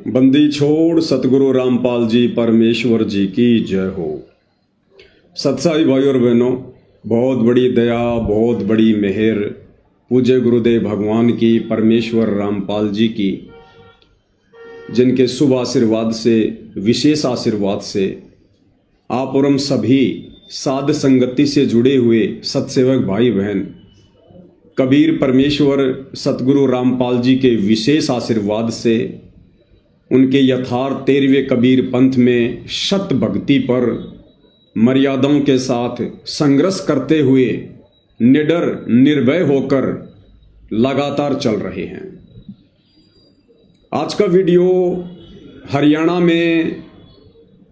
बंदी छोड़ सतगुरु रामपाल जी परमेश्वर जी की जय हो। सत्साई भाई और बहनों, बहुत बड़ी दया, बहुत बड़ी मेहर पूज्य गुरुदेव भगवान की, परमेश्वर रामपाल जी की, जिनके शुभ आशीर्वाद से, विशेष आशीर्वाद से आप और हम सभी साध संगति से जुड़े हुए सत्सेवक भाई बहन कबीर परमेश्वर सतगुरु रामपाल जी के विशेष आशीर्वाद से उनके यथार्थ 13वें कबीर पंथ में शत भक्ति पर मर्यादाओं के साथ संघर्ष करते हुए निडर निर्भय होकर लगातार चल रहे हैं। आज का वीडियो हरियाणा में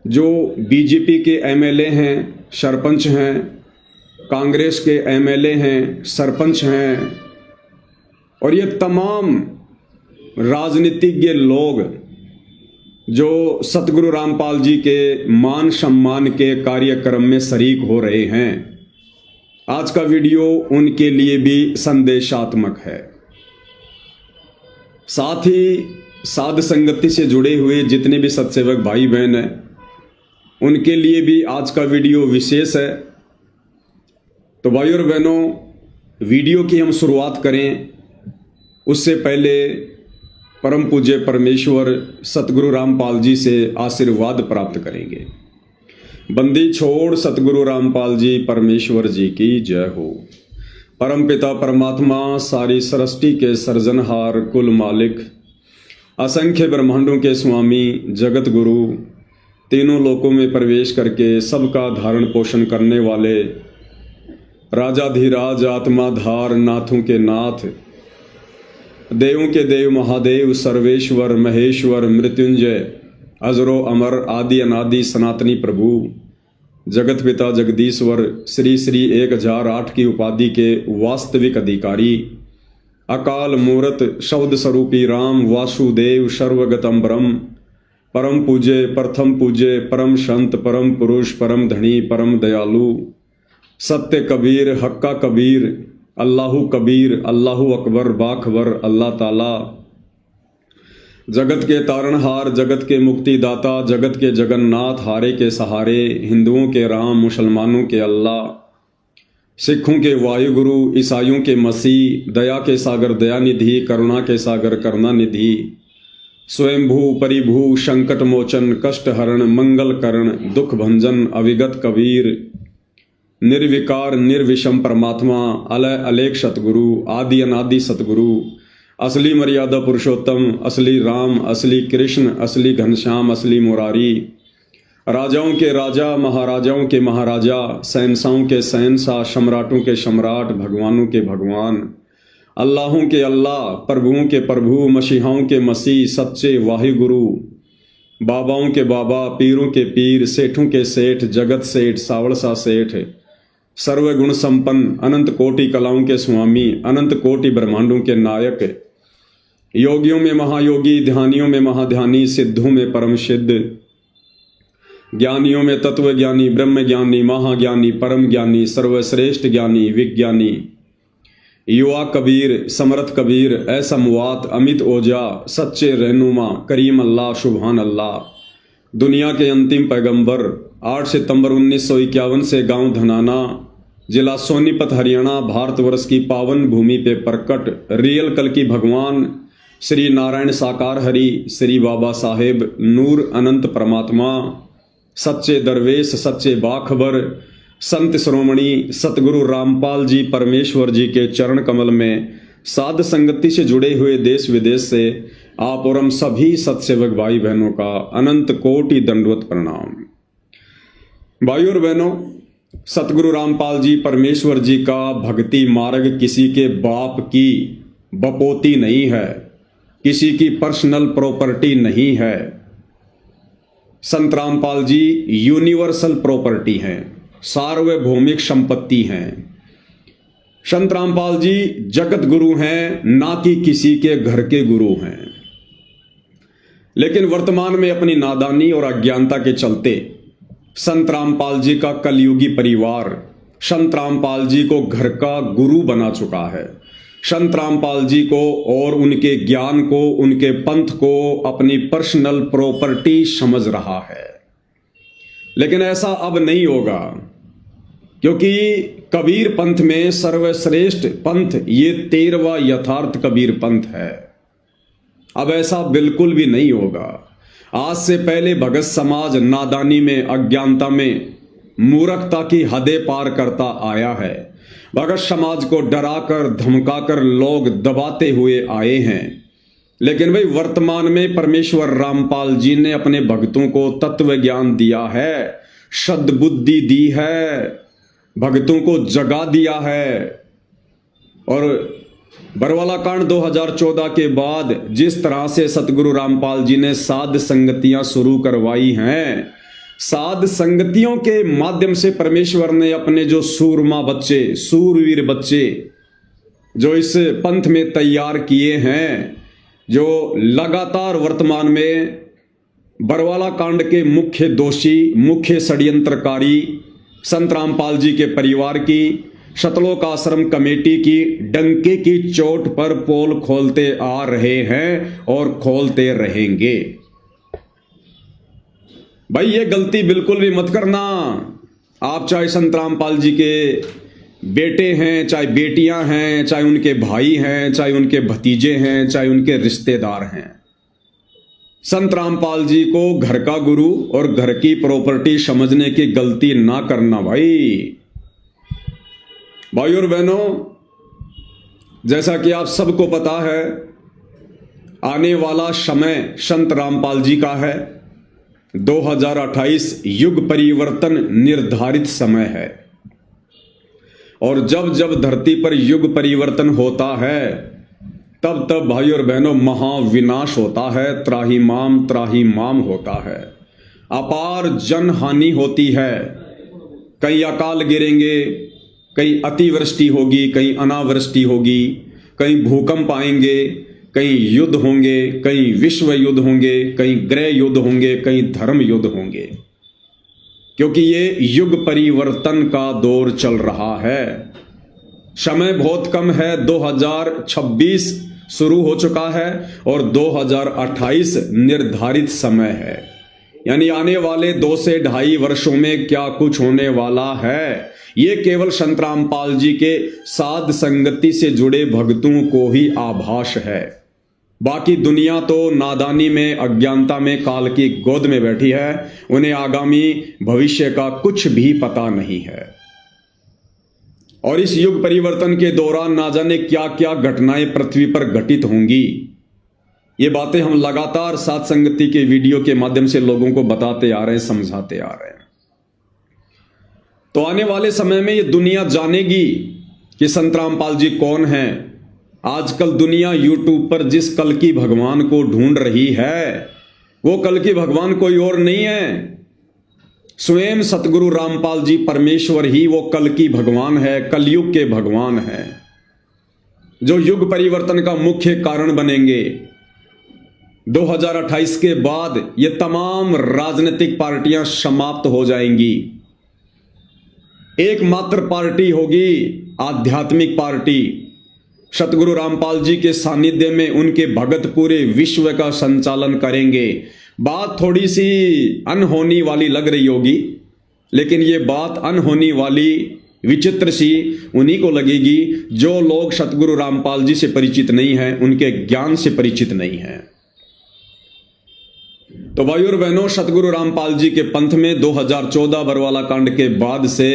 जो बीजेपी के एमएलए हैं, सरपंच हैं, कांग्रेस के एमएलए हैं, सरपंच हैं और ये तमाम राजनीतिज्ञ लोग जो सतगुरु रामपाल जी के मान सम्मान के कार्यक्रम में शरीक हो रहे हैं, आज का वीडियो उनके लिए भी संदेशात्मक है। साथ ही साध संगति से जुड़े हुए जितने भी सत्सेवक भाई बहन हैं, उनके लिए भी आज का वीडियो विशेष है। तो भाई और बहनों, वीडियो की हम शुरुआत करें उससे पहले परम पूज्य परमेश्वर सतगुरु रामपाल जी से आशीर्वाद प्राप्त करेंगे। बंदी छोड़ सतगुरु रामपाल जी परमेश्वर जी की जय हो। परम पिता परमात्मा, सारी सृष्टि के सर्जनहार, कुल मालिक, असंख्य ब्रह्मांडों के स्वामी, जगत गुरु, तीनों लोकों में प्रवेश करके सबका धारण पोषण करने वाले राजाधिराज, आत्माधार, नाथों के नाथ, देवों के देव, महादेव, सर्वेश्वर, महेश्वर, मृत्युंजय, अजरो अमर, आदि अनादि सनातनी प्रभु, जगत पिता जगदीश्वर, श्री श्री 1008 की उपाधि के वास्तविक अधिकारी, अकाल मूर्त शब्द स्वरूपी राम, वासुदेव, सर्वगतम ब्रह्म, परम पूज्य, प्रथम पूज्य, परम संत, परम पुरुष, परम धनी, परम दयालु, सत्य कबीर, हक्का कबीर, अल्लाहु कबीर, अल्लाहु अकबर, बाखबर, अल्लाह ताला, जगत के तारणहार, जगत के मुक्तिदाता, जगत के जगन्नाथ, हारे के सहारे, हिंदुओं के राम, मुसलमानों के अल्लाह, सिखों के वायुगुरु, ईसाइयों के मसीह, दया के सागर दयानिधि, करुणा के सागर करुणानिधि, स्वयंभू परिभू, संकट मोचन, कष्ट हरण, मंगल करण, दुख भंजन, अविगत कबीर, निर्विकार निर्विषम परमात्मा, अलय अलेख सतगुरु, आदि अनादि सतगुरु, असली मर्यादा पुरुषोत्तम, असली राम, असली कृष्ण, असली घनश्याम, असली मुरारी, राजाओं के राजा, महाराजाओं के महाराजा, शहंशाहों के शहंशाह, सम्राटों के सम्राट, भगवानों के भगवान, अल्लाहों के अल्लाह, प्रभुओं के प्रभु, मसीहाओं के मसीह, सच्चे वाहिगुरु, बाबाओं के बाबा, पीरों के पीर, सेठों के सेठ, जगत सेठ, सावड़सा सेठ, सर्वगुण संपन्न, अनंत कोटि कलाओं के स्वामी, अनंत कोटि ब्रह्मांडों के नायक, योगियों में महायोगी, ध्यानियों में महाध्यानी, सिद्धों में परम सिद्ध, ज्ञानियों में तत्व ज्ञानी, ब्रह्म ज्ञानी, महाज्ञानी, परम ज्ञानी, सर्वश्रेष्ठ ज्ञानी, विज्ञानी, युवा कबीर, समर्थ कबीर, असमवात, अमित ओजा, सच्चे रहनुमा, करीम अल्लाह, सुभान अल्लाह, दुनिया के अंतिम पैगंबर, 8 सितंबर 1951 से गांव धनाना, जिला सोनीपत, हरियाणा, भारतवर्ष की पावन भूमि पे प्रकट रियल कल की भगवान श्री नारायण साकार हरि, श्री बाबा साहेब नूर अनंत परमात्मा, सच्चे दरवेश, सच्चे बाखबर, संत श्रोमणी सतगुरु रामपाल जी परमेश्वर जी के चरण कमल में साध संगति से जुड़े हुए देश विदेश से आप और हम सभी सत्सेवक भाई बहनों का अनंत कोटि दंडवत प्रणाम। भाई और बहनों, सतगुरु रामपाल जी परमेश्वर जी का भक्ति मार्ग किसी के बाप की बपोती नहीं है, किसी की पर्सनल प्रॉपर्टी नहीं है। संत रामपाल जी यूनिवर्सल प्रॉपर्टी हैं, सार्वभौमिक संपत्ति हैं। संत रामपाल जी जगत गुरु हैं, ना कि किसी के घर के गुरु हैं। लेकिन वर्तमान में अपनी नादानी और अज्ञानता के चलते संत रामपाल जी का कलयुगी परिवार संत रामपाल जी को घर का गुरु बना चुका है। संत रामपाल जी को और उनके ज्ञान को, उनके पंथ को अपनी पर्सनल प्रॉपर्टी समझ रहा है। लेकिन ऐसा अब नहीं होगा, क्योंकि कबीर पंथ में सर्वश्रेष्ठ पंथ ये 13वां यथार्थ कबीर पंथ है। अब ऐसा बिल्कुल भी नहीं होगा। आज से पहले भगत समाज नादानी में, अज्ञानता में, मूर्खता की हदें पार करता आया है। भगत समाज को डराकर धमकाकर लोग दबाते हुए आए हैं। लेकिन भाई वर्तमान में परमेश्वर रामपाल जी ने अपने भक्तों को तत्व ज्ञान दिया है, सद्बुद्धि दी है, भक्तों को जगा दिया है। और बरवाला कांड 2014 के बाद जिस तरह से सतगुरु रामपाल जी ने साध संगतियां शुरू करवाई हैं, साध संगतियों के माध्यम से परमेश्वर ने अपने जो सूरमा बच्चे, सूरवीर बच्चे जो इस पंथ में तैयार किए हैं, जो लगातार वर्तमान में बरवाला कांड के मुख्य दोषी, मुख्य षड्यंत्रकारी संत रामपाल जी के परिवार की, शतलोक आश्रम कमेटी की डंके की चोट पर पोल खोलते आ रहे हैं और खोलते रहेंगे। भाई ये गलती बिल्कुल भी मत करना। आप चाहे संत रामपाल जी के बेटे हैं, चाहे बेटियां हैं, चाहे उनके भाई हैं, चाहे उनके भतीजे हैं, चाहे उनके रिश्तेदार हैं, संत रामपाल जी को घर का गुरु और घर की प्रॉपर्टी समझने की गलती ना करना। भाई और बहनों, जैसा कि आप सबको पता है, आने वाला समय संत रामपाल जी का है। 2028 युग परिवर्तन निर्धारित समय है। और जब जब धरती पर युग परिवर्तन होता है, तब तब भाई और बहनों महाविनाश होता है, त्राही माम होता है, अपार जन हानि होती है। कई अकाल गिरेंगे, कहीं अतिवृष्टि होगी, कहीं अनावृष्टि होगी, कहीं भूकंप आएंगे, कहीं युद्ध होंगे, कहीं विश्व युद्ध होंगे, कहीं गृह युद्ध होंगे, कहीं धर्म युद्ध होंगे, क्योंकि ये युग परिवर्तन का दौर चल रहा है। समय बहुत कम है। 2026 शुरू हो चुका है और 2028 निर्धारित समय है। यानी आने वाले 2 से 2.5 वर्षों में क्या कुछ होने वाला है, ये केवल संत रामपाल जी के साध संगति से जुड़े भक्तों को ही आभास है। बाकी दुनिया तो नादानी में, अज्ञानता में, काल की गोद में बैठी है। उन्हें आगामी भविष्य का कुछ भी पता नहीं है। और इस युग परिवर्तन के दौरान ना जाने क्या क्या घटनाएं पृथ्वी पर घटित होंगी। ये बातें हम लगातार साध संगति के वीडियो के माध्यम से लोगों को बताते आ रहे हैं, समझाते आ रहे हैं। तो आने वाले समय में ये दुनिया जानेगी कि संत रामपाल जी कौन हैं। आजकल दुनिया यूट्यूब पर जिस कल की भगवान को ढूंढ रही है, वो कल की भगवान कोई और नहीं है, स्वयं सतगुरु रामपाल जी परमेश्वर ही वो कल की भगवान है, कलयुग के भगवान है, जो युग परिवर्तन का मुख्य कारण बनेंगे। 2028 के बाद ये तमाम राजनीतिक पार्टियां समाप्त हो जाएंगी। एकमात्र पार्टी होगी आध्यात्मिक पार्टी। सतगुरु रामपाल जी के सानिध्य में उनके भगत पूरे विश्व का संचालन करेंगे। बात थोड़ी सी अनहोनी वाली लग रही होगी, लेकिन ये बात अनहोनी वाली, विचित्र सी उन्हीं को लगेगी जो लोग सतगुरु रामपाल जी से परिचित नहीं हैं, उनके ज्ञान से परिचित नहीं हैं। तो भाई और बहनों, सतगुरु रामपाल जी के पंथ में 2014 बरवाला कांड के बाद से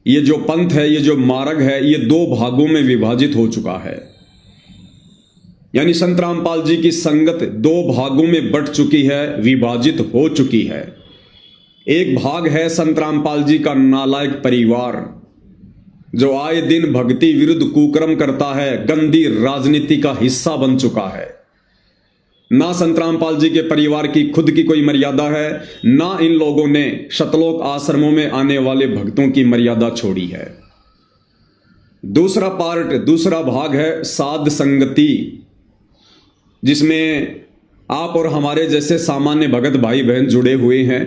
ये जो पंथ है, ये जो मार्ग है, ये 2 भागों में विभाजित हो चुका है। यानी संत रामपाल जी की संगत 2 भागों में बंट चुकी है, विभाजित हो चुकी है। एक भाग है संत रामपाल जी का नालायक परिवार, जो आए दिन भक्ति विरुद्ध कुकर्म करता है, गंदी राजनीति का हिस्सा बन चुका है। ना संत रामपाल जी के परिवार की खुद की कोई मर्यादा है, ना इन लोगों ने शतलोक आश्रमों में आने वाले भक्तों की मर्यादा छोड़ी है। दूसरा भाग है साध संगति, जिसमें आप और हमारे जैसे सामान्य भगत भाई बहन जुड़े हुए हैं,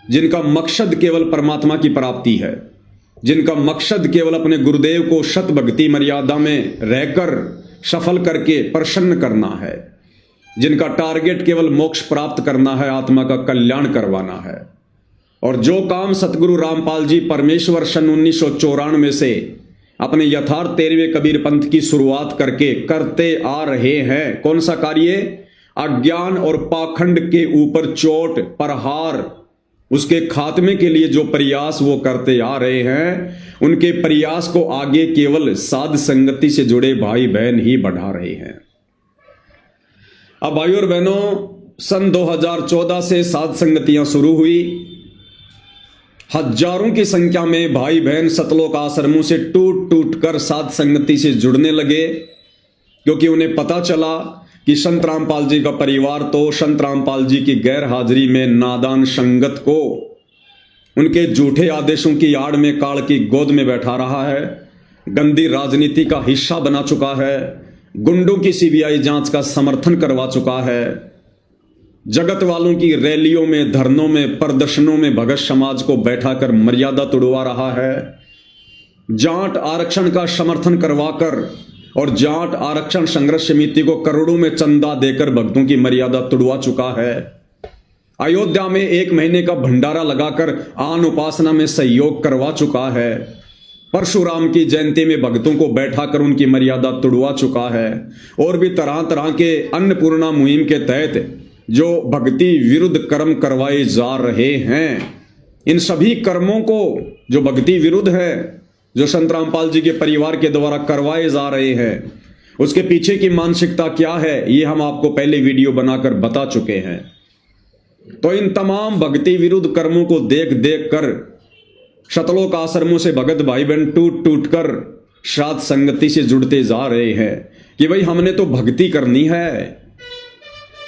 जिनका मकसद केवल परमात्मा की प्राप्ति है। जिनका मकसद केवल अपने गुरुदेव को शत भक्ति मर्यादा में रहकर सफल करके प्रसन्न करना है, जिनका टारगेट केवल मोक्ष प्राप्त करना है, आत्मा का कल्याण करवाना है। और जो काम सतगुरु रामपाल जी परमेश्वर सन 1994 से अपने यथार्थ 13वें कबीर पंथ की शुरुआत करके करते आ रहे हैं, कौन सा कार्य? अज्ञान और पाखंड के ऊपर चोट प्रहार, उसके खात्मे के लिए जो प्रयास वो करते आ रहे हैं, उनके प्रयास को आगे केवल साध संगति से जुड़े भाई बहन ही बढ़ा रहे हैं। अब भाइयों और बहनों, सन 2014 से साध संगतियां शुरू हुई। हजारों की संख्या में भाई बहन सतलोक आश्रमों से टूट टूट कर साध संगति से जुड़ने लगे, क्योंकि उन्हें पता चला कि संत रामपाल जी का परिवार तो संत रामपाल जी की गैर हाजिरी में नादान संगत को उनके झूठे आदेशों की आड़ में काल की गोद में बैठा रहा है, गंदी राजनीति का हिस्सा बना चुका है, गुंडों की सीबीआई जांच का समर्थन करवा चुका है, जगत वालों की रैलियों में, धरनों में, प्रदर्शनों में भगत समाज को बैठाकर मर्यादा तोड़वा रहा है, जाट आरक्षण का समर्थन करवाकर और जाट आरक्षण संघर्ष समिति को करोड़ों में चंदा देकर भक्तों की मर्यादा तोड़वा चुका है, अयोध्या में 1 महीने का भंडारा लगाकर आन उपासना में सहयोग करवा चुका है, परशुराम की जयंती में भक्तों को बैठाकर उनकी मर्यादा तोड़वा चुका है, और भी तरह तरह के अन्नपूर्णा मुहिम के तहत जो भक्ति विरुद्ध कर्म करवाए जा रहे हैं, इन सभी कर्मों को जो भक्ति विरुद्ध है, जो संत रामपाल जी के परिवार के द्वारा करवाए जा रहे हैं, उसके पीछे की मानसिकता क्या है, ये हम आपको पहले वीडियो बनाकर बता चुके हैं। तो इन तमाम भक्ति विरुद्ध कर्मों को देख देख कर सतलोक आश्रमों से भगत भाई बहन टूट टूट कर साध संगति से जुड़ते जा रहे हैं कि भाई हमने तो भक्ति करनी है।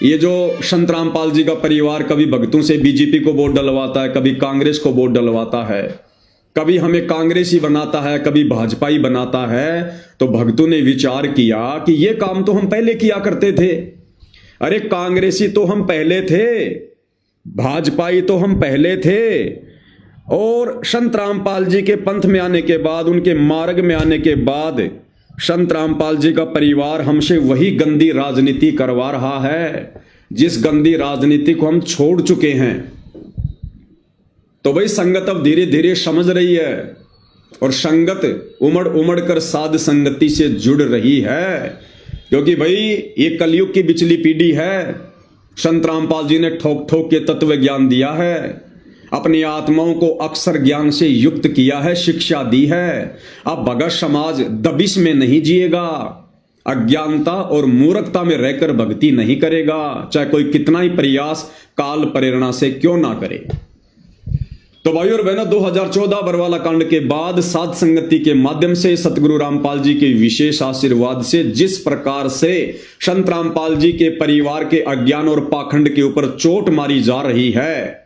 ये जो संत रामपाल जी का परिवार कभी भक्तों से बीजेपी को वोट डलवाता है, कभी कांग्रेस को वोट डलवाता है, कभी हमें कांग्रेसी बनाता है, कभी भाजपाई बनाता है, तो भक्तों ने विचार किया कि ये काम तो हम पहले किया करते थे। अरे कांग्रेसी तो हम पहले थे, भाजपाई तो हम पहले थे, और संत रामपाल जी के पंथ में आने के बाद, उनके मार्ग में आने के बाद संत रामपाल जी का परिवार हमसे वही गंदी राजनीति करवा रहा है जिस गंदी राजनीति को हम छोड़ चुके हैं। तो भाई संगत अब धीरे धीरे समझ रही है और संगत उमड़ उमड़ कर साध संगति से जुड़ रही है, क्योंकि भाई ये कलयुग की बिचली पीढ़ी है। संत रामपाल जी ने ठोक ठोक के तत्व ज्ञान दिया है, अपनी आत्माओं को अक्षर ज्ञान से युक्त किया है, शिक्षा दी है। अब भगत समाज दबिश में नहीं जिएगा, अज्ञानता और मूर्खता में रहकर भक्ति नहीं करेगा, चाहे कोई कितना ही प्रयास काल प्रेरणा से क्यों ना करे। तो भाइयों और बहनों, 2014 बरवाला कांड के बाद साध संगति के माध्यम से सतगुरु रामपाल जी के विशेष आशीर्वाद से जिस प्रकार से संत रामपाल जी के परिवार के अज्ञान और पाखंड के ऊपर चोट मारी जा रही है,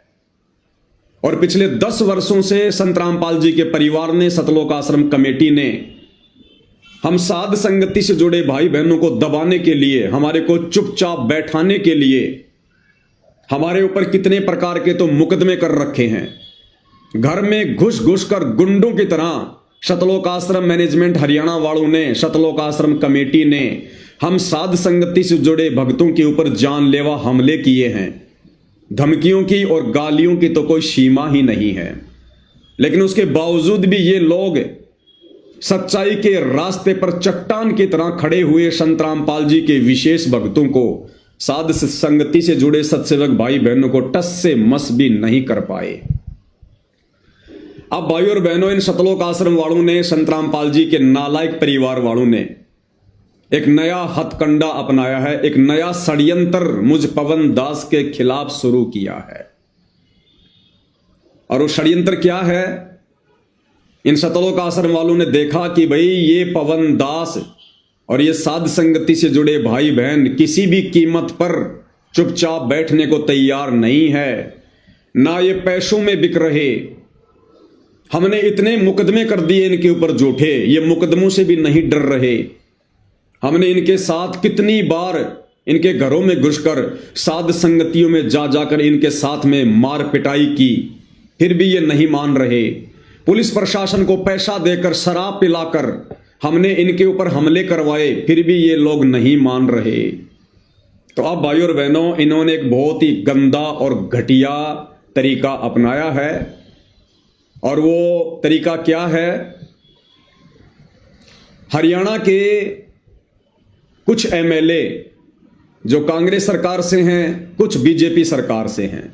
और पिछले 10 वर्षों से संत रामपाल जी के परिवार ने, सतलोक आश्रम कमेटी ने हम साध संगति से जुड़े भाई बहनों को दबाने के लिए, हमारे को चुपचाप बैठाने के लिए हमारे ऊपर कितने प्रकार के तो मुकदमे कर रखे हैं। घर में घुस घुस कर गुंडों की तरह सतलोक आश्रम मैनेजमेंट हरियाणा वालों ने, सतलोक आश्रम कमेटी ने हम साध संगति से जुड़े भक्तों के ऊपर जानलेवा हमले किए हैं। धमकियों की और गालियों की तो कोई सीमा ही नहीं है, लेकिन उसके बावजूद भी ये लोग सच्चाई के रास्ते पर चट्टान की तरह खड़े हुए संत रामपाल जी के विशेष भक्तों को, साध संगति से जुड़े सत्सेवक भाई बहनों को टस से मस भी नहीं कर पाए। अब भाइयों और बहनों, इन सतलोक आश्रम वालों ने, संत रामपाल जी के नालायक परिवार वालों ने एक नया हथकंडा अपनाया है, एक नया षड्यंत्र मुझ पवन दास के खिलाफ शुरू किया है। और वो षड्यंत्र क्या है? इन सतलोक आश्रम वालों ने देखा कि भाई ये पवन दास और ये साध संगति से जुड़े भाई बहन किसी भी कीमत पर चुपचाप बैठने को तैयार नहीं है, ना ये पैसों में बिक रहे। हमने इतने मुकदमे कर दिए इनके ऊपर झूठे, ये मुकदमों से भी नहीं डर रहे। हमने इनके साथ कितनी बार इनके घरों में घुसकर साध संगतियों में जा जाकर इनके साथ में मार पिटाई की, फिर भी ये नहीं मान रहे। पुलिस प्रशासन को पैसा देकर, शराब पिलाकर हमने इनके ऊपर हमले करवाए, फिर भी ये लोग नहीं मान रहे। तो अब भाइयों और बहनों, इन्होंने एक बहुत ही गंदा और घटिया तरीका अपनाया है। और वो तरीका क्या है? हरियाणा के कुछ एमएलए जो कांग्रेस सरकार से हैं, कुछ बीजेपी सरकार से हैं,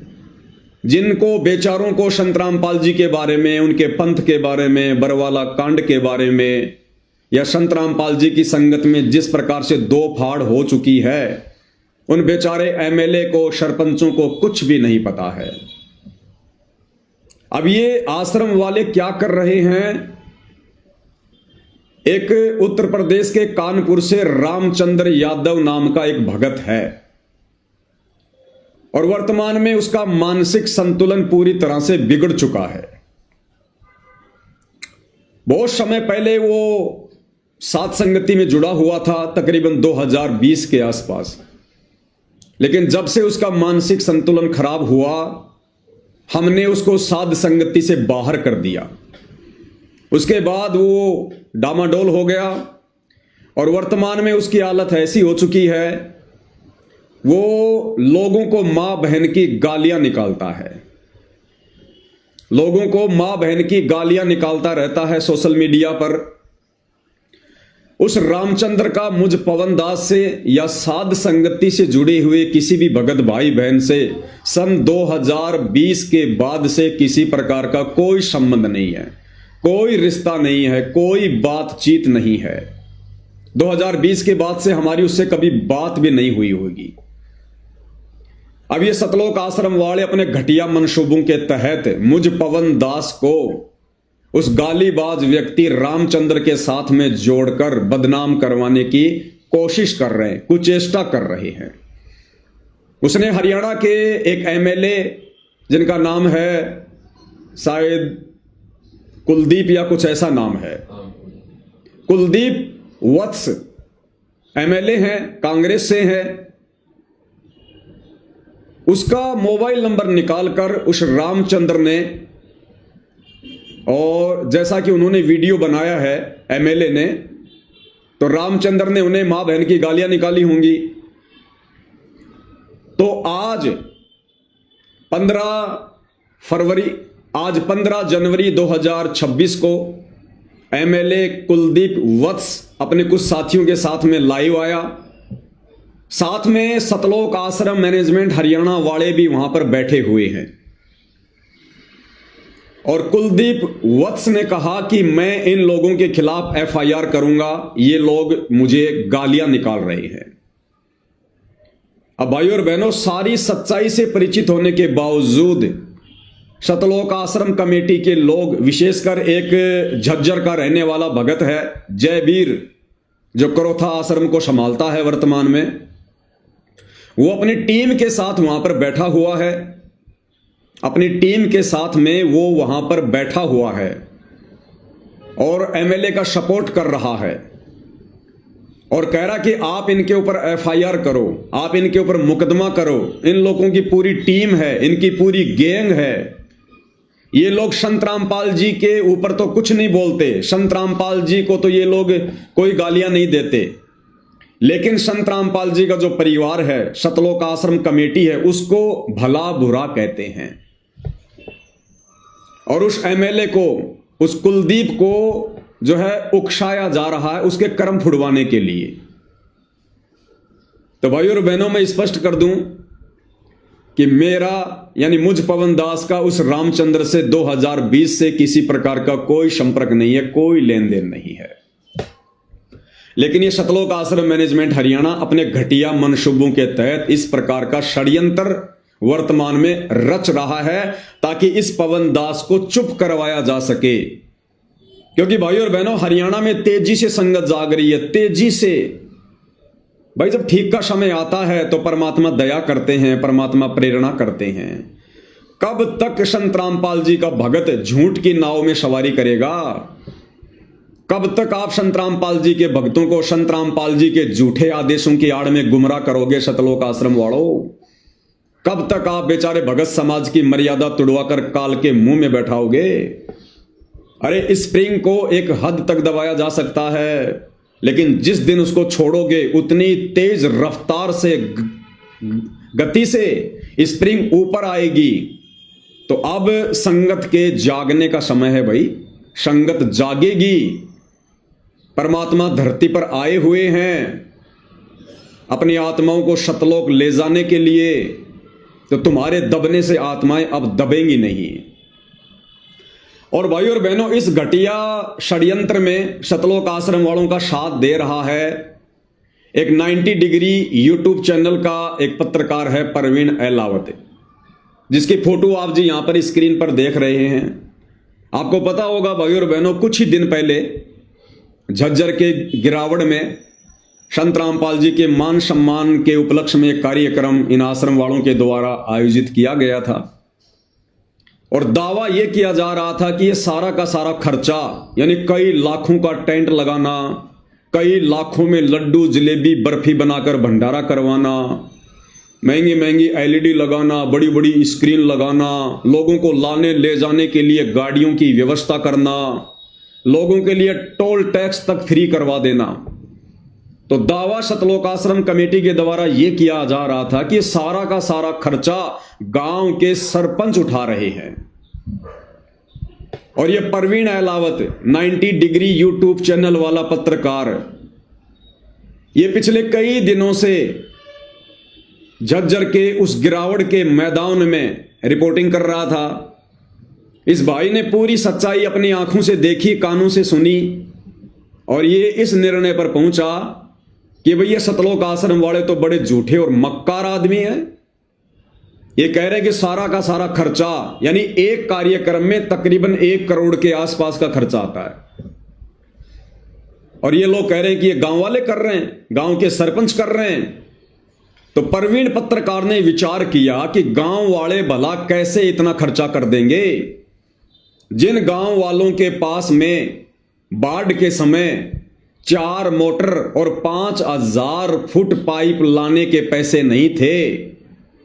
जिनको बेचारों को संतरामपाल जी के बारे में, उनके पंथ के बारे में, बरवाला कांड के बारे में, या संतरामपाल जी की संगत में जिस प्रकार से दो फाड़ हो चुकी है, उन बेचारे एमएलए को, सरपंचों को कुछ भी नहीं पता है। अब ये आश्रम वाले क्या कर रहे हैं? एक उत्तर प्रदेश के कानपुर से रामचंद्र यादव नाम का एक भगत है, और वर्तमान में उसका मानसिक संतुलन पूरी तरह से बिगड़ चुका है। बहुत समय पहले वो सात संगति में जुड़ा हुआ था, तकरीबन 2020 के आसपास, लेकिन जब से उसका मानसिक संतुलन खराब हुआ, हमने उसको साध संगति से बाहर कर दिया। उसके बाद वो डामाडोल हो गया, और वर्तमान में उसकी हालत ऐसी हो चुकी है, वो लोगों को मां बहन की गालियां निकालता है, लोगों को मां बहन की गालियां निकालता रहता है सोशल मीडिया पर। उस रामचंद्र का मुझ पवन दास से या साध संगति से जुड़े हुए किसी भी भगत भाई बहन से सन 2020 के बाद से किसी प्रकार का कोई संबंध नहीं है, कोई रिश्ता नहीं है, कोई बातचीत नहीं है। 2020 के बाद से हमारी उससे कभी बात भी नहीं हुई होगी। अब ये सतलोक आश्रम वाले अपने घटिया मंसूबों के तहत मुझ पवन दास को उस गालीबाज व्यक्ति रामचंद्र के साथ में जोड़कर बदनाम करवाने की कोशिश कर रहे हैं, कुचेष्टा कर रहे हैं। उसने हरियाणा के एक एमएलए, जिनका नाम है शायद कुलदीप या कुछ ऐसा नाम है, कुलदीप वत्स एमएलए हैं, कांग्रेस से है, उसका मोबाइल नंबर निकालकर उस रामचंद्र ने, और जैसा कि उन्होंने वीडियो बनाया है एमएलए ने, तो रामचंद्र ने उन्हें मां बहन की गालियां निकाली होंगी। तो आज 15 जनवरी 2026 को एमएलए कुलदीप वत्स अपने कुछ साथियों के साथ में लाइव आया। साथ में सतलोक आश्रम मैनेजमेंट हरियाणा वाले भी वहां पर बैठे हुए हैं, और कुलदीप वत्स ने कहा कि मैं इन लोगों के खिलाफ एफआईआर करूंगा, ये लोग मुझे गालियां निकाल रहे हैं। अब भाइयों और बहनों, सारी सच्चाई से परिचित होने के बावजूद सतलोक आश्रम कमेटी के लोग, विशेषकर एक झज्जर का रहने वाला भगत है जयवीर, जो करोथा आश्रम को संभालता है वर्तमान में, वो अपनी टीम के साथ वहां पर बैठा हुआ है, अपनी टीम के साथ में वो वहां पर बैठा हुआ है और एमएलए का सपोर्ट कर रहा है, और कह रहा कि आप इनके ऊपर एफआईआर करो, आप इनके ऊपर मुकदमा करो, इन लोगों की पूरी टीम है, इनकी पूरी गैंग है, ये लोग संत रामपाल जी के ऊपर तो कुछ नहीं बोलते, संत रामपाल जी को तो ये लोग कोई गालियां नहीं देते, लेकिन संत रामपाल जी का जो परिवार है, सतलोक आश्रम कमेटी है, उसको भला बुरा कहते हैं। और उस एमएलए को, उस कुलदीप को जो है उकसाया जा रहा है उसके कर्म फुड़वाने के लिए। तो भाइयों और बहनों, मैं स्पष्ट कर दूं कि मेरा यानी मुझ पवन दास का उस रामचंद्र से 2020 से किसी प्रकार का कोई संपर्क नहीं है, कोई लेन देन नहीं है। लेकिन ये सतलोक आश्रम मैनेजमेंट हरियाणा अपने घटिया मंसूबों के तहत इस प्रकार का षड्यंत्र वर्तमान में रच रहा है, ताकि इस पवन दास को चुप करवाया जा सके। क्योंकि भाइयों और बहनों, हरियाणा में तेजी से संगत जाग रही है, तेजी से। भाई, जब ठीक का समय आता है तो परमात्मा दया करते हैं, परमात्मा प्रेरणा करते हैं। कब तक संत रामपाल जी का भगत झूठ की नाव में सवारी करेगा? कब तक आप संत रामपाल जी के भक्तों को संत रामपाल जी के झूठे आदेशों की आड़ में गुमराह करोगे सतलोक आश्रम वालों? कब तक आप बेचारे भगत समाज की मर्यादा तुड़वाकर काल के मुंह में बैठाओगे? अरे स्प्रिंग को एक हद तक दबाया जा सकता है, लेकिन जिस दिन उसको छोड़ोगे उतनी तेज रफ्तार से गति से स्प्रिंग ऊपर आएगी। तो अब संगत के जागने का समय है भाई, संगत जागेगी। परमात्मा धरती पर आए हुए हैं अपनी आत्माओं को सतलोक ले जाने के लिए, तो तुम्हारे दबने से आत्माएं अब दबेंगी नहीं। और भाई और बहनों, इस घटिया षड्यंत्र में सतलोक आश्रम वालों का साथ दे रहा है एक 90 डिग्री यूट्यूब चैनल का एक पत्रकार है परवीन अहलावत, जिसकी फोटो आप जी यहां पर स्क्रीन पर देख रहे हैं। आपको पता होगा भाई और बहनों, कुछ ही दिन पहले झज्जर के गिरावड़ में संत रामपाल जी के मान सम्मान के उपलक्ष्य में एक कार्यक्रम इन आश्रम वालों के द्वारा आयोजित किया गया था, और दावा यह किया जा रहा था कि यह सारा का सारा खर्चा, यानी कई लाखों का टेंट लगाना, कई लाखों में लड्डू जलेबी बर्फी बनाकर भंडारा करवाना, महंगी महंगी एलईडी लगाना, बड़ी बड़ी स्क्रीन लगाना, लोगों को लाने ले जाने के लिए गाड़ियों की व्यवस्था करना, लोगों के लिए टोल टैक्स तक फ्री करवा देना। तो दावा सतलोक आश्रम कमेटी के द्वारा यह किया जा रहा था कि सारा का सारा खर्चा गांव के सरपंच उठा रहे हैं। और यह Parveen Ahlawat 90 degree YouTube channel वाला पत्रकार, यह पिछले कई दिनों से झज्जर के उस गिरावड़ के मैदान में रिपोर्टिंग कर रहा था। इस भाई ने पूरी सच्चाई अपनी आंखों से देखी, कानों से सुनी, और ये इस निर्णय पर पहुंचा कि भैया सतलोक आश्रम वाले तो बड़े झूठे और मक्कार आदमी हैं। ये कह रहे कि सारा का सारा खर्चा, यानी एक कार्यक्रम में तकरीबन 1 करोड़ के आसपास का खर्चा आता है, और ये लोग कह रहे हैं कि ये गांव वाले कर रहे हैं, गांव के सरपंच कर रहे हैं। तो परवीन पत्रकार ने विचार किया कि गांव वाले भला कैसे इतना खर्चा कर देंगे। जिन गांव वालों के पास में बाढ़ के समय 4 मोटर और 5000 फुट पाइप लाने के पैसे नहीं थे,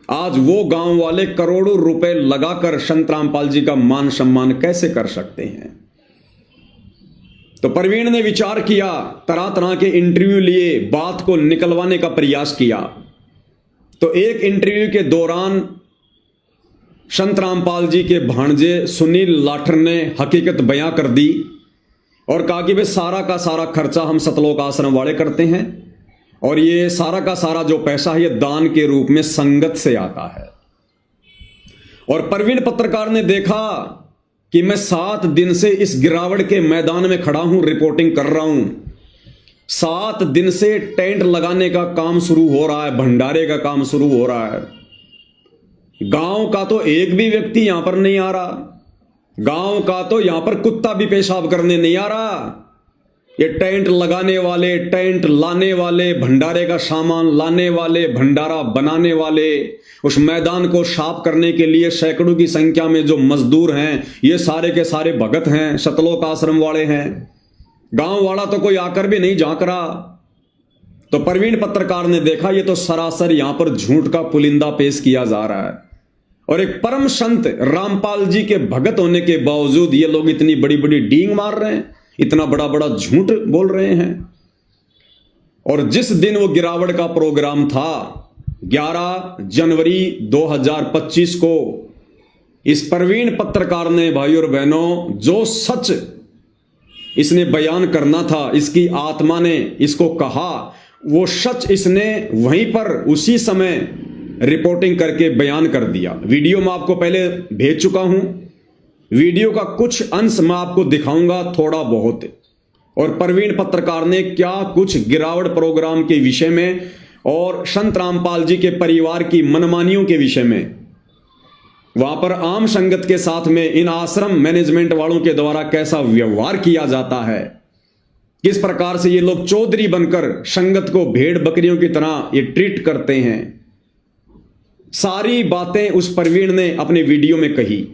आज वो गांव वाले करोड़ों रुपए लगाकर संत रामपाल जी का मान सम्मान कैसे कर सकते हैं। तो परवीन ने विचार किया, तरह तरह के इंटरव्यू लिए, बात को निकलवाने का प्रयास किया। तो एक इंटरव्यू के दौरान संत रामपाल जी के भांजे सुनील लाठर ने हकीकत बयां कर दी और कहा कि वे सारा का सारा खर्चा हम सतलोक आश्रम वाले करते हैं, और ये सारा का सारा जो पैसा है ये दान के रूप में संगत से आता है। और परवीन पत्रकार ने देखा कि मैं 7 दिन से इस गिरावड़ के मैदान में खड़ा हूं, रिपोर्टिंग कर रहा हूं। 7 दिन से टेंट लगाने का काम शुरू हो रहा है, भंडारे का काम शुरू हो रहा है। गांव का तो एक भी व्यक्ति यहां पर नहीं आ रहा, गांव का तो यहां पर कुत्ता भी पेशाब करने नहीं आ रहा। ये टेंट लगाने वाले, टेंट लाने वाले, भंडारे का सामान लाने वाले, भंडारा बनाने वाले, उस मैदान को साफ करने के लिए सैकड़ों की संख्या में जो मजदूर हैं, ये सारे के सारे भगत हैं, सतलोक आश्रम वाले हैं। गांव वाला तो कोई आकर भी नहीं झांक रहा। तो परवीन पत्रकार ने देखा ये तो सरासर यहां पर झूठ का पुलिंदा पेश किया जा रहा है, और एक परम संत रामपाल जी के भगत होने के बावजूद ये लोग इतनी बड़ी बड़ी डींग मार रहे हैं, इतना बड़ा बड़ा झूठ बोल रहे हैं। और जिस दिन वो गिरावड़ का प्रोग्राम था 11 जनवरी 2025 को, इस परवीन पत्रकार ने भाई और बहनों जो सच इसने बयान करना था, इसकी आत्मा ने इसको कहा, वो सच इसने वहीं पर उसी समय रिपोर्टिंग करके बयान कर दिया। वीडियो मैं आपको पहले भेज चुका हूं, वीडियो का कुछ अंश मैं आपको दिखाऊंगा थोड़ा बहुत। और परवीन पत्रकार ने क्या कुछ गिरावड़ प्रोग्राम के विषय में और संत रामपाल जी के परिवार की मनमानियों के विषय में, वहां पर आम संगत के साथ में इन आश्रम मैनेजमेंट वालों के द्वारा कैसा व्यवहार किया जाता है, किस प्रकार से ये लोग चौधरी बनकर संगत को भेड़ बकरियों की तरह ये ट्रीट करते हैं, सारी बातें उस परवीन ने अपने वीडियो में कही।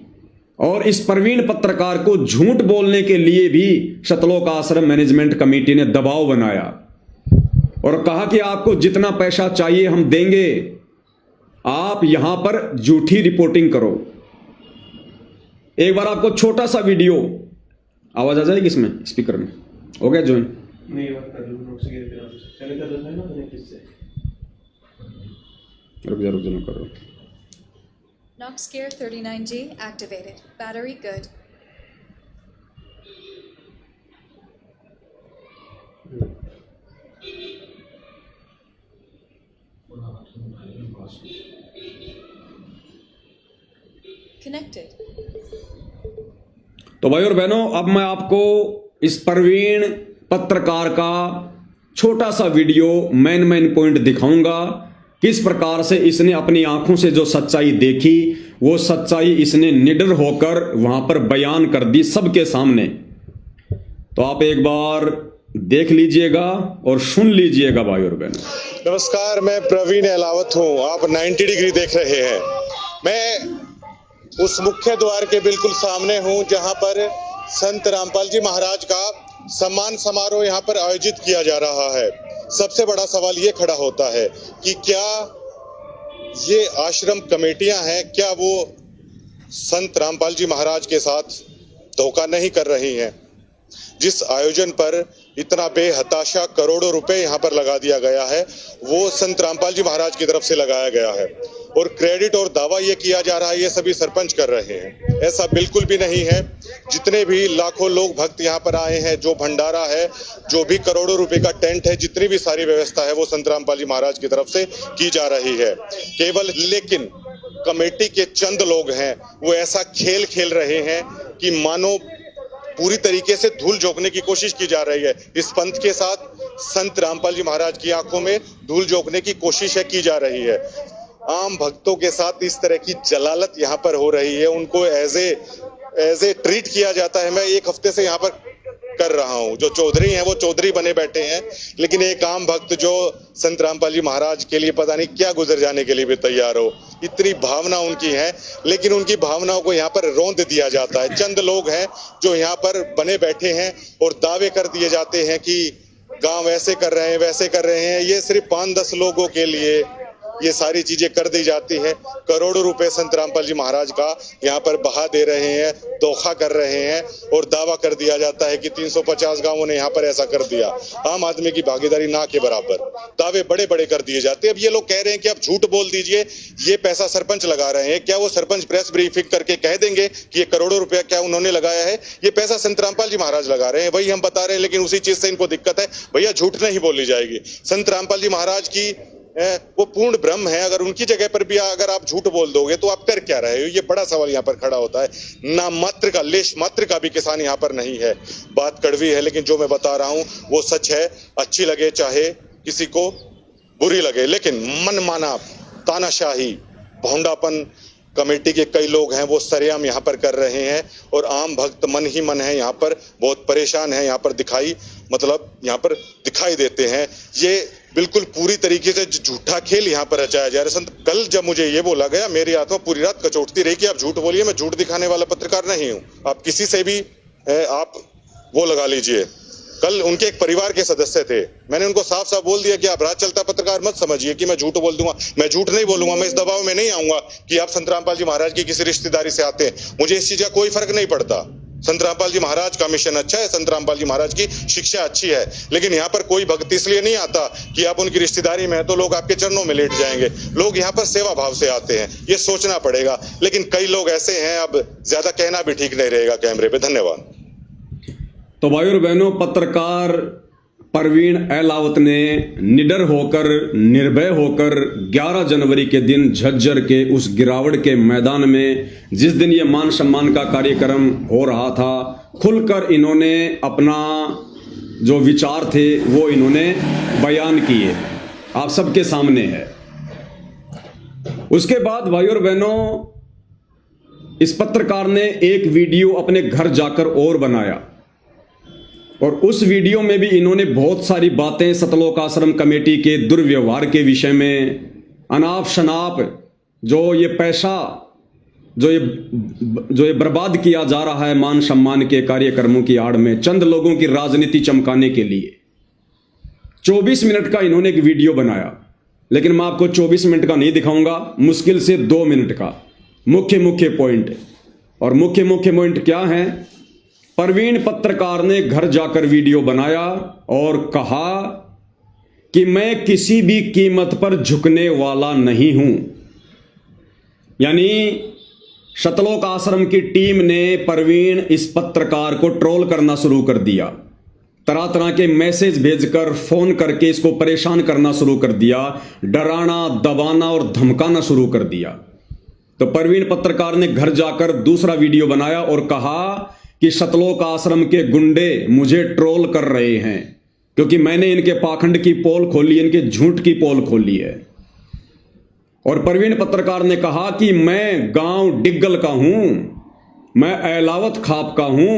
और इस परवीन पत्रकार को झूठ बोलने के लिए भी सतलोक आश्रम मैनेजमेंट कमेटी ने दबाव बनाया और कहा कि आपको जितना पैसा चाहिए हम देंगे, आप यहां पर झूठी रिपोर्टिंग करो। एक बार आपको छोटा सा वीडियो आवाज़ आ जाएगी इसमें स्पीकर में? हो गया ज्वाइन? नहीं बात कर लो नोट्स के लिए पहले कर देना है ना मैंने किससे रुक जा मैं कर रहा हूँ। Nox Gear 39G activated. Battery good. Connected. तो भाई और बहनों, अब मैं आपको इस प्रवीण पत्रकार का छोटा सा वीडियो मेन पॉइंट दिखाऊंगा। किस प्रकार से इसने अपनी आंखों से जो सच्चाई देखी, वो सच्चाई इसने निडर होकर वहां पर बयान कर दी सबके सामने। तो आप एक बार देख लीजिएगा और सुन लीजिएगा भाई और बहनों। नमस्कार, मैं प्रवीण अहलावत हूं। आप 90 डिग्री देख रहे हैं। मैं उस मुख्य द्वार के बिल्कुल सामने हूं जहां पर संत रामपाल जी महाराज का सम्मान समारोह यहां पर आयोजित किया जा रहा है। सबसे बड़ा सवाल ये खड़ा होता है कि क्या ये आश्रम कमेटियां हैं, क्या वो संत रामपाल जी महाराज के साथ धोखा नहीं कर रही हैं? जिस आयोजन पर इतना बेहताशा करोड़ों रुपए यहाँ पर लगा दिया गया है, वो संत रामपाल जी महाराज की तरफ से लगाया गया है और क्रेडिट और दावा ये किया जा रहा है ये सभी सरपंच कर रहे हैं। ऐसा बिल्कुल भी नहीं है। जितने भी लाखों लोग भक्त यहाँ पर आए हैं, जो भंडारा है, जो भी करोड़ों रुपए का टेंट है, जितनी भी सारी व्यवस्था है वो संत रामपाल जी महाराज की तरफ से की जा रही है। केवल लेकिन कमेटी के चंद लोग हैं वो ऐसा खेल खेल रहे हैं कि मानो पूरी तरीके से धूल झोंकने की कोशिश की जा रही है। इस पंथ के साथ संत रामपाल जी महाराज की आंखों में धूल झोंकने की कोशिश की जा रही है। आम भक्तों के साथ इस तरह की जलालत यहाँ पर हो रही है, उनको एज ए ट्रीट किया जाता है। मैं एक हफ्ते से यहाँ पर कर रहा हूँ। जो चौधरी हैं वो चौधरी बने बैठे हैं, लेकिन एक आम भक्त जो संत रामपाल जी महाराज के लिए पता नहीं क्या गुजर जाने के लिए भी तैयार हो, इतनी भावना उनकी है, लेकिन उनकी भावनाओं को यहाँ पर रौंद दिया जाता है। चंद लोग हैं जो यहाँ पर बने बैठे हैं और दावे कर दिए जाते हैं कि गांव ऐसे कर रहे हैं, वैसे कर रहे हैं। ये सिर्फ 5-10 लोगों के लिए ये सारी चीजें कर दी जाती हैं। करोड़ों रुपए संत रामपाल जी महाराज का यहाँ पर बहा दे रहे हैं, धोखा कर रहे हैं और दावा कर दिया जाता है कि 350 गांवों ने यहाँ पर ऐसा कर दिया। आम आदमी की भागीदारी ना के बराबर दावे बड़े बड़े कर दिए जाते हैं। अब ये लोग कह रहे हैं कि आप झूठ बोल दीजिए, ये पैसा सरपंच लगा रहे हैं। क्या वो सरपंच प्रेस ब्रीफिंग करके कह देंगे कि ये करोड़ों रुपया क्या उन्होंने लगाया है? ये पैसा संत रामपाल जी महाराज लगा रहे हैं, वही हम बता रहे हैं। लेकिन उसी चीज से इनको दिक्कत है। भैया झूठ नहीं बोली जाएगी। संत रामपाल जी महाराज की वो पूर्ण ब्रह्म है। अगर उनकी जगह पर भी अगर आप झूठ बोल दोगे तो आप कर क्या रहे हो? ये बड़ा सवाल यहाँ पर खड़ा होता है। ना मात्र का लेश मात्र का भी किसान यहाँ पर नहीं है। बात कड़वी है, लेकिन जो मैं बता रहा हूँ वो सच है। अच्छी लगे चाहे किसी को बुरी लगे, लेकिन मनमाना तानाशाही भोंडापन कमेटी के कई लोग हैं वो सरेआम यहाँ पर कर रहे हैं और आम भक्त मन ही मन है यहाँ पर बहुत परेशान है। यहाँ पर यहाँ पर दिखाई देते हैं। ये बिल्कुल पूरी तरीके से झूठा खेल यहाँ पर रचाया जा रहा है। संत कल जब मुझे ये बोला गया, मेरी आत्मा पूरी रात कचोटती रही कि आप झूठ बोलिए। मैं झूठ दिखाने वाला पत्रकार नहीं हूँ। आप किसी से भी आप वो लगा लीजिए। कल उनके एक परिवार के सदस्य थे, मैंने उनको साफ साफ बोल दिया कि आप राज चलता पत्रकार मत समझिए कि मैं झूठ बोल दूंगा। मैं झूठ नहीं बोलूंगा। मैं इस दबाव में नहीं आऊंगा कि आप संत रामपाल जी महाराज की किसी रिश्तेदारी से आते हैं। मुझे इस चीज का कोई फर्क नहीं पड़ता। संत रामपाल जी महाराज का मिशन अच्छा है, संत रामपाल जी महाराज की शिक्षा अच्छी है, लेकिन यहाँ पर कोई भक्त इसलिए नहीं आता कि आप उनकी रिश्तेदारी में है तो लोग आपके चरणों में लेट जाएंगे। लोग यहाँ पर सेवा भाव से आते हैं, ये सोचना पड़ेगा। लेकिन कई लोग ऐसे हैं, अब ज्यादा कहना भी ठीक नहीं रहेगा कैमरे पे। धन्यवाद। तो भाई और बहनों, पत्रकार प्रवीण अहलावत ने निडर होकर, निर्भय होकर 11 जनवरी के दिन झज्जर के उस गिरावट के मैदान में, जिस दिन ये मान सम्मान का कार्यक्रम हो रहा था, खुलकर इन्होंने अपना जो विचार थे वो इन्होंने बयान किए, आप सबके सामने है। उसके बाद भाई और बहनों, इस पत्रकार ने एक वीडियो अपने घर जाकर और बनाया और उस वीडियो में भी इन्होंने बहुत सारी बातें सतलोक आश्रम कमेटी के दुर्व्यवहार के विषय में, अनाप शनाप जो ये पैसा जो ये बर्बाद किया जा रहा है मान सम्मान के कार्यक्रमों की आड़ में चंद लोगों की राजनीति चमकाने के लिए, 24 मिनट का इन्होंने एक वीडियो बनाया। लेकिन मैं आपको 24 मिनट का नहीं दिखाऊंगा, मुश्किल से 2 मिनट का मुख्य पॉइंट। और मुख्य पॉइंट क्या है प्रवीण पत्रकार ने घर जाकर वीडियो बनाया और कहा कि मैं किसी भी कीमत पर झुकने वाला नहीं हूं। यानी सतलोक आश्रम की टीम ने प्रवीण इस पत्रकार को ट्रोल करना शुरू कर दिया, तरह तरह के मैसेज भेजकर फोन करके इसको परेशान करना शुरू कर दिया, डराना दबाना और धमकाना शुरू कर दिया। तो प्रवीण पत्रकार ने घर जाकर दूसरा वीडियो बनाया और कहा कि सतलोक आश्रम के गुंडे मुझे ट्रोल कर रहे हैं क्योंकि मैंने इनके पाखंड की पोल खोली, इनके झूठ की पोल खोली है। और प्रवीण पत्रकार ने कहा कि मैं गांव डिग्गल का हूं, मैं एलावत खाप का हूं,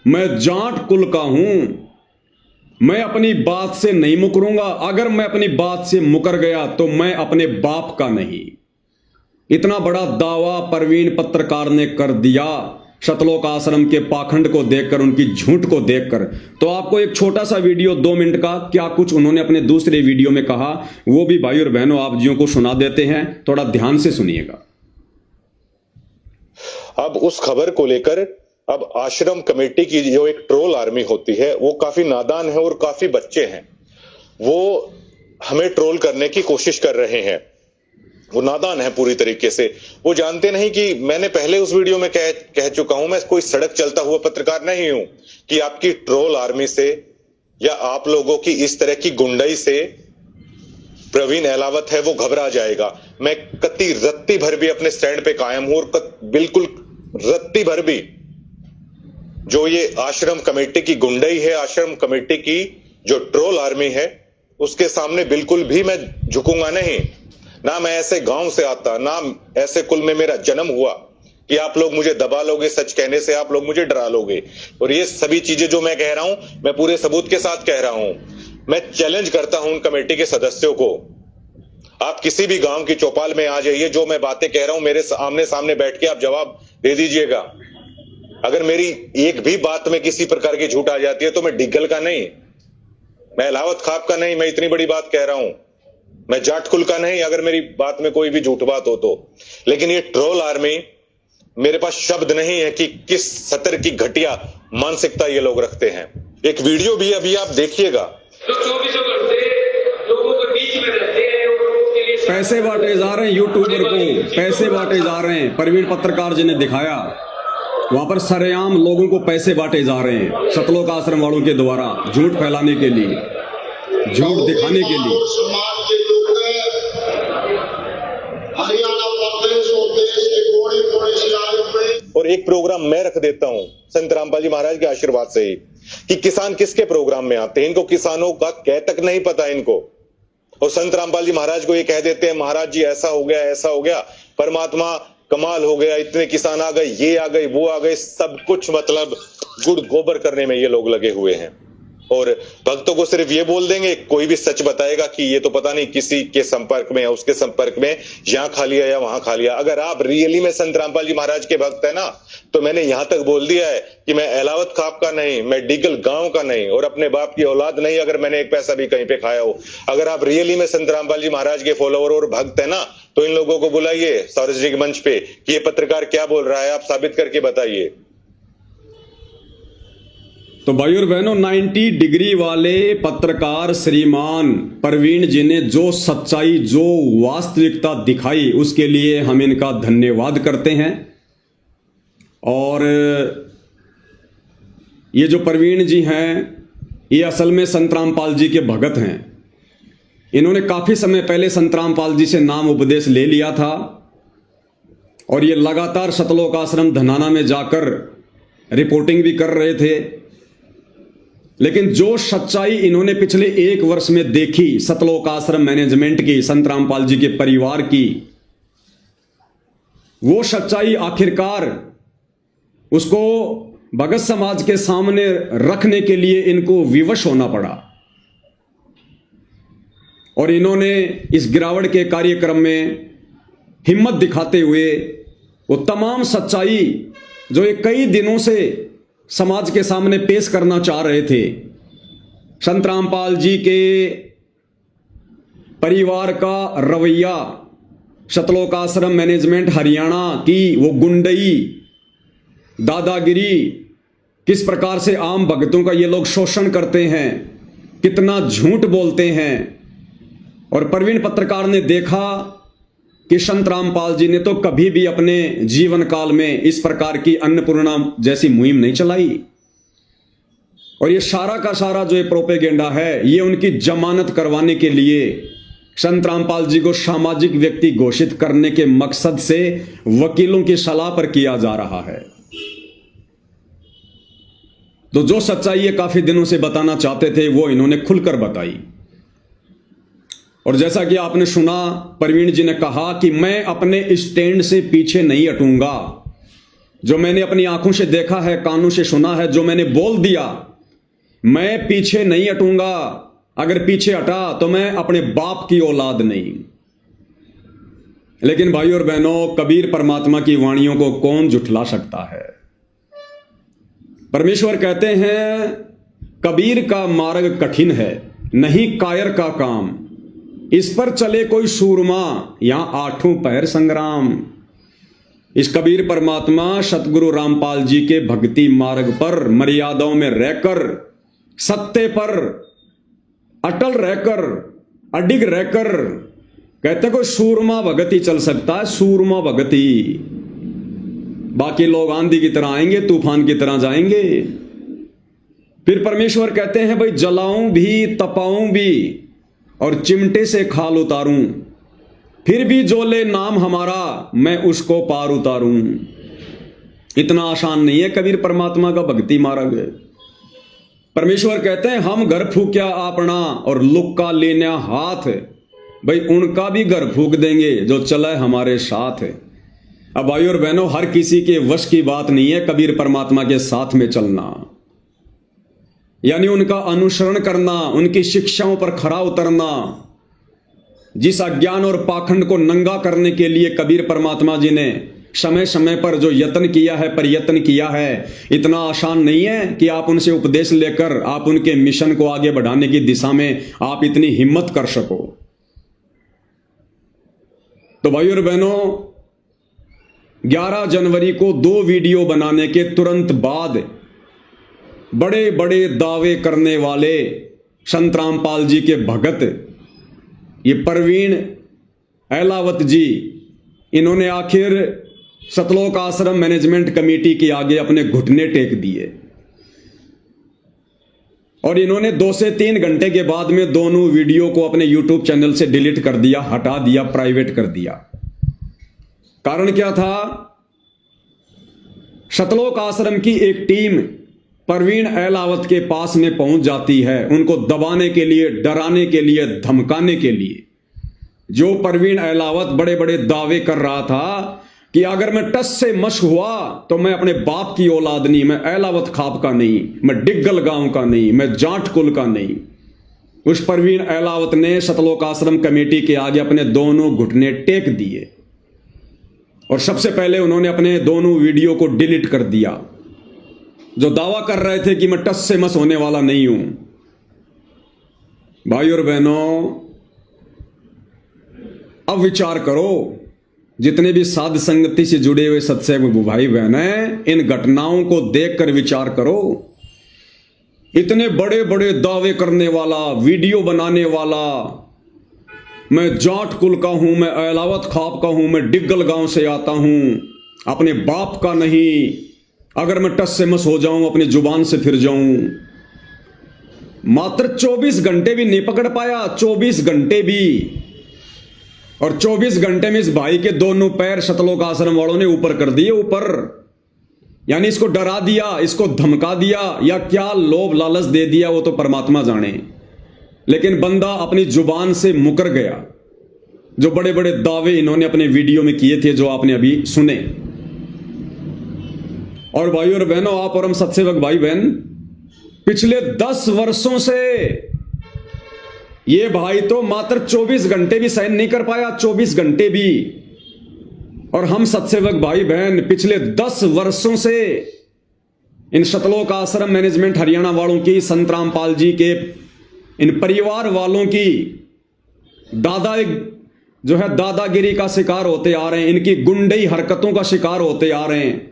मैं जाट कुल का हूं, मैं अपनी बात से नहीं मुकरूंगा। अगर मैं अपनी बात से मुकर गया तो मैं अपने बाप का नहीं। इतना बड़ा दावा प्रवीण पत्रकार ने कर दिया सतलोक आश्रम के पाखंड को देखकर, उनकी झूठ को देखकर। तो आपको एक छोटा सा वीडियो 2 मिनट का क्या कुछ उन्होंने अपने दूसरे वीडियो में कहा वो भी भाई और बहनों आप जियों को सुना देते हैं, थोड़ा ध्यान से सुनिएगा। अब उस खबर को लेकर अब आश्रम कमेटी की जो एक ट्रोल आर्मी होती है वो काफी नादान है और काफी बच्चे हैं, वो हमें ट्रोल करने की कोशिश कर रहे हैं। वो नादान है पूरी तरीके से। वो जानते नहीं कि मैंने पहले उस वीडियो में कह चुका हूं, मैं कोई सड़क चलता हुआ पत्रकार नहीं हूं कि आपकी ट्रोल आर्मी से या आप लोगों की इस तरह की गुंडाई से प्रवीण एलावत है वो घबरा जाएगा। मैं कत्ती रत्ती भर भी अपने स्टैंड पे कायम हूं और बिल्कुल रत्ती भर भी जो ये आश्रम कमेटी की गुंडाई है, आश्रम कमेटी की जो ट्रोल आर्मी है, उसके सामने बिल्कुल भी मैं झुकूंगा नहीं। ना मैं ऐसे गांव से आता, ना ऐसे कुल में मेरा जन्म हुआ कि आप लोग मुझे दबा लोगे, सच कहने से आप लोग मुझे डरा लोगे। और ये सभी चीजें जो मैं कह रहा हूं, मैं पूरे सबूत के साथ कह रहा हूं। मैं चैलेंज करता हूं उन कमेटी के सदस्यों को, आप किसी भी गांव की चौपाल में आ जाइए, जो मैं बातें कह रहा हूं मेरे आमने सामने बैठ के आप जवाब दे दीजिएगा। अगर मेरी एक भी बात में किसी प्रकार की झूठ आ जाती है तो मैं डिग्गल का नहीं, मैं एलावत खाप का नहीं, मैं इतनी बड़ी बात कह रहा हूं, मैं जाट कुल का नहीं, अगर मेरी बात में कोई भी झूठ बात हो तो। लेकिन ये ट्रोल आर्मी, मेरे पास शब्द नहीं है कि किस सतर की घटिया मानसिकता ये लोग रखते हैं। एक वीडियो भी अभी आप देखिएगा। पैसे बांटे जा रहे हैं यूट्यूबर को, पैसे बांटे जा रहे हैं। प्रवीण पत्रकार जी ने दिखाया वहां पर सरेआम लोगों को पैसे बांटे जा रहे हैं सतलोक आश्रम वालों के द्वारा, झूठ फैलाने के लिए, झूठ दिखाने के लिए। और एक प्रोग्राम मैं रख देता हूं संत रामपाल जी महाराज के आशीर्वाद से ही कि किसान किसके प्रोग्राम में आते हैं, इनको किसानों का कह तक नहीं पता इनको। और संत रामपाल जी महाराज को ये कह देते हैं महाराज जी ऐसा हो गया, ऐसा हो गया, परमात्मा कमाल हो गया, इतने किसान आ गए, ये आ गए, वो आ गए, सब कुछ मतलब गुड़ गोबर करने में ये लोग लगे हुए हैं। और भक्तों को सिर्फ ये बोल देंगे, कोई भी सच बताएगा कि ये तो पता नहीं किसी के संपर्क में या उसके संपर्क में यहां खा लिया या वहां खा लिया। अगर आप रियली में संत रामपाल जी महाराज के भक्त है ना, तो मैंने यहां तक बोल दिया है कि मैं एलावत खाप का नहीं, मैं डिगल गांव का नहीं और अपने बाप की औलाद नहीं, अगर मैंने एक पैसा भी कहीं पे खाया हो। अगर आप रियली में संत रामपाल जी महाराज के फॉलोअर और भक्त है ना, तो इन लोगों को बुलाइए सार्वजनिक मंच पे कि ये पत्रकार क्या बोल रहा है, आप साबित करके बताइए। तो भाई और बहनों, 90 डिग्री वाले पत्रकार श्रीमान प्रवीण जी ने जो सच्चाई, जो वास्तविकता दिखाई, उसके लिए हम इनका धन्यवाद करते हैं। और ये जो प्रवीण जी हैं, ये असल में संत रामपाल जी के भगत हैं। इन्होंने काफी समय पहले संत रामपाल जी से नाम उपदेश ले लिया था और ये लगातार सतलोक आश्रम धनाना में जाकर रिपोर्टिंग भी कर रहे थे। लेकिन जो सच्चाई इन्होंने पिछले 1 वर्ष में देखी सतलोक आश्रम मैनेजमेंट की, संत रामपाल जी के परिवार की, वो सच्चाई आखिरकार उसको भगत समाज के सामने रखने के लिए इनको विवश होना पड़ा। और इन्होंने इस गिरावट के कार्यक्रम में हिम्मत दिखाते हुए वो तमाम सच्चाई जो ये कई दिनों से समाज के सामने पेश करना चाह रहे थे, संत रामपाल जी के परिवार का रवैया, सतलोक आश्रम मैनेजमेंट हरियाणा की वो गुंडई, दादागिरी, किस प्रकार से आम भक्तों का ये लोग शोषण करते हैं, कितना झूठ बोलते हैं। और प्रवीण पत्रकार ने देखा कि संत रामपाल जी ने तो कभी भी अपने जीवन काल में इस प्रकार की अन्नपूर्णा जैसी मुहिम नहीं चलाई। और ये सारा का सारा जो ये प्रोपेगेंडा है, ये उनकी जमानत करवाने के लिए संत रामपाल जी को सामाजिक व्यक्ति घोषित करने के मकसद से वकीलों की सलाह पर किया जा रहा है। तो जो सच्चाई ये काफी दिनों से बताना चाहते थे वो इन्होंने खुलकर बताई। और जैसा कि आपने सुना, प्रवीण जी ने कहा कि मैं अपने स्टैंड से पीछे नहीं हटूंगा। जो मैंने अपनी आंखों से देखा है, कानों से सुना है, जो मैंने बोल दिया, मैं पीछे नहीं हटूंगा। अगर पीछे हटा तो मैं अपने बाप की औलाद नहीं। लेकिन भाइयों और बहनों, कबीर परमात्मा की वाणियों को कौन झुठला सकता है। परमेश्वर कहते हैं, कबीर का मार्ग कठिन है, नहीं कायर का काम। इस पर चले कोई सूरमा, यहां आठों पैर संग्राम। इस कबीर परमात्मा सतगुरु रामपाल जी के भक्ति मार्ग पर मर्यादाओं में रहकर, सत्य पर अटल रहकर, अडिग रहकर, कहते कोई सूरमा भगत ही चल सकता है, सूरमा भगत ही। बाकी लोग आंधी की तरह आएंगे, तूफान की तरह जाएंगे। फिर परमेश्वर कहते हैं, भाई जलाऊं भी, तपाऊं भी और चिमटे से खाल उतारूं, फिर भी जो ले नाम हमारा मैं उसको पार उतारूं। इतना आसान नहीं है कबीर परमात्मा का भक्ति मार्ग। परमेश्वर कहते हैं, हम घर फूक्या अपना और लुक्का लेना हाथ, भाई उनका भी घर फूक देंगे जो चला हमारे साथ। अब भाई और बहनों, हर किसी के वश की बात नहीं है कबीर परमात्मा के साथ में चलना, यानी उनका अनुसरण करना, उनकी शिक्षाओं पर खरा उतरना। जिस अज्ञान और पाखंड को नंगा करने के लिए कबीर परमात्मा जी ने समय समय पर जो यत्न किया है, प्रयत्न किया है, इतना आसान नहीं है कि आप उनसे उपदेश लेकर आप उनके मिशन को आगे बढ़ाने की दिशा में आप इतनी हिम्मत कर सको। तो भाई और बहनों, 11 जनवरी को 2 वीडियो बनाने के तुरंत बाद बड़े बड़े दावे करने वाले संत रामपाल जी के भगत, ये प्रवीण अहलावत जी, इन्होंने आखिर सतलोक आश्रम मैनेजमेंट कमेटी के आगे अपने घुटने टेक दिए। और इन्होंने 2 से 3 घंटे के बाद में दोनों वीडियो को अपने YouTube चैनल से डिलीट कर दिया, हटा दिया, प्राइवेट कर दिया। कारण क्या था? सतलोक आश्रम की एक टीम प्रवीण अहलावत के पास में पहुंच जाती है, उनको दबाने के लिए, डराने के लिए, धमकाने के लिए। जो प्रवीण अहलावत बड़े बड़े दावे कर रहा था कि अगर मैं टस से मश हुआ तो मैं अपने बाप की औलाद नहीं, मैं अहलावत खाप का नहीं, मैं डिग्गल गांव का नहीं, मैं जाट कुल का नहीं। उस प्रवीण अहलावत ने सतलोक आश्रम कमेटी के आगे अपने दोनों घुटने टेक दिए और सबसे पहले उन्होंने अपने दोनों वीडियो को डिलीट कर दिया। जो दावा कर रहे थे कि मैं टस से मस होने वाला नहीं हूं। भाई और बहनों, अब विचार करो, जितने भी साध संगति से जुड़े हुए सत्संग भाई बहन हैं, इन घटनाओं को देखकर विचार करो। इतने बड़े बड़े दावे करने वाला, वीडियो बनाने वाला, मैं जाट कुल का हूं, मैं अहलावत खाप का हूं, मैं डिग्गल गांव से आता हूं, अपने बाप का नहीं, अगर मैं टस से मस हो जाऊं, अपनी जुबान से फिर जाऊं। मात्र 24 घंटे भी नहीं पकड़ पाया, 24 घंटे भी। और 24 घंटे में इस भाई के दोनों पैर सतलोक आश्रम वालों ने ऊपर कर दिए, ऊपर। यानी इसको डरा दिया, इसको धमका दिया, या क्या लोभ लालच दे दिया वो तो परमात्मा जाने। लेकिन बंदा अपनी जुबान से मुकर गया। जो बड़े बड़े दावे इन्होंने अपने वीडियो में किए थे, जो आपने अभी सुने। और भाई और बहनों, आप और हम सत्सेवक भाई बहन, पिछले 10 वर्षों से ये भाई तो मात्र 24 घंटे भी सहन नहीं कर पाया, 24 घंटे भी। और हम सत्सेवक भाई बहन पिछले 10 वर्षों से इन सतलोक आश्रम मैनेजमेंट हरियाणा वालों की, संत रामपाल जी के इन परिवार वालों की दादागिरी का शिकार होते आ रहे हैं, इनकी गुंडई हरकतों का शिकार होते आ रहे हैं।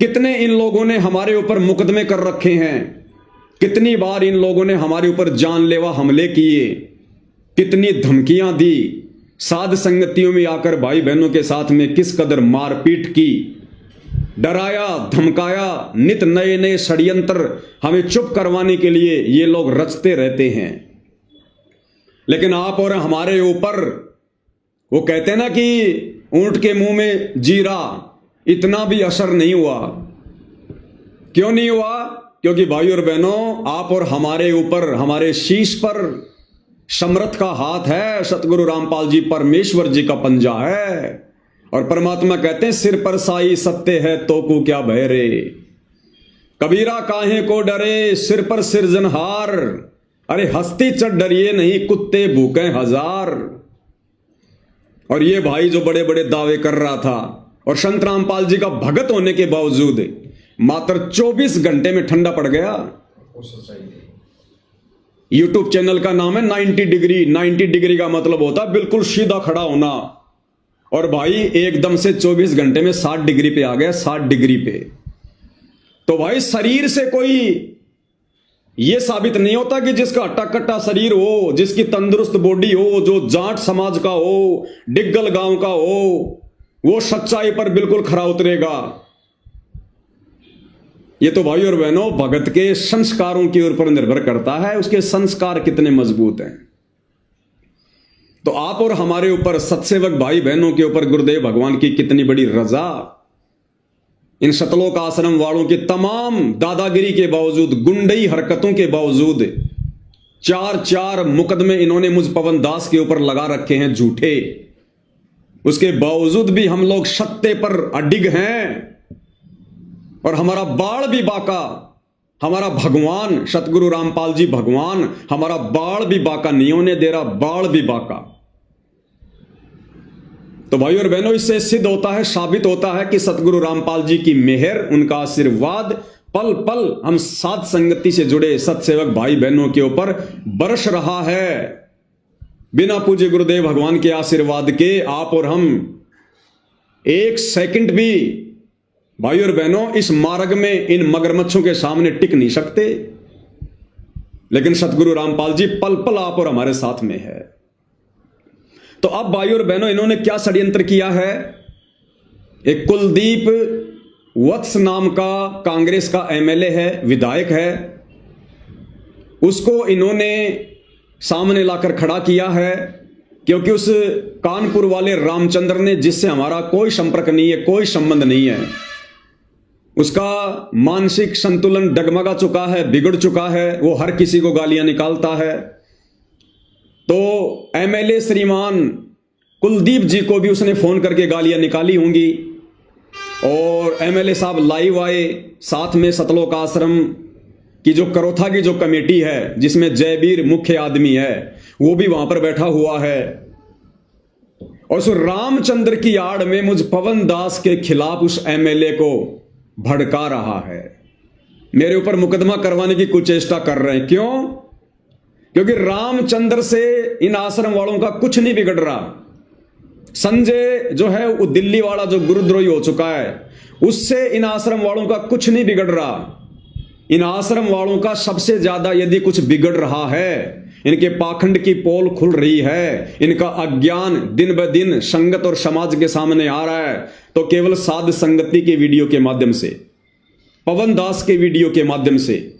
कितने इन लोगों ने हमारे ऊपर मुकदमे कर रखे हैं, कितनी बार इन लोगों ने हमारे ऊपर जानलेवा हमले किए, कितनी धमकियां दी, साध संगतियों में आकर भाई बहनों के साथ में किस कदर मारपीट की, डराया धमकाया, नित नए नए षड्यंत्र हमें चुप करवाने के लिए ये लोग रचते रहते हैं। लेकिन आप और हमारे ऊपर वो कहते हैं ना कि ऊंट के मुंह में जीरा, इतना भी असर नहीं हुआ। क्यों नहीं हुआ? क्योंकि भाई और बहनों, आप और हमारे ऊपर, हमारे शीश पर समर्थ का हाथ है, सतगुरु रामपाल जी परमेश्वर जी का पंजा है। और परमात्मा कहते हैं सिर पर साई सत्य है तो को क्या भय रे, कबीरा काहे को डरे सिर पर सिरजनहार, अरे हस्ती चढ़ डरिए नहीं कुत्ते भूखे हजार। और ये भाई जो बड़े बड़े दावे कर रहा था और संत रामपाल जी का भगत होने के बावजूद मात्र 24 घंटे में ठंडा पड़ गया। यूट्यूब चैनल का नाम है 90 डिग्री। 90 डिग्री का मतलब होता है बिल्कुल सीधा खड़ा होना। और भाई एकदम से 24 घंटे में 60 डिग्री पे आ गया, 60 डिग्री पे। तो भाई शरीर से कोई यह साबित नहीं होता कि जिसका हट्टा कट्टा शरीर हो, जिसकी तंदुरुस्त बॉडी हो, जो जाट समाज का हो, डिग्गल गांव का हो, वो सच्चाई पर बिल्कुल खरा उतरेगा। ये तो भाई और बहनों भगत के संस्कारों के ऊपर निर्भर करता है, उसके संस्कार कितने मजबूत हैं। तो आप और हमारे ऊपर, सत्सेवक भाई बहनों के ऊपर गुरुदेव भगवान की कितनी बड़ी रजा। इन शतलोक आश्रम वालों की तमाम दादागिरी के बावजूद, गुंडई हरकतों के बावजूद 4 मुकदमे इन्होंने मुझ पवन दास के ऊपर लगा रखे हैं झूठे। उसके बावजूद भी हम लोग सत्य पर अडिग हैं। और हमारा बाण भी बाका, हमारा भगवान सतगुरु रामपाल जी भगवान हमारा बाण भी बाका नहीं होने दे रहा, बाण भी बाका। तो भाई और बहनों, इससे सिद्ध होता है, साबित होता है कि सतगुरु रामपाल जी की मेहर, उनका आशीर्वाद पल पल हम साध संगति से जुड़े सत्सेवक भाई बहनों के ऊपर बरस रहा है। बिना पूज्य गुरुदेव भगवान के आशीर्वाद के आप और हम एक सेकंड भी भाई और बहनों इस मार्ग में इन मगरमच्छों के सामने टिक नहीं सकते। लेकिन सतगुरु रामपाल जी पल पल आप और हमारे साथ में है। तो अब भाई और बहनों, इन्होंने क्या षड्यंत्र किया है? एक कुलदीप वत्स नाम का कांग्रेस का एमएलए है, विधायक है, उसको इन्होंने सामने लाकर खड़ा किया है। क्योंकि उस कानपुर वाले रामचंद्र ने, जिससे हमारा कोई संपर्क नहीं है, कोई संबंध नहीं है, उसका मानसिक संतुलन डगमगा चुका है, बिगड़ चुका है, वो हर किसी को गालियां निकालता है। तो एमएलए श्रीमान कुलदीप जी को भी उसने फोन करके गालियां निकाली होंगी। और एमएलए साहब लाइव आए, साथ में सतलोक आश्रम की जो करोथा की जो कमेटी है, जिसमें जयवीर मुख्य आदमी है, वो भी वहां पर बैठा हुआ है। और उस रामचंद्र की आड़ में मुझ पवन दास के खिलाफ उस एमएलए को भड़का रहा है, मेरे ऊपर मुकदमा करवाने की कुचेष्टा कर रहे हैं। क्यों? क्योंकि रामचंद्र से इन आश्रम वालों का कुछ नहीं बिगड़ रहा। संजय जो है वो दिल्ली वाला जो गुरुद्रोही हो चुका है, उससे इन आश्रम वालों का कुछ नहीं बिगड़ रहा। इन आश्रम वालों का सबसे ज्यादा यदि कुछ बिगड़ रहा है, इनके पाखंड की पोल खुल रही है, इनका अज्ञान दिन ब दिन संगत और समाज के सामने आ रहा है, तो केवल साध संगति के वीडियो के माध्यम से, पवन दास के वीडियो के माध्यम से,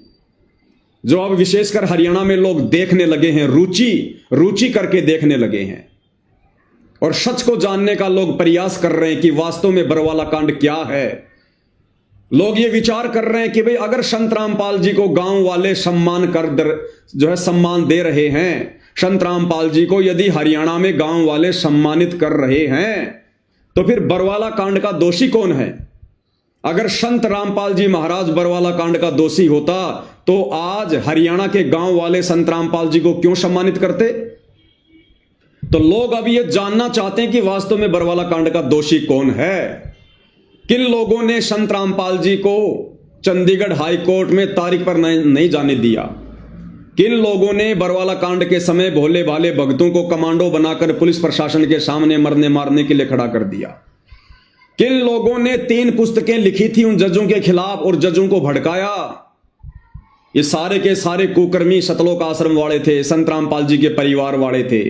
जो अब विशेषकर हरियाणा में लोग देखने लगे हैं, रुचि करके देखने लगे हैं, और सच को जानने का लोग प्रयास कर रहे हैं कि वास्तव में बरवाला कांड क्या है। लोग ये विचार कर रहे हैं कि भाई अगर संत रामपाल जी को गांव वाले सम्मान दे रहे हैं, संत रामपाल जी को यदि हरियाणा में गांव वाले सम्मानित कर रहे हैं, तो फिर बरवाला कांड का दोषी कौन है? अगर संत रामपाल जी महाराज बरवाला कांड का दोषी होता तो आज हरियाणा के गांव वाले संत रामपाल जी को क्यों सम्मानित करते? तो लोग अब ये जानना चाहते हैं कि वास्तव में बरवाला कांड का दोषी कौन है। किन लोगों ने संत रामपाल जी को चंडीगढ़ हाई कोर्ट में तारीख पर नहीं जाने दिया? किन लोगों ने बरवाला कांड के समय भोले भाले भक्तों को कमांडो बनाकर पुलिस प्रशासन के सामने मरने मारने के लिए खड़ा कर दिया? किन लोगों ने 3 पुस्तकें लिखी थी उन जजों के खिलाफ और जजों को भड़काया। ये सारे के सारे कुकर्मी सतलोक आश्रम वाले थे, संत रामपाल जी के परिवार वाले थे,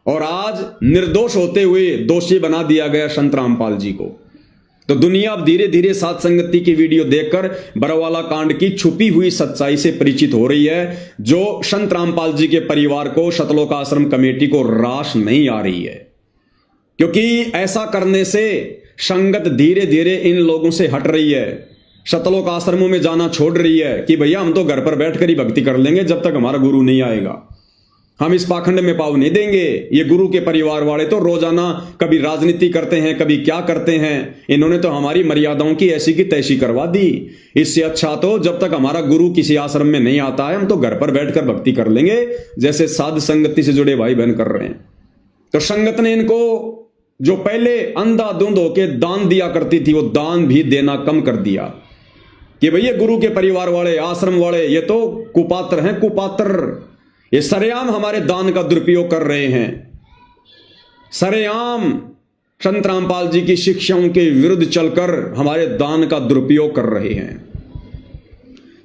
और आज निर्दोष होते हुए दोषी बना दिया गया संत रामपाल जी को। तो दुनिया अब धीरे धीरे साध संगति की वीडियो देखकर बरवाला कांड की छुपी हुई सच्चाई से परिचित हो रही है, जो संत रामपाल जी के परिवार को, सतलोक आश्रम कमेटी को रास नहीं आ रही है। क्योंकि ऐसा करने से संगत धीरे धीरे इन लोगों से हट रही है, सतलोक आश्रमों में जाना छोड़ रही है कि भैया हम तो घर पर बैठकर ही भक्ति कर लेंगे जब तक हमारा गुरु नहीं आएगा, हम इस पाखंड में पाँव नहीं देंगे। ये गुरु के परिवार वाले तो रोजाना कभी राजनीति करते हैं, कभी क्या करते हैं, इन्होंने तो हमारी मर्यादाओं की ऐसी की तैसी करवा दी। इससे अच्छा तो जब तक हमारा गुरु किसी आश्रम में नहीं आता है हम तो घर पर बैठकर भक्ति कर लेंगे, जैसे साध संगति से जुड़े भाई बहन कर रहे हैं। तो संगत ने इनको जो पहले अंधाधुंध होके दान दिया करती थी वो दान भी देना कम कर दिया कि भैया गुरु के परिवार वाले, आश्रम वाले ये तो कुपात्र हैं, कुपात्र, ये सरेआम हमारे दान का दुरुपयोग कर रहे हैं, सरेआम संत रामपाल जी की शिक्षाओं के विरुद्ध चलकर हमारे दान का दुरुपयोग कर रहे हैं।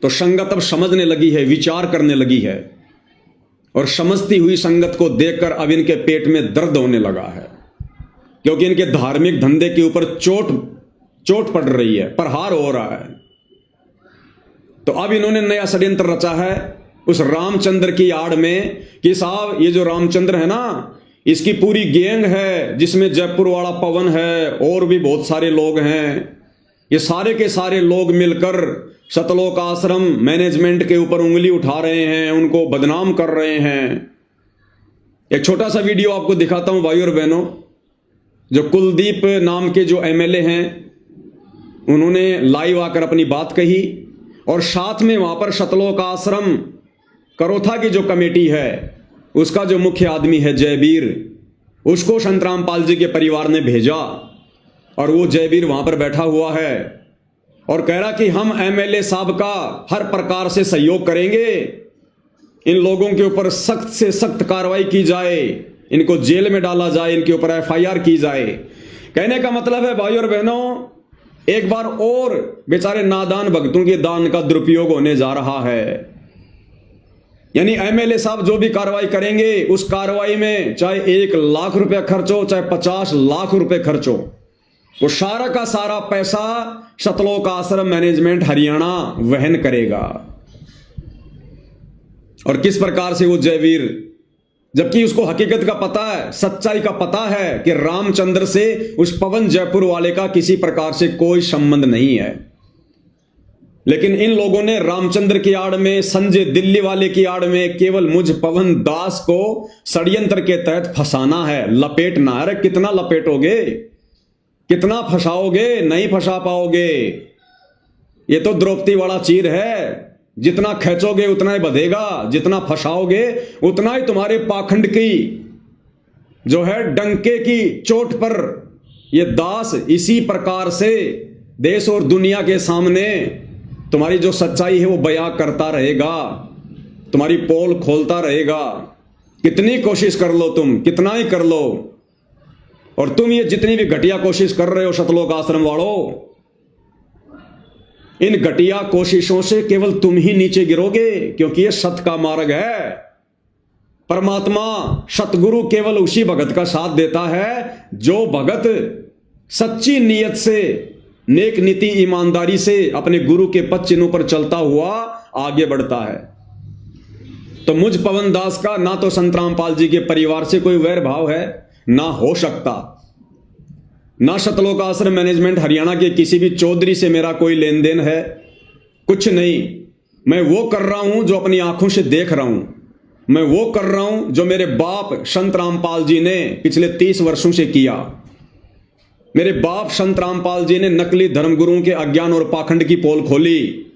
तो संगत अब समझने लगी है, विचार करने लगी है, और समझती हुई संगत को देखकर अब इनके पेट में दर्द होने लगा है, क्योंकि इनके धार्मिक धंधे के ऊपर चोट पड़ रही है, प्रहार हो रहा है। तो अब इन्होंने नया षड्यंत्र रचा है उस रामचंद्र की आड़ में कि साहब ये जो रामचंद्र है ना, इसकी पूरी गैंग है जिसमें जयपुर वाला पवन है और भी बहुत सारे लोग हैं, ये सारे के सारे लोग मिलकर सतलोक आश्रम मैनेजमेंट के ऊपर उंगली उठा रहे हैं, उनको बदनाम कर रहे हैं। एक छोटा सा वीडियो आपको दिखाता हूं भाई और बहनों। जो कुलदीप नाम के जो एमएलए हैं उन्होंने लाइव आकर अपनी बात कही, और साथ में वहां पर सतलोक आश्रम करोथा की जो कमेटी है उसका जो मुख्य आदमी है जयवीर, उसको संत रामपाल जी के परिवार ने भेजा, और वो जयवीर वहां पर बैठा हुआ है और कह रहा कि हम एमएलए साहब का हर प्रकार से सहयोग करेंगे, इन लोगों के ऊपर सख्त से सख्त कार्रवाई की जाए, इनको जेल में डाला जाए, इनके ऊपर एफआईआर की जाए। कहने का मतलब है भाई और बहनों, एक बार और बेचारे नादान भक्तों के दान का दुरुपयोग होने जा रहा है। यानी एमएलए साहब जो भी कार्रवाई करेंगे उस कार्रवाई में चाहे 1 लाख रुपया खर्च हो, चाहे 50 लाख रुपए खर्च हो, वो सारा का सारा पैसा सतलोक आश्रम मैनेजमेंट हरियाणा वहन करेगा। और किस प्रकार से वो जयवीर, जबकि उसको हकीकत का पता है, सच्चाई का पता है कि रामचंद्र से उस पवन जयपुर वाले का किसी प्रकार से कोई संबंध नहीं है, लेकिन इन लोगों ने रामचंद्र की आड़ में, संजय दिल्ली वाले की आड़ में केवल मुझ पवन दास को षड्यंत्र के तहत फंसाना है, लपेटना है। अरे कितना लपेटोगे, कितना फंसाओगे, नहीं फंसा पाओगे। ये तो द्रौपदी वाला चीर है, जितना खींचोगे उतना ही बधेगा, जितना फंसाओगे उतना ही तुम्हारे पाखंड की जो है डंके की चोट पर ये दास इसी प्रकार से देश और दुनिया के सामने तुम्हारी जो सच्चाई है वो बयां करता रहेगा, तुम्हारी पोल खोलता रहेगा। कितनी कोशिश कर लो तुम, कितना ही कर लो, और तुम ये जितनी भी घटिया कोशिश कर रहे हो सतलोक आश्रम वालों, इन घटिया कोशिशों से केवल तुम ही नीचे गिरोगे, क्योंकि ये सत्य का मार्ग है। परमात्मा सतगुरु केवल उसी भगत का साथ देता है जो भगत सच्ची नीयत से, नेक नीति, ईमानदारी से अपने गुरु के पद चिन्हों पर चलता हुआ आगे बढ़ता है। तो मुझ पवन दास का ना तो संत रामपाल जी के परिवार से कोई वैर भाव है, ना हो सकता, ना सतलोक आश्रम मैनेजमेंट हरियाणा के किसी भी चौधरी से मेरा कोई लेन देन है, कुछ नहीं। मैं वो कर रहा हूं जो अपनी आंखों से देख रहा हूं, मैं वो कर रहा हूं जो मेरे बाप संत रामपाल जी ने पिछले 30 वर्षों से किया। मेरे बाप संत रामपाल जी ने नकली धर्मगुरुओं के अज्ञान और पाखंड की पोल खोली,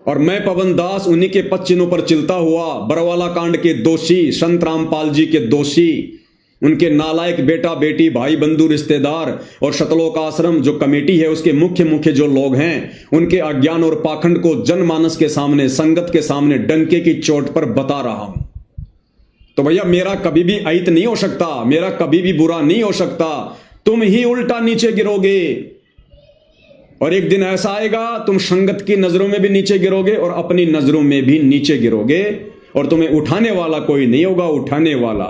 और मैं पवन दास उन्हीं के पद चिन्हों पर चलता हुआ बरवाला कांड के दोषी, संत रामपाल जी के दोषी, उनके नालायक बेटा बेटी, भाई बंधु, रिश्तेदार और सतलोक आश्रम जो कमेटी है उसके मुख्य जो लोग हैं, उनके अज्ञान और पाखंड को जनमानस के सामने, संगत के सामने डंके की चोट पर बता रहा हूं। तो भैया मेरा कभी भी अहित नहीं हो सकता, मेरा कभी भी बुरा नहीं हो सकता। तुम ही उल्टा नीचे गिरोगे। और एक दिन ऐसा आएगा तुम संगत की नजरों में भी नीचे गिरोगे और अपनी नजरों में भी नीचे गिरोगे, और तुम्हें उठाने वाला कोई नहीं होगा, उठाने वाला।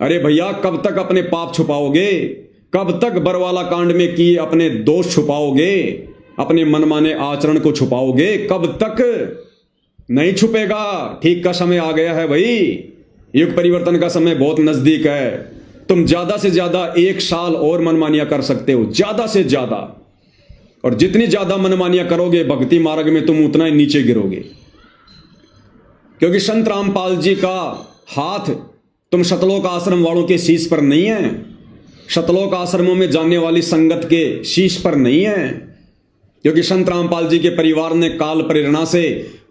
अरे भैया, कब तक अपने पाप छुपाओगे? कब तक बरवाला कांड में किए अपने दोष छुपाओगे? अपने मनमाने आचरण को छुपाओगे? कब तक? नहीं छुपेगा। ठीक का समय आ गया है भाई। युग परिवर्तन का समय बहुत नजदीक है। तुम ज्यादा से ज्यादा 1 साल और मनमानियां कर सकते हो, ज्यादा से ज्यादा। और जितनी ज्यादा मनमानियां करोगे भक्ति मार्ग में, तुम उतना ही नीचे गिरोगे। क्योंकि संत रामपाल जी का हाथ तुम सतलोक आश्रम वालों के शीश पर नहीं है, सतलोक आश्रमों में जाने वाली संगत के शीश पर नहीं है। क्योंकि संत रामपाल जी के परिवार ने काल प्रेरणा से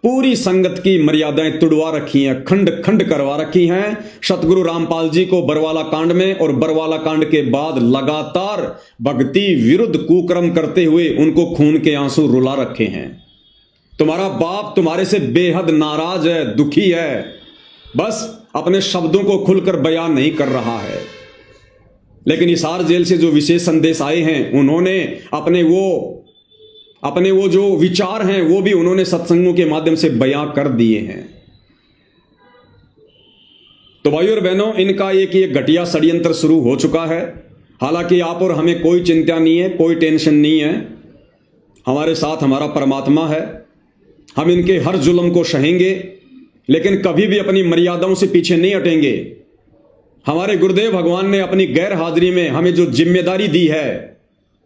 पूरी संगत की मर्यादाएं तुड़वा रखी हैं, खंड खंड करवा रखी हैं। सतगुरु रामपाल जी को बरवाला कांड में और बरवाला कांड के बाद लगातार भक्ति विरुद्ध कुकर्म करते हुए उनको खून के आंसू रुला रखे हैं। तुम्हारा बाप तुम्हारे से बेहद नाराज है, दुखी है, बस अपने शब्दों को खुलकर बयान नहीं कर रहा है। लेकिन हिसार जेल से जो विशेष संदेश आए हैं, उन्होंने अपने वो जो विचार हैं वो भी उन्होंने सत्संगों के माध्यम से बयां कर दिए हैं। तो भाइयों और बहनों, इनका एक घटिया षड्यंत्र शुरू हो चुका है। हालांकि आप और हमें कोई चिंता नहीं है, कोई टेंशन नहीं है। हमारे साथ हमारा परमात्मा है। हम इनके हर जुल्म को सहेंगे, लेकिन कभी भी अपनी मर्यादाओं से पीछे नहीं हटेंगे। हमारे गुरुदेव भगवान ने अपनी गैर हाजिरी में हमें जो जिम्मेदारी दी है,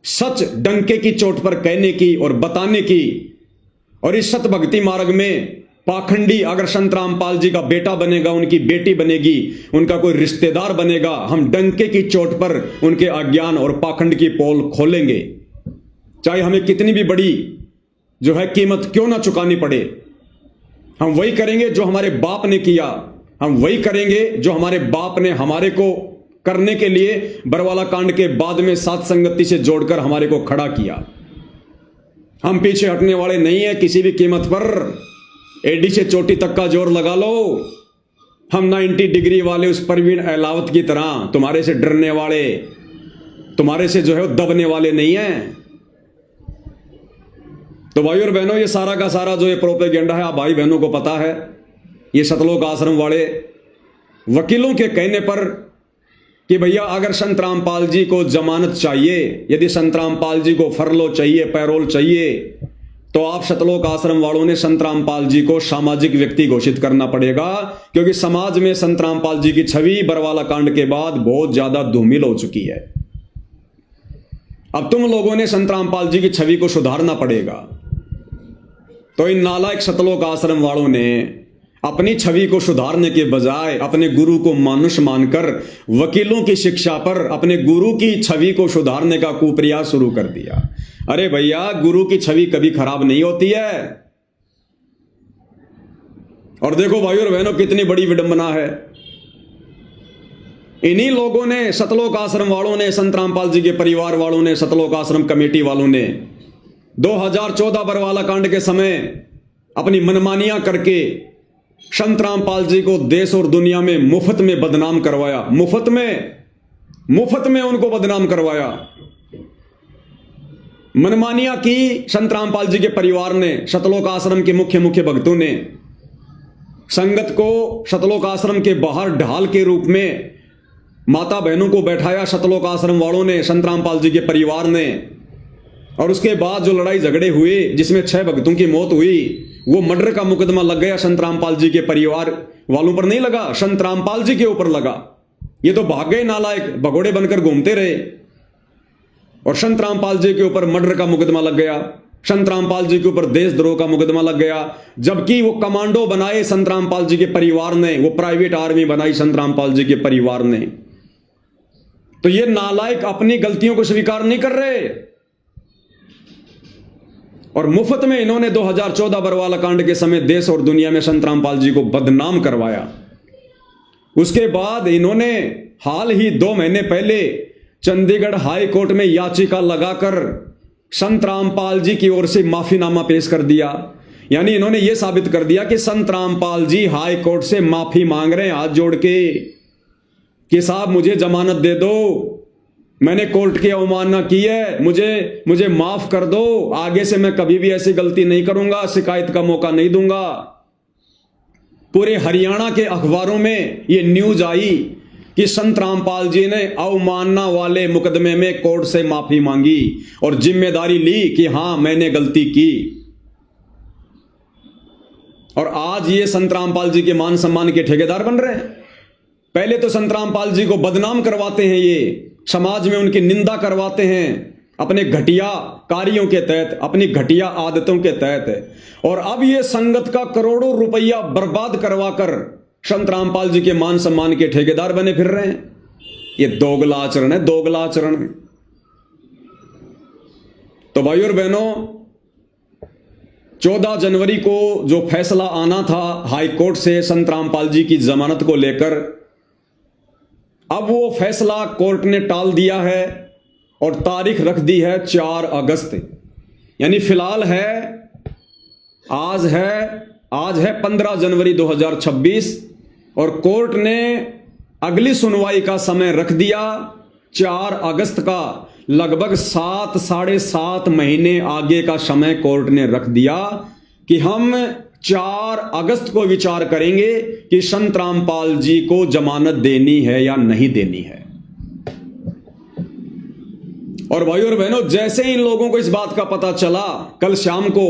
सच डंके की चोट पर कहने की और बताने की, और इस सत भक्ति मार्ग में पाखंडी अगर संत रामपाल जी का बेटा बनेगा, उनकी बेटी बनेगी, उनका कोई रिश्तेदार बनेगा, हम डंके की चोट पर उनके अज्ञान और पाखंड की पोल खोलेंगे। चाहे हमें कितनी भी बड़ी जो है कीमत क्यों ना चुकानी पड़े, हम वही करेंगे जो हमारे बाप ने किया। हम वही करेंगे जो हमारे बाप ने हमारे को करने के लिए बरवाला कांड के बाद में साथ संगति से जोड़कर हमारे को खड़ा किया। हम पीछे हटने वाले नहीं है किसी भी कीमत पर। एडी से चोटी तक का जोर लगा लो। हम 90 डिग्री वाले उस परवीन अहलावत की तरह तुम्हारे से डरने वाले, तुम्हारे से जो है दबने वाले नहीं है। तो भाई और बहनों, ये सारा का सारा जो ये प्रोपेगेंडा है, आप भाई बहनों को पता है, ये सतलोक आश्रम वाले वकीलों के कहने पर कि भैया अगर संत रामपाल जी को जमानत चाहिए, यदि संत रामपाल जी को फरलो चाहिए, पैरोल चाहिए, तो आप सतलोक आश्रम वालों ने संत रामपाल जी को सामाजिक व्यक्ति घोषित करना पड़ेगा। क्योंकि समाज में संत रामपाल जी की छवि बरवाला कांड के बाद बहुत ज्यादा धूमिल हो चुकी है। अब तुम लोगों ने संत रामपाल जी की छवि को सुधारना पड़ेगा। तो इन नालायक सतलोक आश्रम वालों ने अपनी छवि को सुधारने के बजाय अपने गुरु को मानुष मानकर वकीलों की शिक्षा पर अपने गुरु की छवि को सुधारने का कुप्रयास शुरू कर दिया। अरे भैया, गुरु की छवि कभी खराब नहीं होती है। और देखो भाइयों और बहनों, कितनी बड़ी विडंबना है। इन्हीं लोगों ने, सतलोक आश्रम वालों ने, संत रामपाल जी के परिवार वालों ने, सतलोक आश्रम कमेटी वालों ने 2014 बरवाला कांड के समय अपनी मनमानियां करके संत रामपाल जी को देश और दुनिया में मुफ्त में बदनाम करवाया। मुफ्त में उनको बदनाम करवाया। मनमानियां की संत रामपाल जी के परिवार ने, सतलोक आश्रम के मुख्य भक्तों ने संगत को सतलोक आश्रम के बाहर ढाल के रूप में माता बहनों को बैठाया। सतलोक आश्रम वालों ने, संत रामपाल जी के परिवार ने। और उसके बाद जो लड़ाई झगड़े हुए जिसमें 6 भक्तों की मौत हुई, वो मर्डर का मुकदमा लग गया संत रामपाल जी के परिवार वालों पर नहीं लगा, संत रामपाल जी के ऊपर लगा। ये तो भाग गए नालायक, भगोड़े बनकर घूमते रहे और संत रामपाल जी के ऊपर मर्डर का मुकदमा लग गया। संत रामपाल जी के ऊपर देशद्रोह का मुकदमा लग गया। जबकि वो कमांडो बनाए संत रामपाल जी के परिवार ने, वो प्राइवेट आर्मी बनाई संत रामपाल जी के परिवार ने। तो ये नालायक अपनी गलतियों को स्वीकार नहीं कर रहे और मुफ्त में इन्होंने 2014 बरवाला कांड के समय देश और दुनिया में संत रामपाल जी को बदनाम करवाया। उसके बाद इन्होंने हाल ही 2 महीने पहले चंडीगढ़ हाई कोर्ट में याचिका लगाकर संत रामपाल जी की ओर से माफीनामा पेश कर दिया। यानी इन्होंने यह साबित कर दिया कि संत रामपाल जी हाई कोर्ट से माफी मांग रहे हैं हाथ जोड़ के कि साहब मुझे जमानत दे दो, मैंने कोर्ट की अवमानना की है, मुझे माफ कर दो, आगे से मैं कभी भी ऐसी गलती नहीं करूंगा, शिकायत का मौका नहीं दूंगा। पूरे हरियाणा के अखबारों में ये न्यूज आई कि संत रामपाल जी ने अवमानना वाले मुकदमे में कोर्ट से माफी मांगी और जिम्मेदारी ली कि हां मैंने गलती की। और आज ये संत रामपाल जी के मान सम्मान के ठेकेदार बन रहे हैं। पहले तो संत रामपाल जी को बदनाम करवाते हैं, ये समाज में उनकी निंदा करवाते हैं अपने घटिया कार्यों के तहत, अपनी घटिया आदतों के तहत, और अब ये संगत का करोड़ों रुपया बर्बाद करवाकर संत रामपाल जी के मान सम्मान के ठेकेदार बने फिर रहे हैं। ये दोगला आचरण है, दोगला आचरण। तो भाइयों और बहनों, 14 जनवरी को जो फैसला आना था हाई कोर्ट से संत रामपाल जी की जमानत को लेकर, अब वो फैसला कोर्ट ने टाल दिया है और तारीख रख दी है 4 अगस्त। यानी फिलहाल आज है 15 जनवरी 2026 और कोर्ट ने अगली सुनवाई का समय रख दिया 4 अगस्त का। लगभग 7-7.5 महीने आगे का समय कोर्ट ने रख दिया कि हम 4 अगस्त को विचार करेंगे कि संत रामपाल जी को जमानत देनी है या नहीं देनी है। और भाइयों और बहनों, जैसे इन लोगों को इस बात का पता चला कल शाम को,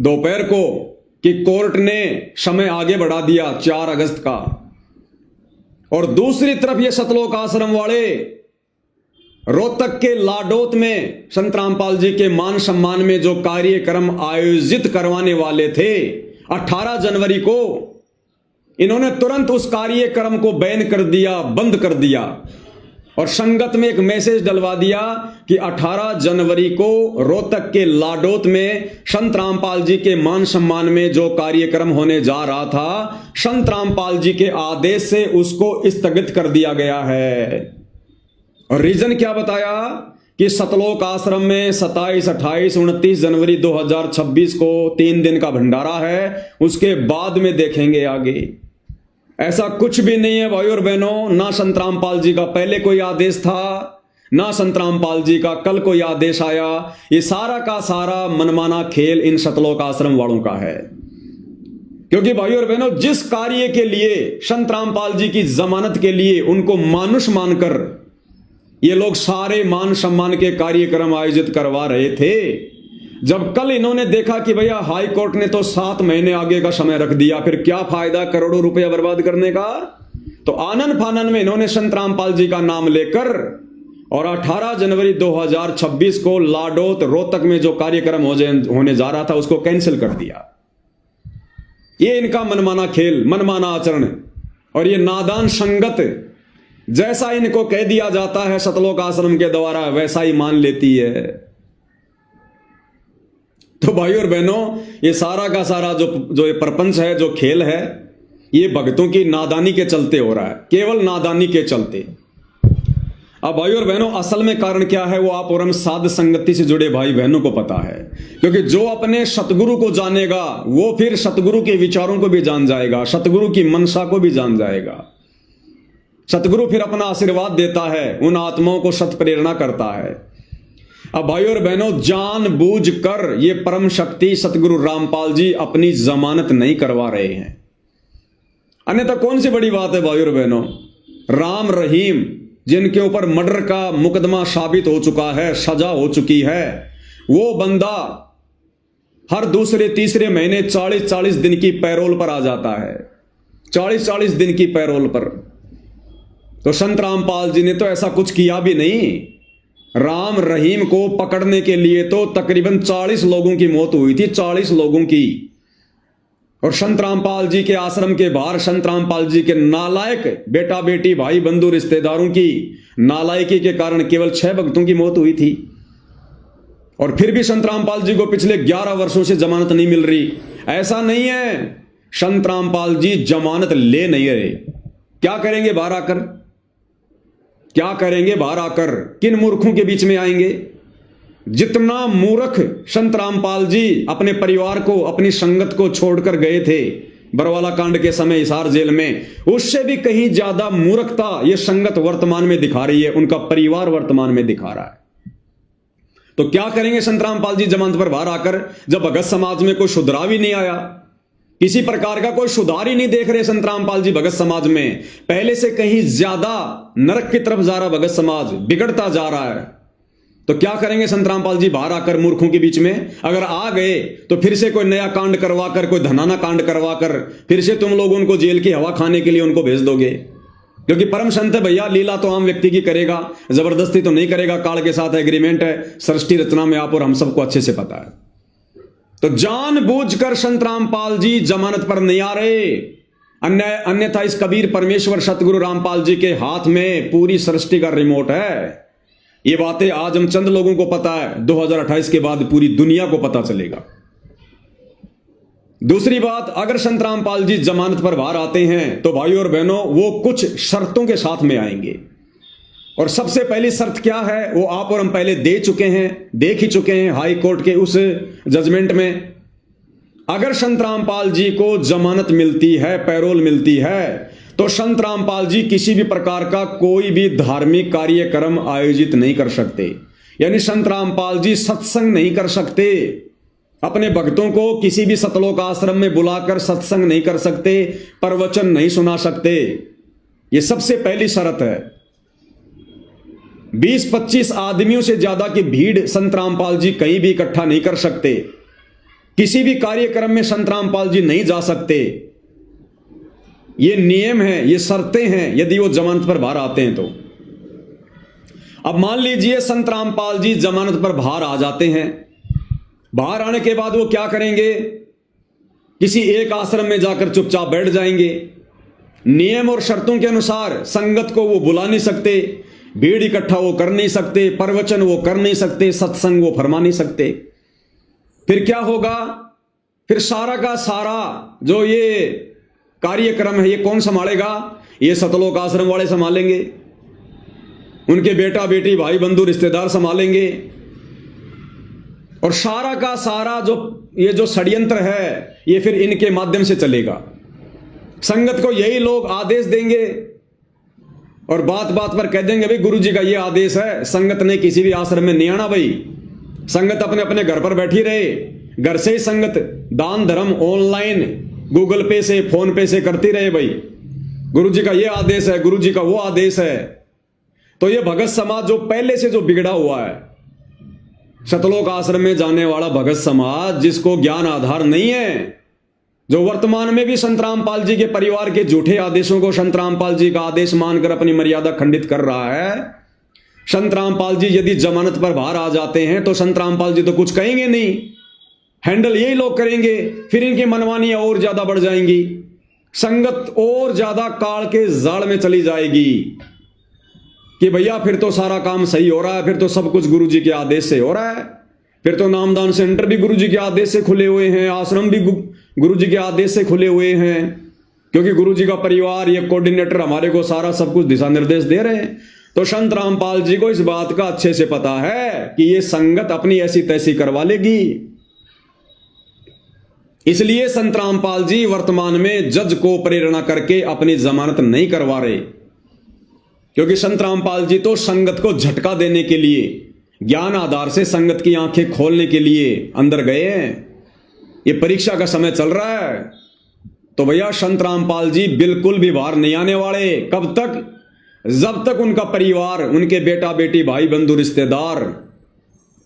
दोपहर को, कि कोर्ट ने समय आगे बढ़ा दिया 4 अगस्त का, और दूसरी तरफ ये सतलोक आश्रम वाले रोहतक के लाडोत में संत रामपाल जी के मान सम्मान में जो कार्यक्रम आयोजित करवाने वाले थे 18 जनवरी को, इन्होंने तुरंत उस कार्यक्रम को बैन कर दिया, बंद कर दिया, और संगत में एक मैसेज डलवा दिया कि 18 जनवरी को रोहतक के लाडोत में संत रामपाल जी के मान सम्मान में जो कार्यक्रम होने जा रहा था, संत रामपाल जी के आदेश से उसको स्थगित कर दिया गया है। और रीजन क्या बताया कि सतलोक आश्रम में 27, 28, 29 जनवरी 2026 को 3 दिन का भंडारा है, उसके बाद में देखेंगे आगे। ऐसा कुछ भी नहीं है भाइयों और बहनों। ना संत रामपाल जी का पहले कोई आदेश था, ना संत रामपाल जी का कल कोई आदेश आया। ये सारा का सारा मनमाना खेल इन सतलोक आश्रम वालों का है। क्योंकि भाइयों और बहनों, जिस कार्य के लिए संत रामपाल जी की जमानत के लिए उनको मानुष मानकर ये लोग सारे मान सम्मान के कार्यक्रम आयोजित करवा रहे थे, जब कल इन्होंने देखा कि भैया हाई कोर्ट ने तो 7 महीने आगे का समय रख दिया, फिर क्या फायदा करोड़ों रुपया बर्बाद करने का, तो आनन फानन में इन्होंने संत रामपाल जी का नाम लेकर और 18 जनवरी 2026 को लाडोत रोहतक में जो कार्यक्रम होने जा रहा था उसको कैंसिल कर दिया। ये इनका मनमाना खेल, मनमाना आचरण, और ये नादान संगत जैसा इनको कह दिया जाता है सतलोक आश्रम के द्वारा वैसा ही मान लेती है। तो भाइयों और बहनों, ये सारा का सारा जो ये प्रपंच है, जो खेल है, ये भक्तों की नादानी के चलते हो रहा है, केवल नादानी के चलते। अब भाइयों और बहनों, असल में कारण क्या है वो आप और हम साध संगति से जुड़े भाई बहनों को पता है। क्योंकि जो अपने सतगुरु को जानेगा वो फिर सतगुरु के विचारों को भी जान जाएगा, सतगुरु की मनसा को भी जान जाएगा। सतगुरु फिर अपना आशीर्वाद देता है, उन आत्माओं को सत प्रेरणा करता है। अब भाइयों और बहनों, जानबूझकर ये परम शक्ति सतगुरु रामपाल जी अपनी जमानत नहीं करवा रहे हैं। अन्यथा कौन सी बड़ी बात है भाइयों और बहनों। राम रहीम जिनके ऊपर मर्डर का मुकदमा साबित हो चुका है, सजा हो चुकी है, वो बंदा हर दूसरे तीसरे महीने 40-40 दिन की पैरोल पर आ जाता है, 40-40 दिन की पैरोल पर। तो संत रामपाल जी ने तो ऐसा कुछ किया भी नहीं। राम रहीम को पकड़ने के लिए तो तकरीबन 40 लोगों की मौत हुई थी, 40 लोगों की। और संत रामपाल जी के आश्रम के बाहर संत रामपाल जी के नालायक बेटा बेटी भाई बंधु रिश्तेदारों की नालायकी के कारण केवल 6 भक्तों की मौत हुई थी। और फिर भी संत रामपाल जी को पिछले 11 वर्षों से जमानत नहीं मिल रही। ऐसा नहीं है, संत रामपाल जी जमानत ले नहीं रहे। क्या करेंगे बाहर आकर, क्या करेंगे बाहर आकर, किन मूर्खों के बीच में आएंगे। जितना मूर्ख संत रामपाल जी अपने परिवार को, अपनी संगत को छोड़कर गए थे, बरवाला कांड के समय हिसार जेल में, उससे भी कहीं ज्यादा मूर्खता ये संगत वर्तमान में दिखा रही है, उनका परिवार वर्तमान में दिखा रहा है। तो क्या करेंगे संत रामपाल जी जमानत पर बाहर आकर, जब भगत समाज में कोई सुधराव ही नहीं आया, किसी प्रकार का कोई सुधार ही नहीं देख रहे संत रामपाल जी भगत समाज में, पहले से कहीं ज्यादा नरक की तरफ जा रहा भगत समाज, बिगड़ता जा रहा है। तो क्या करेंगे संत रामपाल जी बाहर आकर मूर्खों के बीच में? अगर आ गए तो फिर से कोई नया कांड करवाकर, कोई धनाना कांड करवाकर फिर से तुम लोग उनको जेल की हवा खाने के लिए उनको भेज दोगे। क्योंकि परम संत है भैया, लीला तो आम व्यक्ति की करेगा, जबरदस्ती तो नहीं करेगा, काल के साथ एग्रीमेंट है, सृष्टि रचना में आप और हम सबको अच्छे से पता है। तो जानबूझकर संत रामपाल जी जमानत पर नहीं आ रहे, अन्यथा इस कबीर परमेश्वर सतगुरु रामपाल जी के हाथ में पूरी सृष्टि का रिमोट है। ये बातें आज हम चंद लोगों को पता है, 2028 के बाद पूरी दुनिया को पता चलेगा। दूसरी बात, अगर संत रामपाल जी जमानत पर बाहर आते हैं तो भाइयों और बहनों वो कुछ शर्तों के साथ में आएंगे। और सबसे पहली शर्त क्या है वो आप और हम पहले देख ही चुके हैं हाई कोर्ट के उस जजमेंट में। अगर संत रामपाल जी को जमानत मिलती है, पैरोल मिलती है, तो संत रामपाल जी किसी भी प्रकार का कोई भी धार्मिक कार्यक्रम आयोजित नहीं कर सकते। यानी संत रामपाल जी सत्संग नहीं कर सकते, अपने भक्तों को किसी भी सतलोक आश्रम में बुलाकर सत्संग नहीं कर सकते, प्रवचन नहीं सुना सकते। यह सबसे पहली शर्त है। 20-25 आदमियों से ज्यादा की भीड़ संत रामपाल जी कहीं भी इकट्ठा नहीं कर सकते, किसी भी कार्यक्रम में संत रामपाल जी नहीं जा सकते। ये नियम है, ये शर्तें हैं यदि वो जमानत पर बाहर आते हैं तो। अब मान लीजिए संत रामपाल जी जमानत पर बाहर आ जाते हैं, बाहर आने के बाद वो क्या करेंगे? किसी एक आश्रम में जाकर चुपचाप बैठ जाएंगे। नियम और शर्तों के अनुसार संगत को वो बुला नहीं सकते, भीड़ इकट्ठा वो कर नहीं सकते, प्रवचन वो कर नहीं सकते, सत्संग वो फरमा नहीं सकते। फिर क्या होगा? फिर सारा का सारा जो ये कार्यक्रम है ये कौन संभालेगा? ये सतलोक आश्रम वाले संभालेंगे, उनके बेटा बेटी भाई बंधु रिश्तेदार संभालेंगे। और सारा का सारा ये जो षड्यंत्र है ये फिर इनके माध्यम से चलेगा। संगत को यही लोग आदेश देंगे और बात बात पर कह देंगे भाई गुरु जी का ये आदेश है, संगत ने किसी भी आश्रम में नहीं आना भाई, संगत अपने अपने घर पर बैठी रहे, घर से ही संगत दान धर्म ऑनलाइन गूगल पे से फोन पे से करती रहे भाई, गुरु जी का ये आदेश है, गुरु जी का वो आदेश है। तो ये भगत समाज जो पहले से जो बिगड़ा हुआ है, सतलोक आश्रम में जाने वाला भगत समाज जिसको ज्ञान आधार नहीं है, जो वर्तमान में भी संत रामपाल जी के परिवार के झूठे आदेशों को संत रामपाल जी का आदेश मानकर अपनी मर्यादा खंडित कर रहा है। संत रामपाल जी यदि जमानत पर बाहर आ जाते हैं तो संत रामपाल जी तो कुछ कहेंगे नहीं, हैंडल यही लोग करेंगे। फिर इनकी मनमानियां और ज्यादा बढ़ जाएंगी, संगत और ज्यादा काल के जाल में चली जाएगी कि भैया फिर तो सारा काम सही हो रहा है, फिर तो सब कुछ गुरु जी के आदेश से हो रहा है, फिर तो नामदान सेंटर भी गुरु जी के आदेश से खुले हुए हैं, आश्रम भी गुरु जी के आदेश से खुले हुए हैं, क्योंकि गुरु जी का परिवार ये कोऑर्डिनेटर हमारे को सारा सब कुछ दिशा निर्देश दे रहे हैं। तो संत रामपाल जी को इस बात का अच्छे से पता है कि ये संगत अपनी ऐसी तैसी करवा लेगी। इसलिए संत रामपाल जी वर्तमान में जज को प्रेरणा करके अपनी जमानत नहीं करवा रहे, क्योंकि संत रामपाल जी तो संगत को झटका देने के लिए, ज्ञान आधार से संगत की आंखें खोलने के लिए अंदर गए हैं। ये परीक्षा का समय चल रहा है, तो भैया संत रामपाल जी बिल्कुल भी बाहर नहीं आने वाले। कब तक? जब तक उनका परिवार, उनके बेटा बेटी भाई बंधु रिश्तेदार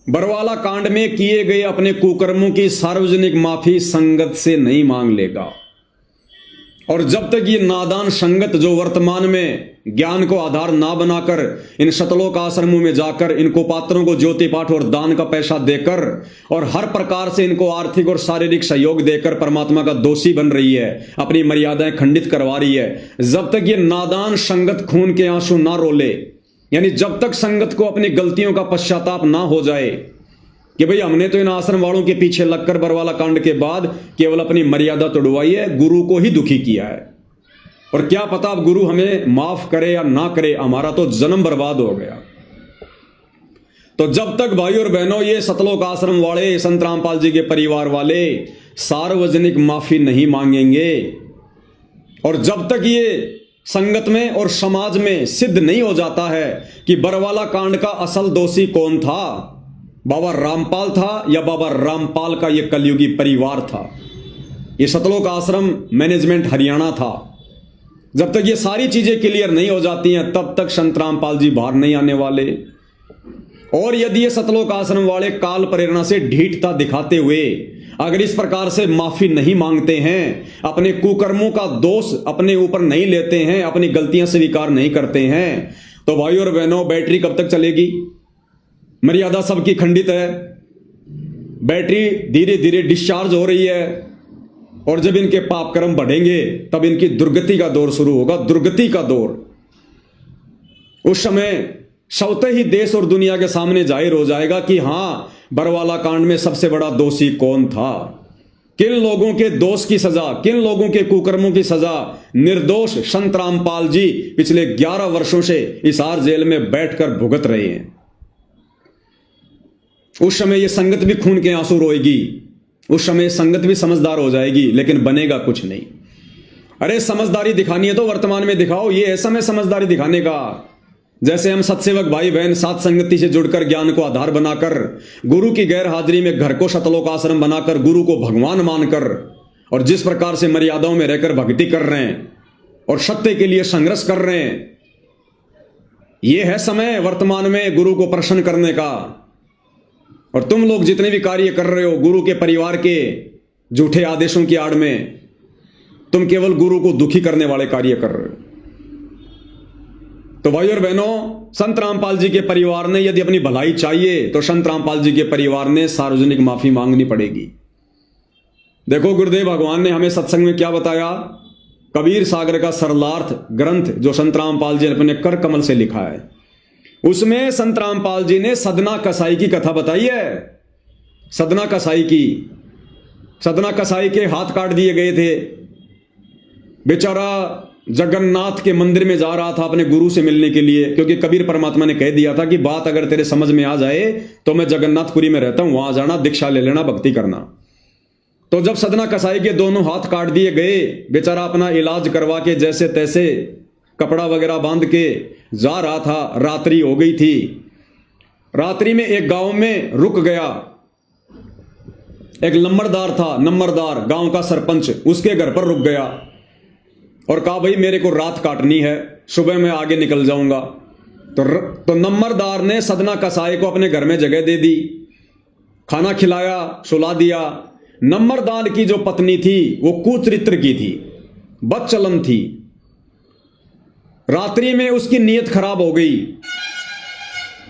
बरवाला कांड में किए गए अपने कुकर्मों की सार्वजनिक माफी संगत से नहीं मांग लेगा। और जब तक ये नादान संगत जो वर्तमान में ज्ञान को आधार ना बनाकर इन सतलोक आश्रमों में जाकर इनको पात्रों को ज्योति पाठ और दान का पैसा देकर और हर प्रकार से इनको आर्थिक और शारीरिक सहयोग देकर परमात्मा का दोषी बन रही है, अपनी मर्यादाएं खंडित करवा रही है, जब तक ये नादान संगत खून के आंसू ना रोले, यानी जब तक संगत को अपनी गलतियों का पश्चाताप ना हो जाए कि भाई हमने तो इन आश्रम वालों के पीछे लगकर बरवाला कांड के बाद केवल अपनी मर्यादा तोड़वाई है, गुरु को ही दुखी किया है, और क्या पता अब गुरु हमें माफ करे या ना करे, हमारा तो जन्म बर्बाद हो गया। तो जब तक भाई और बहनों ये सतलोक आश्रम वाले, संत रामपाल जी के परिवार वाले सार्वजनिक माफी नहीं मांगेंगे। और जब तक ये संगत में और समाज में सिद्ध नहीं हो जाता है कि बरवाला कांड का असल दोषी कौन था, बाबा रामपाल था या बाबा रामपाल का ये कलयुगी परिवार था, ये सतलोक आश्रम मैनेजमेंट हरियाणा था, जब तक ये सारी चीजें क्लियर नहीं हो जाती हैं तब तक संत रामपाल जी बाहर नहीं आने वाले। और यदि ये सतलोक आश्रम वाले काल प्रेरणा से ढीठता दिखाते हुए अगर इस प्रकार से माफी नहीं मांगते हैं, अपने कुकर्मों का दोष अपने ऊपर नहीं लेते हैं, अपनी गलतियां स्वीकार नहीं करते हैं, तो भाई और बहनों बैटरी कब तक चलेगी? मर्यादा सबकी खंडित है, बैटरी धीरे धीरे डिस्चार्ज हो रही है, और जब इनके पाप कर्म बढ़ेंगे तब इनकी दुर्गति का दौर शुरू होगा, दुर्गति का दौर। उस समय स्वतः ही देश और दुनिया के सामने जाहिर हो जाएगा कि हां, बरवाला कांड में सबसे बड़ा दोषी कौन था, किन लोगों के दोष की सजा, किन लोगों के कुकर्मों की सजा निर्दोष संत रामपाल जी पिछले 11 वर्षों से हिसार जेल में बैठकर भुगत रहे हैं। उस समय यह संगत भी खून के आंसू रोएगी, उस समय संगत भी समझदार हो जाएगी, लेकिन बनेगा कुछ नहीं। अरे समझदारी दिखानी है तो वर्तमान में दिखाओ, ये है समय समझदारी दिखाने का। जैसे हम सत्सेवक भाई बहन साथ संगति से जुड़कर ज्ञान को आधार बनाकर, गुरु की गैर हाजिरी में घर को सतलोक आश्रम बनाकर, गुरु को भगवान मानकर, और जिस प्रकार से मर्यादाओं में रहकर भक्ति कर रहे हैं और सत्य के लिए संघर्ष कर रहे हैं, यह है समय वर्तमान में गुरु को प्रसन्न करने का। और तुम लोग जितने भी कार्य कर रहे हो गुरु के परिवार के झूठे आदेशों की आड़ में, तुम केवल गुरु को दुखी करने वाले कार्य कर रहे हो। तो भाई और बहनों, संत रामपाल जी के परिवार ने यदि अपनी भलाई चाहिए तो संत रामपाल जी के परिवार ने सार्वजनिक माफी मांगनी पड़ेगी। देखो गुरुदेव भगवान ने हमें सत्संग में क्या बताया, कबीर सागर का सरलार्थ ग्रंथ जो संत रामपाल जी ने अपने कर कमल से लिखा है, उसमें संत रामपाल जी ने सदना कसाई की कथा बताई है। सदना कसाई की, सदना कसाई के हाथ काट दिए गए थे, बेचारा जगन्नाथ के मंदिर में जा रहा था अपने गुरु से मिलने के लिए, क्योंकि कबीर परमात्मा ने कह दिया था कि बात अगर तेरे समझ में आ जाए तो मैं जगन्नाथपुरी में रहता हूं, वहां जाना, दीक्षा ले लेना, भक्ति करना। तो जब सदना कसाई के दोनों हाथ काट दिए गए, बेचारा अपना इलाज करवा के जैसे तैसे कपड़ा वगैरह बांध के जा रहा था, रात्रि हो गई थी। रात्रि में एक गांव में रुक गया, एक नंबरदार था, नंबरदार गांव का सरपंच, उसके घर पर रुक गया और कहा भाई मेरे को रात काटनी है, सुबह मैं आगे निकल जाऊंगा। तो नंबरदार ने सदना कसाई को अपने घर में जगह दे दी, खाना खिलाया, सुला दिया। नंबरदार की जो पत्नी थी वो कुचरित्र की थी, बदचलन थी। रात्रि में उसकी नीयत खराब हो गई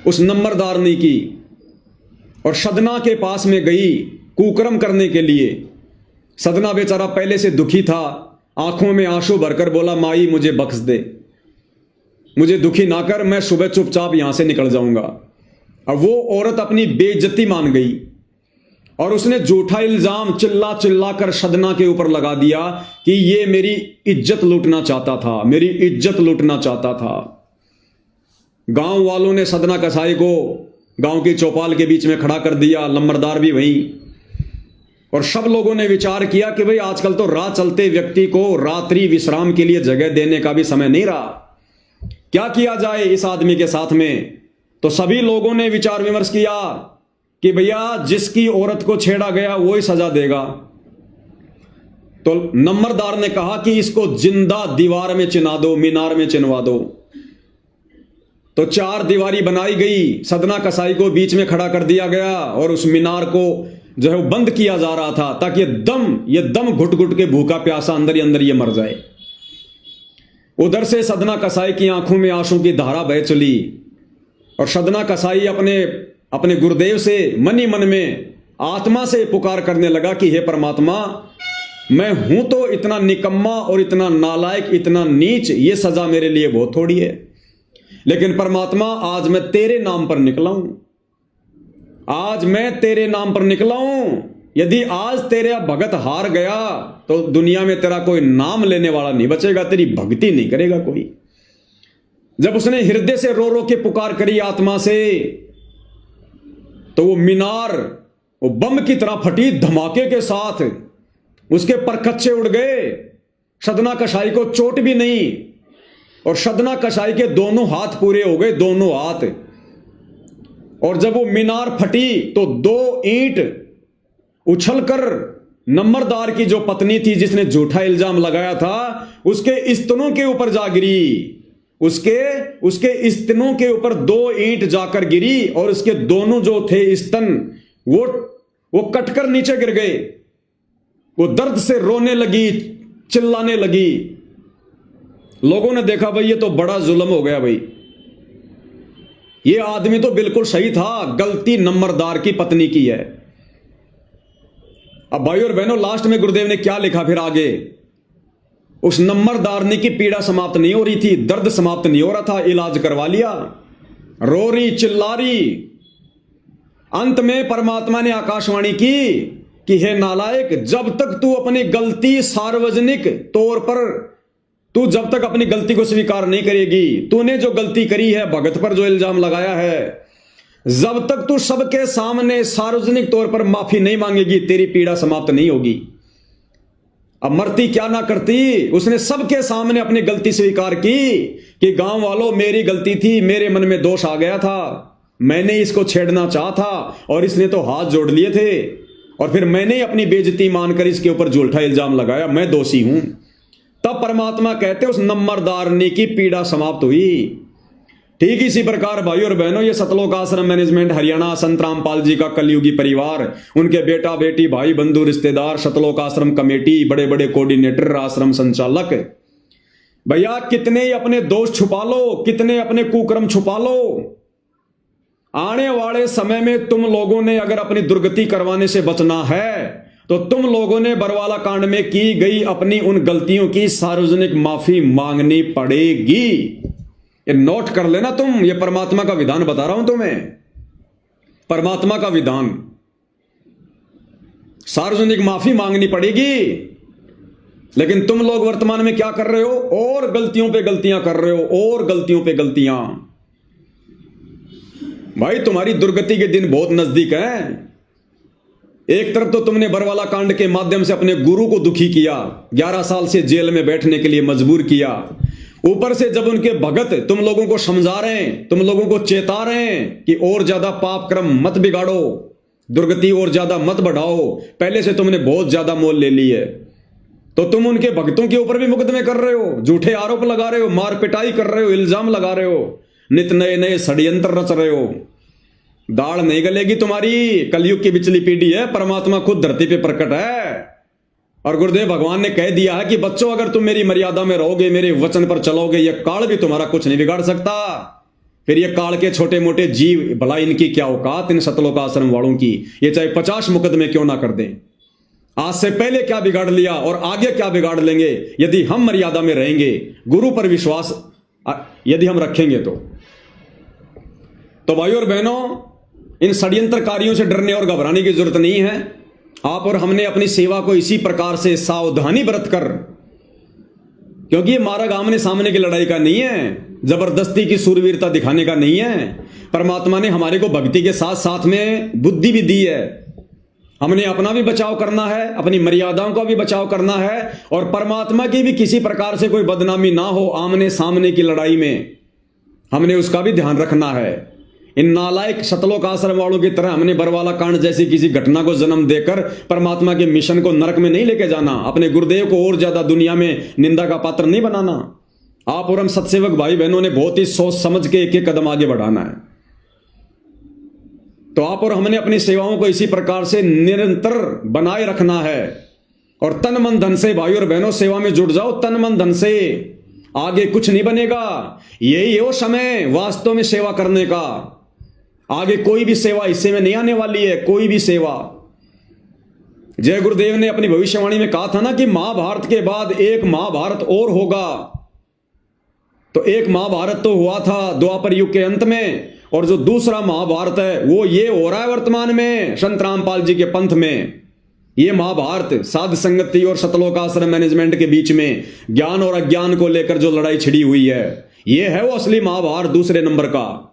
उस नंबरदारनी की, और सदना के पास में गई कुकर्म करने के लिए। सदना बेचारा पहले से दुखी था, आंखों में आंसू भरकर बोला, माई मुझे बख्श दे, मुझे दुखी ना कर, मैं सुबह चुपचाप यहां से निकल जाऊंगा। अब वो औरत अपनी बेइज्जती मान गई और उसने झूठा इल्जाम चिल्ला चिल्ला कर सदना के ऊपर लगा दिया कि ये मेरी इज्जत लूटना चाहता था, मेरी इज्जत लूटना चाहता था। गांव वालों ने सदना कसाई को गांव की चौपाल के बीच में खड़ा कर दिया, नंबरदार भी वहीं, और सब लोगों ने विचार किया कि भाई आजकल तो राह चलते व्यक्ति को रात्रि विश्राम के लिए जगह देने का भी समय नहीं रहा, क्या किया जाए इस आदमी के साथ में। तो सभी लोगों ने विचार विमर्श किया कि भैया जिसकी औरत को छेड़ा गया वो ही सजा देगा। तो नंबरदार ने कहा कि इसको जिंदा दीवार में चिना दो, मीनार में चिनवा दो। तो 4 दीवारी बनाई गई, सदना कसाई को बीच में खड़ा कर दिया गया और उस मीनार को जो है वो बंद किया जा रहा था ताकि ये दम घुट घुट के भूखा प्यासा अंदर ही अंदर ये मर जाए। उधर से सदना कसाई की आंखों में आंसू की धारा बह चली और सदना कसाई अपने गुरुदेव से मन ही मन में आत्मा से पुकार करने लगा कि हे परमात्मा, मैं हूं तो इतना निकम्मा और इतना नालायक, इतना नीच, ये सजा मेरे लिए बहुत थोड़ी है, लेकिन परमात्मा आज मैं तेरे नाम पर निकला हूं, आज मैं तेरे नाम पर निकला हूं। यदि आज तेरा भगत हार गया तो दुनिया में तेरा कोई नाम लेने वाला नहीं बचेगा, तेरी भक्ति नहीं करेगा कोई। जब उसने हृदय से रो रो के पुकार करी आत्मा से, तो वो मीनार वो बम की तरह फटी धमाके के साथ, उसके परखच्चे उड़ गए, सदना कसाई को चोट भी नहीं, और सदना कसाई के दोनों हाथ पूरे हो गए, दोनों हाथ। और जब वो मीनार फटी तो 2 ईंट उछलकर नंबरदार की जो पत्नी थी जिसने झूठा इल्जाम लगाया था उसके स्तनों के ऊपर जा गिरी। उसके स्तनों के ऊपर 2 ईंट जाकर गिरी और उसके दोनों जो थे स्तन वो कटकर नीचे गिर गए। वो दर्द से रोने लगी, चिल्लाने लगी। लोगों ने देखा भाई ये तो बड़ा जुल्म हो गया भाई, ये आदमी तो बिल्कुल सही था, गलती नंबरदार की पत्नी की है। अब भाई और बहनों लास्ट में गुरुदेव ने क्या लिखा फिर आगे, उस नंबरदारनी की पीड़ा समाप्त नहीं हो रही थी, दर्द समाप्त नहीं हो रहा था, इलाज करवा लिया, रो रही चिल्ला रही। अंत में परमात्मा ने आकाशवाणी की कि हे नालायक, जब तक तू अपनी गलती सार्वजनिक तौर पर तू जब तक अपनी गलती को स्वीकार नहीं करेगी, तूने जो गलती करी है, भगत पर जो इल्जाम लगाया है, जब तक तू सबके सामने सार्वजनिक तौर पर माफी नहीं मांगेगी तेरी पीड़ा समाप्त नहीं होगी। अब मरती क्या ना करती, उसने सबके सामने अपनी गलती स्वीकार की कि गांव वालों मेरी गलती थी, मेरे मन में दोष आ गया था, मैंने इसको छेड़ना चाहा था और इसने तो हाथ जोड़ लिए थे और फिर मैंने अपनी बेइज्जती मानकर इसके ऊपर झूठा इल्जाम लगाया, मैं दोषी हूं। तब परमात्मा कहते उस नंबरदारनी की पीड़ा समाप्त हुई। ठीक इसी प्रकार भाई और बहनों ये सतलोक आश्रम मैनेजमेंट हरियाणा संत रामपाल जी का कलयुगी परिवार, उनके बेटा बेटी भाई बंधु रिश्तेदार, सतलोक आश्रम कमेटी, बड़े बड़े कोऑर्डिनेटर, आश्रम संचालक, भैया कितने ही अपने दोष छुपा लो, कितने अपने कुकर्म छुपा लो, आने वाले समय में तुम लोगों ने अगर अपनी दुर्गति करवाने से बचना है तो तुम लोगों ने बरवाला कांड में की गई अपनी उन गलतियों की सार्वजनिक माफी मांगनी पड़ेगी। ये नोट कर लेना तुम, ये परमात्मा का विधान बता रहा हूं तुम्हें, परमात्मा का विधान, सार्वजनिक माफी मांगनी पड़ेगी। लेकिन तुम लोग वर्तमान में क्या कर रहे हो, और गलतियों पे गलतियां कर रहे हो, और गलतियों पे गलतियां। भाई तुम्हारी दुर्गति के दिन बहुत नजदीक हैं। एक तरफ तो तुमने बरवाला कांड के माध्यम से अपने गुरु को दुखी किया, 11 साल से जेल में बैठने के लिए मजबूर किया, ऊपर से जब उनके भगत तुम लोगों को समझा रहे हैं, तुम लोगों को चेता रहे हैं कि और ज्यादा पाप क्रम मत बिगाड़ो, दुर्गति और ज्यादा मत बढ़ाओ, पहले से तुमने बहुत ज्यादा मोल ले ली है, तो तुम उनके भक्तों के ऊपर भी मुकदमे कर रहे हो, झूठे आरोप लगा रहे हो, मार पिटाई कर रहे हो, इल्जाम लगा रहे हो, नित नए नए षड्यंत्र रच रहे हो। दाढ़ नहीं गलेगी तुम्हारी, कलयुग की बिचली पीढ़ी है, परमात्मा खुद धरती पे प्रकट है। और गुरुदेव भगवान ने कह दिया है कि बच्चों अगर तुम मेरी मर्यादा में रहोगे, मेरे वचन पर चलोगे, यह काल भी तुम्हारा कुछ नहीं बिगाड़ सकता। फिर ये काल के छोटे मोटे जीव, भला इनकी क्या औकात, इन सतलोक आश्रम वालों की, ये चाहे 50 मुकदमे क्यों ना कर दें। आज से पहले क्या बिगाड़ लिया और आगे क्या बिगाड़ लेंगे, यदि हम मर्यादा में रहेंगे, गुरु पर विश्वास यदि हम रखेंगे तो भाइयों और बहनों, इन षड्यंत्रकारियों से डरने और घबराने की जरूरत नहीं है। आप और हमने अपनी सेवा को इसी प्रकार से सावधानी बरत कर, क्योंकि ये मार्ग आमने सामने की लड़ाई का नहीं है, जबरदस्ती की सूरवीरता दिखाने का नहीं है। परमात्मा ने हमारे को भक्ति के साथ साथ में बुद्धि भी दी है। हमने अपना भी बचाव करना है, अपनी मर्यादाओं का भी बचाव करना है, और परमात्मा की भी किसी प्रकार से कोई बदनामी ना हो आमने सामने की लड़ाई में, हमने उसका भी ध्यान रखना है। इन नालायक सतलोक आश्रम वालों की तरह हमने बरवाला कांड जैसी किसी घटना को जन्म देकर परमात्मा के मिशन को नरक में नहीं लेके जाना, अपने गुरुदेव को और ज्यादा दुनिया में निंदा का पात्र नहीं बनाना। आप और हम सत्सेवक भाई बहनों ने बहुत ही सोच समझ के एक एक कदम आगे बढ़ाना है। तो आप और हमने अपनी सेवाओं को इसी प्रकार से निरंतर बनाए रखना है, और तन मन धन से भाई और बहनों सेवा में जुट जाओ, तन मन धन से, आगे कुछ नहीं बनेगा। यही वो समय वास्तव में सेवा करने का, आगे कोई भी सेवा हिस्से में नहीं आने वाली है, कोई भी सेवा। जय गुरुदेव ने अपनी भविष्यवाणी में कहा था ना कि महाभारत के बाद एक महाभारत और होगा। तो एक महाभारत तो हुआ था द्वापर युग के अंत में, और जो दूसरा महाभारत है वो ये हो रहा है वर्तमान में संत रामपाल जी के पंथ में। ये महाभारत साध संगति और सतलोक आश्रम मैनेजमेंट के बीच में ज्ञान और अज्ञान को लेकर जो लड़ाई छिड़ी हुई है, ये है वो असली महाभारत दूसरे नंबर का।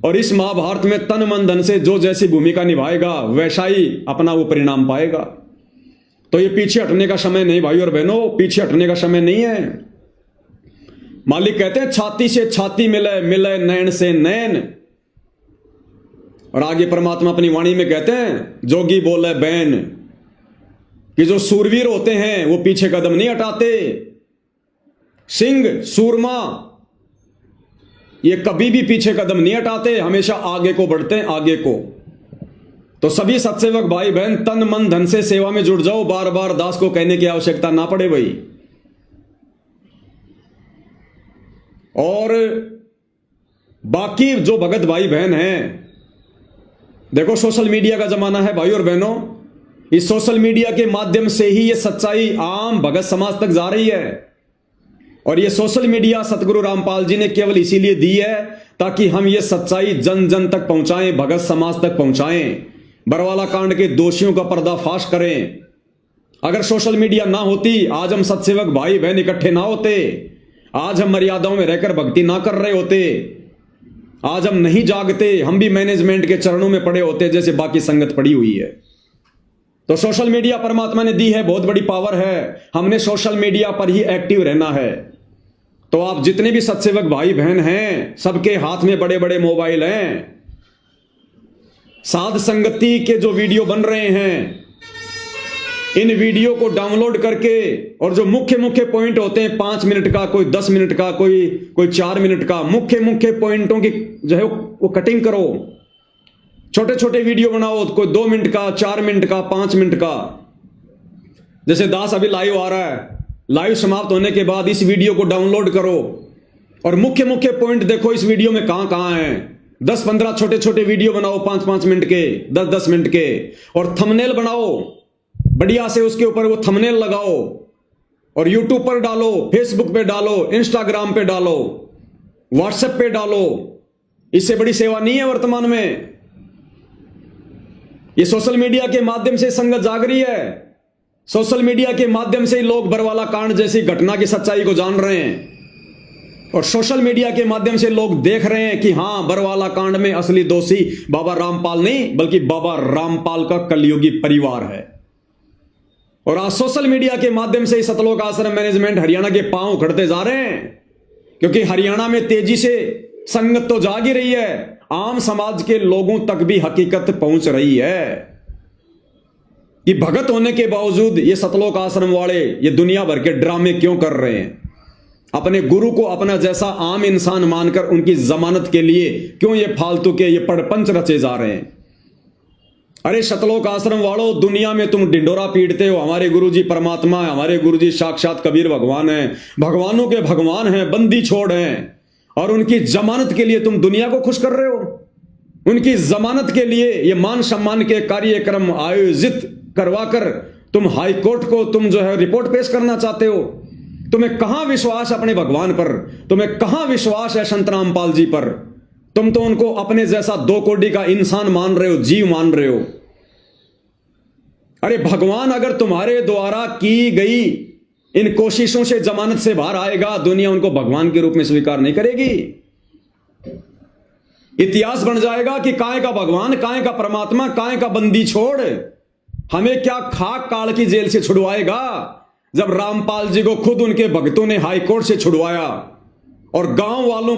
और इस महाभारत में तन मन धन से जो जैसी भूमिका निभाएगा वैसा ही अपना वो परिणाम पाएगा। तो ये पीछे हटने का समय नहीं भाई और बहनों, पीछे हटने का समय नहीं है। मालिक कहते हैं छाती से छाती मिले, मिले नैन से नैन। और आगे परमात्मा अपनी वाणी में कहते हैं, जोगी बोले बैन, कि जो सूरवीर होते हैं वो पीछे कदम नहीं हटाते। सिंह सूरमा ये कभी भी पीछे कदम नहीं हटाते, हमेशा आगे को बढ़ते हैं, आगे को। तो सभी सत्सेवक भाई बहन तन मन धन से सेवा में जुड़ जाओ, बार बार दास को कहने की आवश्यकता ना पड़े भाई। और बाकी जो भगत भाई बहन हैं, देखो सोशल मीडिया का जमाना है भाई और बहनों, इस सोशल मीडिया के माध्यम से ही ये सच्चाई आम भगत समाज तक जा रही है। और ये सोशल मीडिया सतगुरु रामपाल जी ने केवल इसीलिए दी है ताकि हम ये सच्चाई जन जन तक पहुंचाएं, भगत समाज तक पहुंचाएं, बरवाला कांड के दोषियों का पर्दाफाश करें। अगर सोशल मीडिया ना होती, आज हम सत्सेवक भाई बहन इकट्ठे ना होते, आज हम मर्यादाओं में रहकर भक्ति ना कर रहे होते, आज हम नहीं जागते, हम भी मैनेजमेंट के चरणों में पड़े होते जैसे बाकी संगत पड़ी हुई है। तो सोशल मीडिया परमात्मा ने दी है, बहुत बड़ी पावर है, हमने सोशल मीडिया पर ही एक्टिव रहना है। तो आप जितने भी सत्सेवक भाई बहन हैं, सबके हाथ में बड़े बड़े मोबाइल हैं। साध संगति के जो वीडियो बन रहे हैं, इन वीडियो को डाउनलोड करके, और जो मुख्य मुख्य पॉइंट होते हैं 5 मिनट का, कोई 10 मिनट का, कोई 4 मिनट का, मुख्य मुख्य पॉइंटों की जो है वो कटिंग करो। छोटे छोटे वीडियो बनाओ, कोई 2 मिनट का, 4 मिनट का, 5 मिनट का। जैसे दास अभी लाइव आ रहा है, लाइव समाप्त होने के बाद इस वीडियो को डाउनलोड करो और मुख्य मुख्य पॉइंट देखो इस वीडियो में कहां कहां है। 10-15 छोटे छोटे वीडियो बनाओ, 5-5 मिनट के, 10-10 मिनट के, और थंबनेल बनाओ बढ़िया से, उसके ऊपर वो थंबनेल लगाओ और यूट्यूब पर डालो, फेसबुक पे डालो, इंस्टाग्राम पे डालो, व्हाट्सएप पे डालो। इससे बड़ी सेवा नहीं है वर्तमान में। ये सोशल मीडिया के माध्यम से संगत जाग रही है, सोशल मीडिया के माध्यम से लोग बरवाला कांड जैसी घटना की सच्चाई को जान रहे हैं, और सोशल मीडिया के माध्यम से लोग देख रहे हैं कि हां, बरवाला कांड में असली दोषी बाबा रामपाल नहीं बल्कि बाबा रामपाल का कलयुगी परिवार है। और आज सोशल मीडिया के माध्यम से सतलोक आश्रम मैनेजमेंट हरियाणा के पांव उखड़ते जा रहे हैं, क्योंकि हरियाणा में तेजी से संगत तो जाग ही रही है, आम समाज के लोगों तक भी हकीकत पहुंच रही है कि भगत होने के बावजूद ये सतलोक आश्रम वाले ये दुनिया भर के ड्रामे क्यों कर रहे हैं। अपने गुरु को अपना जैसा आम इंसान मानकर उनकी जमानत के लिए क्यों ये फालतू के ये पड़पंच रचे जा रहे हैं। अरे सतलोक आश्रम वालों, दुनिया में तुम डिंडोरा पीटते हो, हमारे गुरुजी परमात्मा है, हमारे गुरुजी साक्षात कबीर भगवान है, भगवानों के भगवान हैं, बंदी छोड़ हैं, और उनकी जमानत के लिए तुम दुनिया को खुश कर रहे हो। उनकी जमानत के लिए ये मान सम्मान के कार्यक्रम आयोजित करवाकर तुम हाई कोर्ट को तुम जो है रिपोर्ट पेश करना चाहते हो। तुम्हें कहां विश्वास अपने भगवान पर, तुम्हें कहां विश्वास है संत रामपाल जी पर। तुम तो उनको अपने जैसा 2 कोड़ी का इंसान मान रहे हो, जीव मान रहे हो। अरे भगवान अगर तुम्हारे द्वारा की गई इन कोशिशों से जमानत से बाहर आएगा, दुनिया उनको भगवान के रूप में स्वीकार नहीं करेगी। इतिहास बन जाएगा कि काहे का भगवान, काहे का परमात्मा, काहे का बंदी छोड़। हमें क्या खाक काल की जेल से छुड़वाएगा, जब रामपाल जी को खुद उनके भक्तों ने हाई कोर्ट से छुड़वाया, और गांव वालों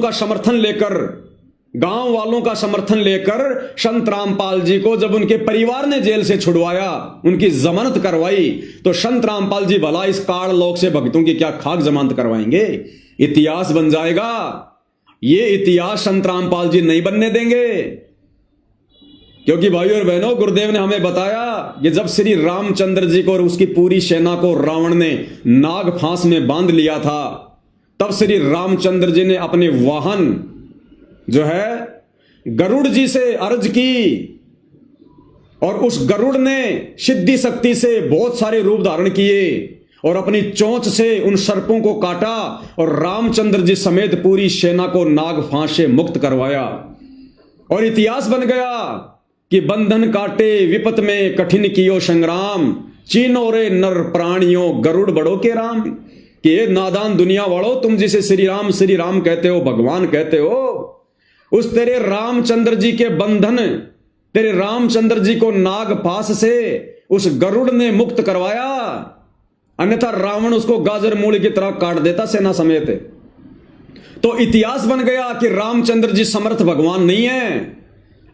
का समर्थन लेकर संत रामपाल जी को जब उनके परिवार ने जेल से छुड़वाया, उनकी जमानत करवाई, तो संत रामपाल जी भला इस काल लोक से भक्तों की क्या खाक जमानत करवाएंगे। इतिहास बन जाएगा। ये इतिहास संत रामपाल जी नहीं बनने देंगे, क्योंकि भाइयों और बहनों, गुरुदेव ने हमें बताया कि जब श्री रामचंद्र जी को और उसकी पूरी सेना को रावण ने नाग फांस में बांध लिया था, तब श्री रामचंद्र जी ने अपने वाहन जो है गरुड़ जी से अर्ज की, और उस गरुड़ ने सिद्धि शक्ति से बहुत सारे रूप धारण किए और अपनी चोंच से उन सर्पों को काटा, और रामचंद्र जी समेत पूरी सेना को नाग फांस से मुक्त करवाया। और इतिहास बन गया कि बंधन काटे विपत में कठिन कियो संग्राम, चीनो रे नर प्राणियों गरुड़ बड़ो के राम। कि ये नादान दुनिया वालों, तुम जिसे श्री राम कहते हो, भगवान कहते हो, उस तेरे रामचंद्र जी के बंधन, तेरे रामचंद्र जी को नाग फांस से उस गरुड़ ने मुक्त करवाया, अन्यथा रावण उसको गाजर मूली की तरह काट देता सेना समेत। तो इतिहास बन गया कि रामचंद्र जी समर्थ भगवान नहीं है।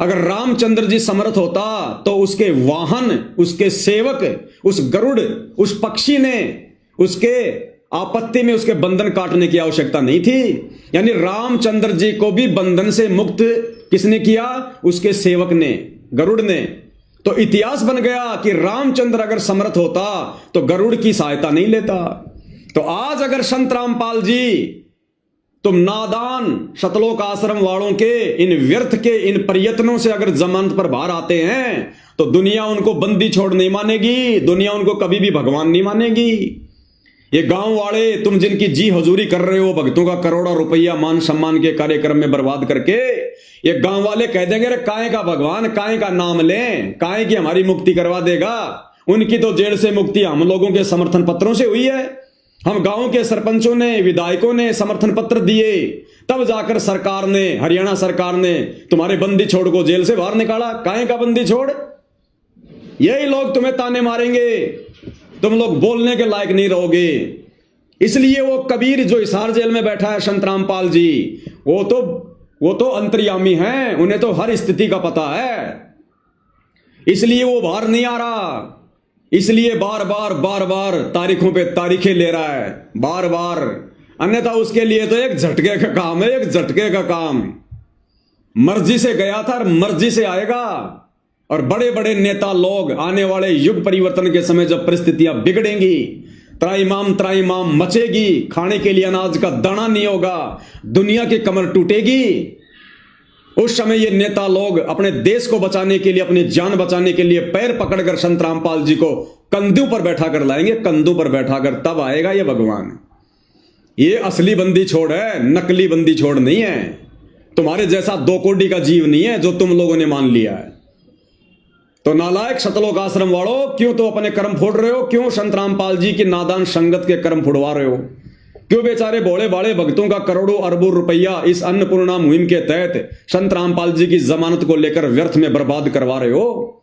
अगर रामचंद्र जी समर्थ होता तो उसके वाहन, उसके सेवक, उस गरुड़, उस पक्षी ने उसके आपत्ति में उसके बंधन काटने की आवश्यकता नहीं थी। यानी रामचंद्र जी को भी बंधन से मुक्त किसने किया? उसके सेवक ने, गरुड़ ने। तो इतिहास बन गया कि रामचंद्र अगर समर्थ होता तो गरुड़ की सहायता नहीं लेता। तो आज अगर संत रामपाल जी, तुम नादान शतलोक आश्रम वालों के इन व्यर्थ के इन प्रयत्नों से अगर जमानत पर बाहर आते हैं तो दुनिया उनको बंदी छोड़ नहीं मानेगी, दुनिया उनको कभी भी भगवान नहीं मानेगी। ये गांव वाले तुम जिनकी जी हजूरी कर रहे हो, भक्तों का करोड़ों रुपया मान सम्मान के कार्यक्रम में बर्बाद करके, ये गांव वाले कह देंगे रे काहे का भगवान, काहे का नाम लें, काहे की हमारी मुक्ति करवा देगा। उनकी तो जेल से मुक्ति हम लोगों के समर्थन पत्रों से हुई है। हम गांव के सरपंचों ने, विधायकों ने समर्थन पत्र दिए, तब जाकर सरकार ने, हरियाणा सरकार ने तुम्हारे बंदी छोड़ को जेल से बाहर निकाला। काहे का बंदी छोड़? यही लोग तुम्हें ताने मारेंगे, तुम लोग बोलने के लायक नहीं रहोगे। इसलिए वो कबीर जो हिसार जेल में बैठा है, संत रामपाल जी, वो तो अंतर्यामी हैं, उन्हें तो हर स्थिति का पता है। इसलिए वो बाहर नहीं आ रहा, इसलिए बार बार तारीखों पे तारीखें ले रहा है, बार बार। अन्यथा उसके लिए तो एक झटके का काम है, एक झटके का काम। मर्जी से गया था और मर्जी से आएगा। और बड़े बड़े नेता लोग आने वाले युग परिवर्तन के समय जब परिस्थितियां बिगड़ेंगी, त्राईमाम मचेगी, खाने के लिए अनाज का दाना नहीं होगा, दुनिया की कमर टूटेगी, उस समय ये नेता लोग अपने देश को बचाने के लिए, अपनी जान बचाने के लिए पैर पकड़कर संत रामपाल जी को कंधों पर बैठा कर लाएंगे, कंधों पर बैठाकर। तब आएगा ये भगवान। ये असली बंदी छोड़ है, नकली बंदी छोड़ नहीं है। तुम्हारे जैसा 2 कोड़ी का जीव नहीं है जो तुम लोगों ने मान लिया है। तो नालायक शतलोक आश्रम वालों, क्यों तो अपने कर्म फोड़ रहे हो? क्यों संत रामपाल जी की नादान संगत के कर्म फुड़वा रहे हो? क्यों बेचारे भोले भाले भक्तों का करोड़ों अरबों रुपया इस अन्नपूर्णा मुहिम के तहत संत रामपाल जी की जमानत को लेकर व्यर्थ में बर्बाद करवा रहे हो?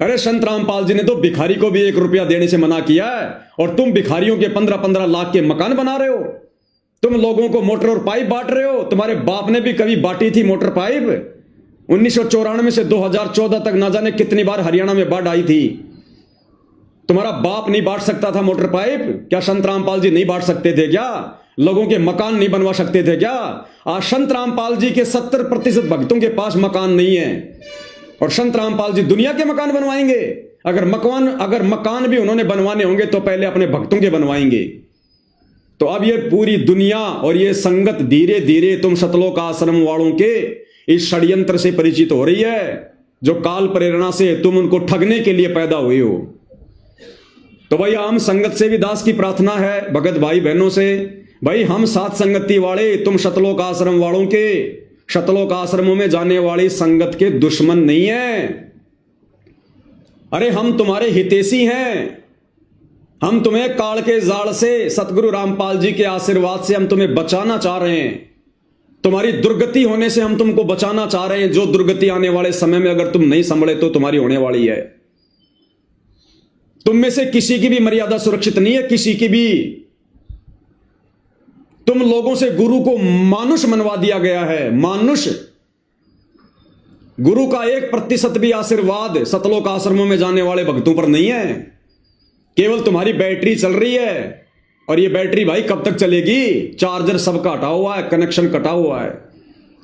अरे संत रामपाल जी ने तो भिखारी को भी 1 रुपया देने से मना किया है, और तुम भिखारियों के 15-15 लाख के मकान बना रहे हो। तुम लोगों को मोटर और पाइप बांट रहे हो। तुम्हारे बाप ने भी कभी बांटी थी मोटर पाइप। 1994 से 2014 तक ना जाने कितनी बार हरियाणा में बाढ़ आई थी। तुम्हारा बाप नहीं बांट सकता था मोटर पाइप? क्या संत रामपाल जी नहीं बांट सकते थे क्या? लोगों के मकान नहीं बनवा सकते थे क्या? आज संत रामपाल जी के 70% भक्तों के पास मकान नहीं है, और संत रामपाल जी दुनिया के मकान बनवाएंगे। अगर मकान भी उन्होंने बनवाने होंगे तो पहले अपने भक्तों के बनवाएंगे। तो अब ये पूरी दुनिया और ये संगत धीरे धीरे तुम शतलोक आश्रम वालों के इस षड्यंत्र से परिचित हो रही है, जो काल प्रेरणा से तुम उनको ठगने के लिए पैदा हुए हो। तो भाई आम संगत से भी दास की प्रार्थना है, भगत भाई बहनों से, भाई हम साथ संगति वाले, तुम शतलोक आश्रम वालों के, शतलोक आश्रमों में जाने वाली संगत के दुश्मन नहीं है। अरे हम तुम्हारे हितैषी हैं। हम तुम्हें काल के जाल से, सतगुरु रामपाल जी के आशीर्वाद से हम तुम्हें बचाना चाह रहे हैं। तुम्हारी दुर्गति होने से हम तुमको बचाना चाह रहे हैं। जो दुर्गति आने वाले समय में अगर तुम नहीं संभले तो तुम्हारी होने वाली है। तुम में से किसी की भी मर्यादा सुरक्षित नहीं है, किसी की भी। तुम लोगों से गुरु को मानुष मनवा दिया गया है, मानुष। गुरु का 1% भी आशीर्वाद सतलोक आश्रमों में जाने वाले भक्तों पर नहीं है। केवल तुम्हारी बैटरी चल रही है, और ये बैटरी भाई कब तक चलेगी? चार्जर सबका हटा हुआ है, कनेक्शन कटा हुआ है।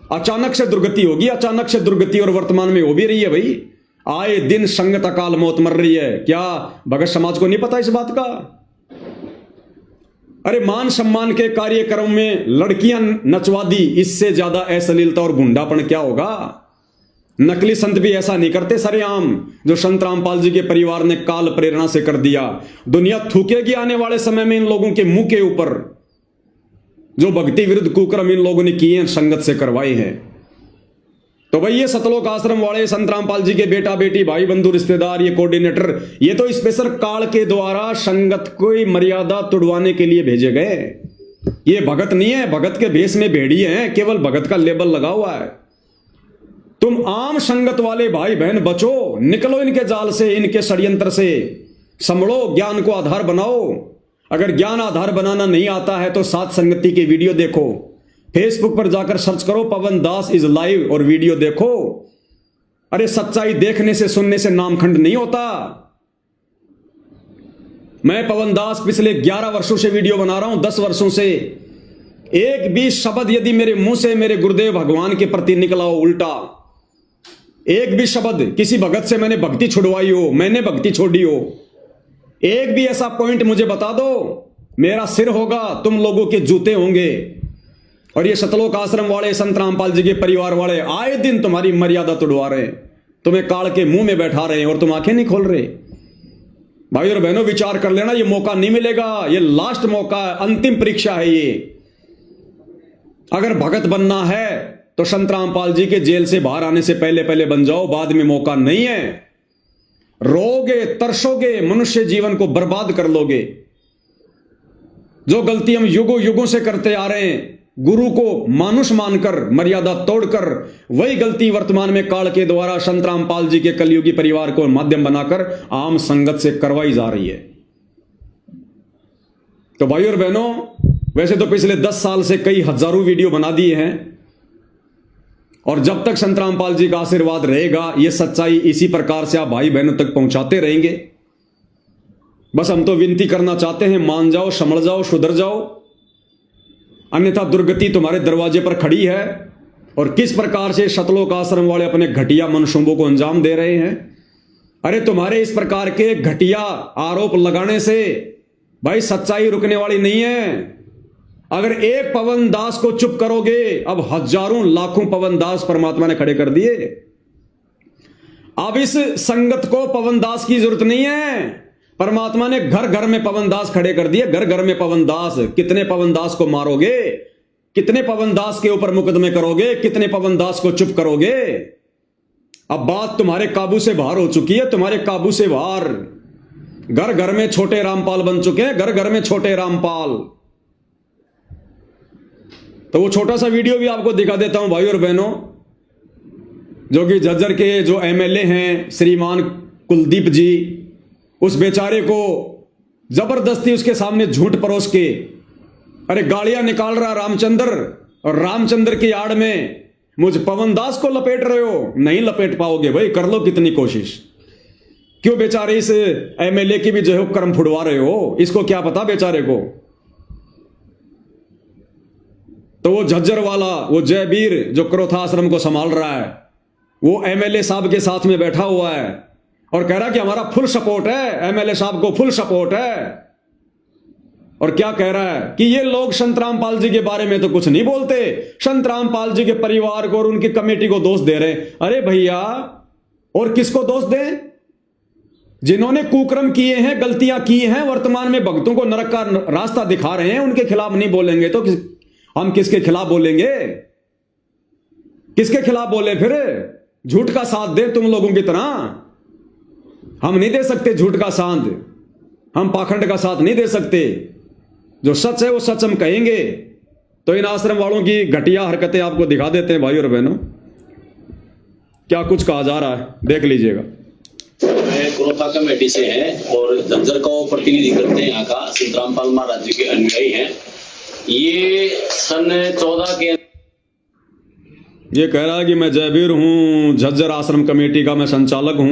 अचानक से दुर्गति होगी, अचानक से दुर्गति, और वर्तमान में हो भी रही है भाई। आए दिन संगत अकाल मौत मर रही है। क्या भगत समाज को नहीं पता इस बात का? अरे मान सम्मान के कार्यक्रम में लड़कियां नचवा दी, इससे ज्यादा अश्लीलता और गुंडापन क्या होगा? नकली संत भी ऐसा नहीं करते सरेआम, जो संत रामपाल जी के परिवार ने काल प्रेरणा से कर दिया। दुनिया थूकेगी आने वाले समय में इन लोगों के मुंह के ऊपर, जो भक्ति विरुद्ध कुकर्म इन लोगों ने किए हैं, संगत से करवाए हैं। तो भाई ये सतलोक आश्रम वाले, संत रामपाल जी के बेटा बेटी, भाई बंधु रिश्तेदार, ये कोऑर्डिनेटर, ये तो स्पेशल काल के द्वारा संगत को मर्यादा तुड़वाने के लिए भेजे गए। ये भगत नहीं है, भगत के भेष में भेड़िए हैं, केवल भगत का लेबल लगा हुआ है। तुम आम संगत वाले भाई बहन बचो, निकलो इनके जाल से, इनके षड्यंत्र से, संभलो, ज्ञान को आधार बनाओ। अगर ज्ञान आधार बनाना नहीं आता है तो सात संगति की वीडियो देखो, फेसबुक पर जाकर सर्च करो पवन दास इज लाइव और वीडियो देखो। अरे सच्चाई देखने से सुनने से नामखंड नहीं होता। मैं पवन दास पिछले 11 वर्षों से वीडियो बना रहा हूं, 10 वर्षों से। एक भी शब्द यदि मेरे मुंह से मेरे गुरुदेव भगवान के प्रति निकला हो उल्टा, एक भी शब्द किसी भगत से मैंने भक्ति छुड़वाई हो, मैंने भक्ति छोड़ी हो, एक भी ऐसा पॉइंट मुझे बता दो, मेरा सिर होगा, तुम लोगों के जूते होंगे। और ये सतलोक आश्रम वाले, संत रामपाल जी के परिवार वाले आए दिन तुम्हारी मर्यादा तोड़वा रहे हैं, तुम्हें काल के मुंह में बैठा रहे हैं और तुम आंखें नहीं खोल रहे। भाई और बहनों, विचार कर लेना, ये मौका नहीं मिलेगा, ये लास्ट मौका है, अंतिम परीक्षा है ये। अगर भगत बनना है तो संत रामपाल जी के जेल से बाहर आने से पहले पहले बन जाओ, बाद में मौका नहीं है। रोगे, तरसोगे, मनुष्य जीवन को बर्बाद कर लोगे। जो गलती हम युगों युगों से करते आ रहे हैं, गुरु को मानुष मानकर, मर्यादा तोड़कर, वही गलती वर्तमान में काल के द्वारा संत रामपाल जी के कलयुगी परिवार को माध्यम बनाकर आम संगत से करवाई जा रही है। तो भाई और बहनों, वैसे तो पिछले 10 साल से कई हजारों वीडियो बना दिए हैं, और जब तक संत रामपाल जी का आशीर्वाद रहेगा, यह सच्चाई इसी प्रकार से आप भाई बहनों तक पहुंचाते रहेंगे। बस हम तो विनती करना चाहते हैं, मान जाओ, समझ जाओ, सुधर जाओ, अन्यथा दुर्गति तुम्हारे दरवाजे पर खड़ी है। और किस प्रकार से सतलोक आश्रम वाले अपने घटिया मनसूबों को अंजाम दे रहे हैं। अरे तुम्हारे इस प्रकार के घटिया आरोप लगाने से भाई सच्चाई रुकने वाली नहीं है। अगर एक पवन दास को चुप करोगे, अब हजारों लाखों पवन दास परमात्मा ने खड़े कर दिए। अब इस संगत को पवन दास की जरूरत नहीं है, परमात्मा ने घर घर में पवन दास खड़े कर दिए। घर घर में पवन दास। कितने पवन दास को मारोगे, कितने पवन दास के ऊपर मुकदमे करोगे, कितने पवन दास को चुप करोगे। अब बात तुम्हारे काबू से बाहर हो चुकी है, तुम्हारे काबू से बाहर। घर घर में छोटे रामपाल बन चुके हैं, घर घर में छोटे रामपाल। तो वो छोटा सा वीडियो भी आपको दिखा देता हूं भाई और बहनों, जो कि झज्जर के जो एमएलए हैं श्रीमान कुलदीप जी, उस बेचारे को जबरदस्ती उसके सामने झूठ परोस के अरे गालियां निकाल रहा रामचंद्र, और रामचंद्र की आड़ में मुझ पवन दास को लपेट रहे हो। नहीं लपेट पाओगे भाई, कर लो कितनी कोशिश। क्यों बेचारे इस एमएलए की भी जो है कर्म फुड़वा रहे हो, इसको क्या पता बेचारे को। तो वो झज्जर वाला, वो जयवीर जो क्रोथा आश्रम को संभाल रहा है, वो एमएलए साहब के साथ में बैठा हुआ है और कह रहा है कि हमारा फुल सपोर्ट है, एमएलए साहब को फुल सपोर्ट है। और क्या कह रहा है कि ये लोग संत रामपाल जी के बारे में तो कुछ नहीं बोलते, संत रामपाल जी के परिवार को और उनकी कमेटी को दोष दे रहे। अरे भैया, और किसको दोष दें? जिन्होंने कुकर्म किए हैं, गलतियां की हैं, वर्तमान में भक्तों को नरक का रास्ता दिखा रहे हैं, उनके खिलाफ नहीं बोलेंगे तो हम किसके खिलाफ बोलेंगे? किसके खिलाफ बोले फिर? झूठ का साथ दे तुम लोगों की तरह। हम नहीं दे सकते झूठ का साथ, हम पाखंड का साथ नहीं दे सकते। जो सच है वो सच हम कहेंगे। तो इन आश्रम वालों की घटिया हरकतें आपको दिखा देते हैं भाई और बहनों, क्या कुछ कहा जा रहा है, देख लीजिएगा। मैं क्रोथा कमेटी से हैं और झज्जर का प्रतिनिधि करते हैं। यहाँ का संत रामपाल महाराज जी के अनुयायी हैं। ये सन 14 के ये कह रहा है कि मैं जयवीर हूं, झज्जर आश्रम कमेटी का मैं संचालक हूं।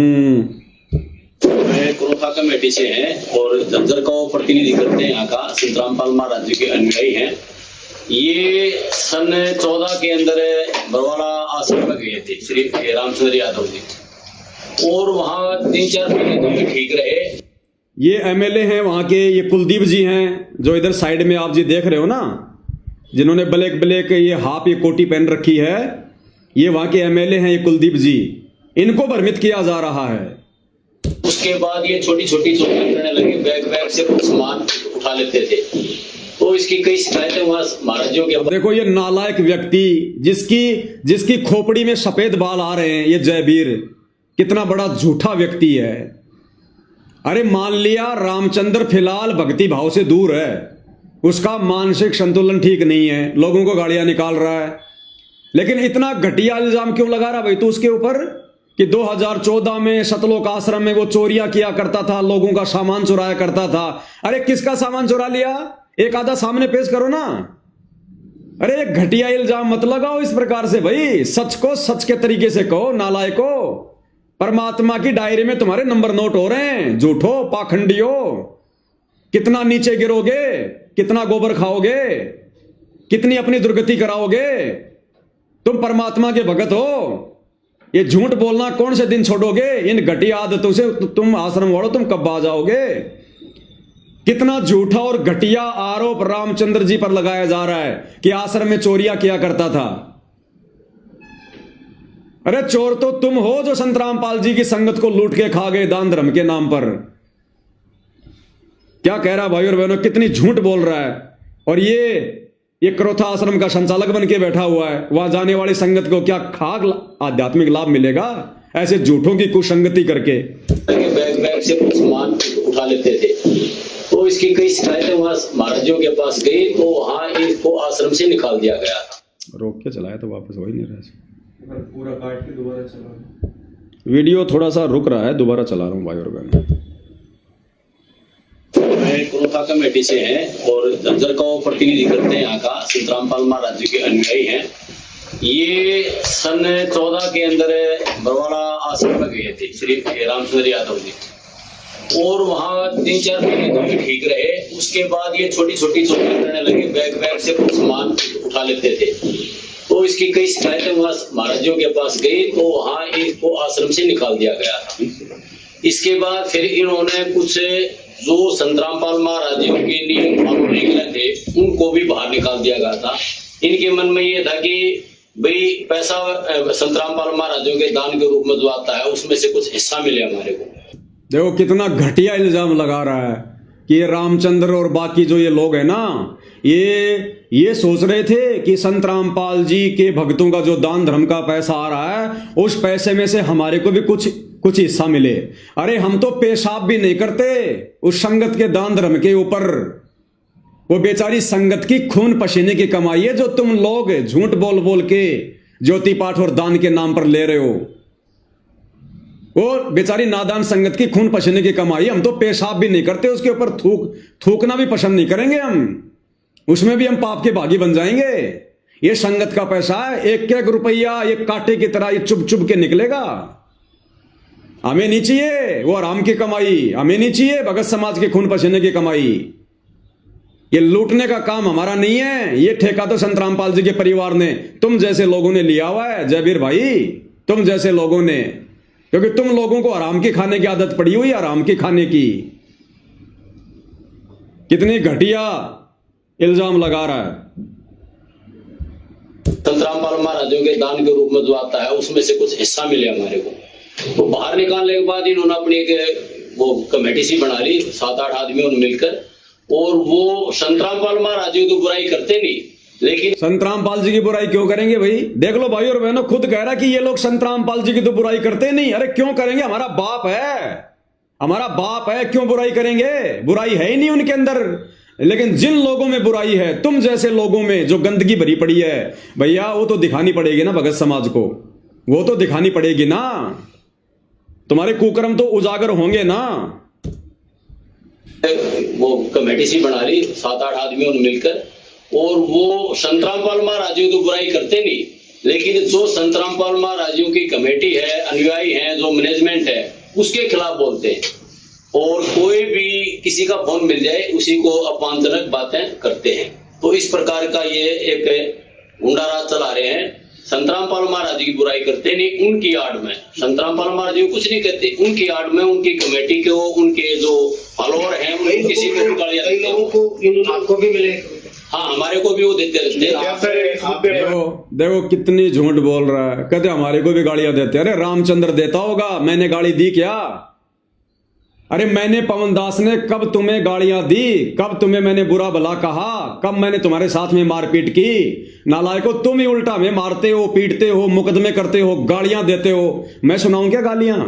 मैं क्रोथा कमेटी से हैं और झज्जर का प्रतिनिधि करते हैं। यहाँ का संत रामपाल महाराज जी के अनुयायी हैं। ये सन 14 के अंदर बरवाड़ा आश्रम में गए थे श्री रामचंद्र यादव जी, और वहां 3-4 महीने तो ये ठीक रहे। ये एमएलए हैं वहां के, ये कुलदीप जी हैं जो इधर साइड में आप जी देख रहे हो ना, जिन्होंने ब्लैक ब्लैक ये हाफ ये कोटी पहन रखी है, ये वहां के एमएलए हैं, ये कुलदीप जी। इनको भ्रमित किया जा रहा है। उसके बाद ये छोटी छोटी चोरियां करने लगे, बैग से कुछ सामान उठा लेते थे। तो इसकी कई शिकायतें वहां महाराजों के। देखो ये नालायक व्यक्ति, जिसकी खोपड़ी में सफेद बाल आ रहे हैं, ये जयवीर कितना बड़ा झूठा व्यक्ति है। अरे मान लिया रामचंद्र फिलहाल भक्ति भाव से दूर है, उसका मानसिक संतुलन ठीक नहीं है, लोगों को गालियां निकाल रहा है, लेकिन इतना घटिया इल्जाम क्यों लगा रहा भाई तू उसके ऊपर कि 2014 में सतलोक आश्रम में वो चोरियां किया करता था, लोगों का सामान चुराया करता था। अरे किसका सामान चुरा लिया? एक आधा सामने पेश करो ना। अरे घटिया इल्जाम मत लगाओ इस प्रकार से भाई, सच को सच के तरीके से कहो। नालायको, परमात्मा की डायरी में तुम्हारे नंबर नोट हो रहे हैं। झूठो, पाखंडियो, कितना नीचे गिरोगे, कितना गोबर खाओगे, कितनी अपनी दुर्गति कराओगे। तुम परमात्मा के भगत हो, ये झूठ बोलना कौन से दिन छोड़ोगे? इन घटिया आदतों से तुम आश्रम वालों तुम कब आ जाओगे? कितना झूठा और घटिया आरोप रामचंद्र जी पर लगाया जा रहा है कि आश्रम में चोरियां किया करता था। अरे चोर तो तुम हो जो संत रामपाल जी की संगत को लूट के खा गए दान धर्म के नाम पर। क्या कह रहा भाई और बहनों, कितनी झूठ बोल रहा है। और ये क्रोथा आश्रम का संचालक बन के बैठा हुआ है। वहां जाने वाली संगत को क्या खाक आध्यात्मिक लाभ मिलेगा ऐसे झूठों की कुसंगति करके? बैग बैग से कुछ सामान उठा लेते थे, तो इसकी कई शिकायतें वहां महाराजों के पास गई, तो वहां इसको आश्रम से निकाल दिया गया था। रोक के चलाया तो वापस हो ही नहीं रहा। पूरा काट के दोबारा चला। वीडियो थोड़ा सा रुक रहा है, दोबारा चला रहा हूं भाई और बहनों। मैं क्रोथा कमेटी से हैं और झज्जर का प्रतिनिधि करते हैं। यहाँ का संत रामपाल महाराज जी के अनुयायी हैं। ये सन 14 के अंदर बरवाड़ा आश्रम में गए थे श्री रामचंद्र यादव जी, और वहाँ 3-4 महीने तो भी ठीक रहे। उसके बाद ये छोटी छोटी चोरियां करने लगे, बैग बैग से कुछ सामान उठा लेते थे, तो इसकी कई शिकायतें वहां महाराजों के पास गई, तो वहां इसको आश्रम से निकाल दिया गया था। इसके बाद फिर इन्होंने कुछ जो संत रामपाल महाराज जी के नियम कानून निकले थे उनको भी बाहर निकाल दिया गया था। इनके मन में ये था कि भाई पैसा संत रामपाल महाराजों के दान के रूप में जो आता है उसमें से कुछ हिस्सा मिले हमारे को। देखो कितना घटिया इल्जाम लगा रहा है कि ये रामचंद्र और बाकी जो ये लोग हैं ना, ये सोच रहे थे कि संत रामपाल जी के भक्तों का जो दान धर्म का पैसा आ रहा है उस पैसे में से हमारे को भी कुछ हिस्सा मिले। अरे हम तो पेशाब भी नहीं करते उस संगत के दान धर्म के ऊपर। वो बेचारी संगत की खून पसीने की कमाई है जो तुम लोग झूठ बोल बोल के ज्योति पाठ और दान के नाम पर ले रहे हो। वो बेचारी नादान संगत की खून पसीने की कमाई। हम तो पेशाब भी नहीं करते उसके ऊपर, थूकना भी पसंद नहीं करेंगे हम, उसमें भी हम पाप के भागी बन जाएंगे। ये संगत का पैसा है, एक एक रुपया एक कांटे की तरह ये चुभ चुभ के निकलेगा। हमें नहीं चाहिए वो आराम की कमाई, हमें नहीं चाहिए भगत समाज के खून पसीने की कमाई। ये लूटने का काम हमारा नहीं है, ये ठेका तो संत रामपाल जी के परिवार ने, तुम जैसे लोगों ने लिया हुआ है जयवीर भाई, तुम जैसे लोगों ने, क्योंकि तुम लोगों को आराम की खाने की आदत पड़ी हुई, आराम की खाने की। कितनी घटिया इल्जाम लगा रहा है। संत रामपाल महाराजों के दान के रूप में जो आता है उसमें से कुछ हिस्सा मिले हमारे को। तो बाहर निकालने के बाद इन्होंने अपनी एक वो कमेटी सी बना ली, 7-8 आदमियों ने मिलकर, और वो संत रामपाल महाराज जी की बुराई करते नहीं, लेकिन संत रामपाल जी की बुराई क्यों करेंगे भाई? देख लो भाई और बहनों, खुद कह रहा कि ये लोग संत रामपाल जी की तो बुराई करते नहीं। अरे क्यों करेंगे? हमारा बाप है, हमारा बाप है, क्यों बुराई करेंगे? बुराई है ही नहीं उनके अंदर। लेकिन जिन लोगों में बुराई है, तुम जैसे लोगों में जो गंदगी भरी पड़ी है भैया, वो तो दिखानी पड़ेगी ना भगत समाज को, वो तो दिखानी पड़ेगी ना। तुम्हारे कुकर्म तो उजागर होंगे ना। वो कमेटी सी बना ली 7-8 आदमियों ने मिलकर, और वो संत रामपाल महाराज जी की बुराई करते नहीं, लेकिन जो संत रामपाल महाराज जी की कमेटी है, अनुयायी है, जो मैनेजमेंट है, उसके खिलाफ बोलते हैं। और कोई भी किसी का फोन मिल जाए उसी को अपमानजनक बातें करते हैं। तो इस प्रकार का ये एक गुंडा राज चला रहे हैं। संत रामपाल महाराज जी की बुराई करते नहीं, उनकी आड़ में संत रामपाल महाराज जी कुछ नहीं कहते, उनकी आड़ में उनकी कमेटी को, उनके जो फॉलोअर हैं, उनको किसी को भी गालियां देते हैं। आपको भी मिले? हाँ, हमारे को भी वो देते रहते हैं। देखो कितनी झूठ बोल रहा है, कहते हमारे को भी गालियां देते। अरे रामचंद्र देता होगा, मैंने गाली दी क्या? अरे मैंने पवन दास ने कब तुम्हें गालियां दी? कब तुम्हें मैंने बुरा भला कहा? कब मैंने तुम्हारे साथ में मारपीट की? नालायको, तुम ही उल्टा में मारते हो, पीटते हो, मुकदमे करते हो, गालियां देते हो। मैं सुनाऊं क्या गालियां?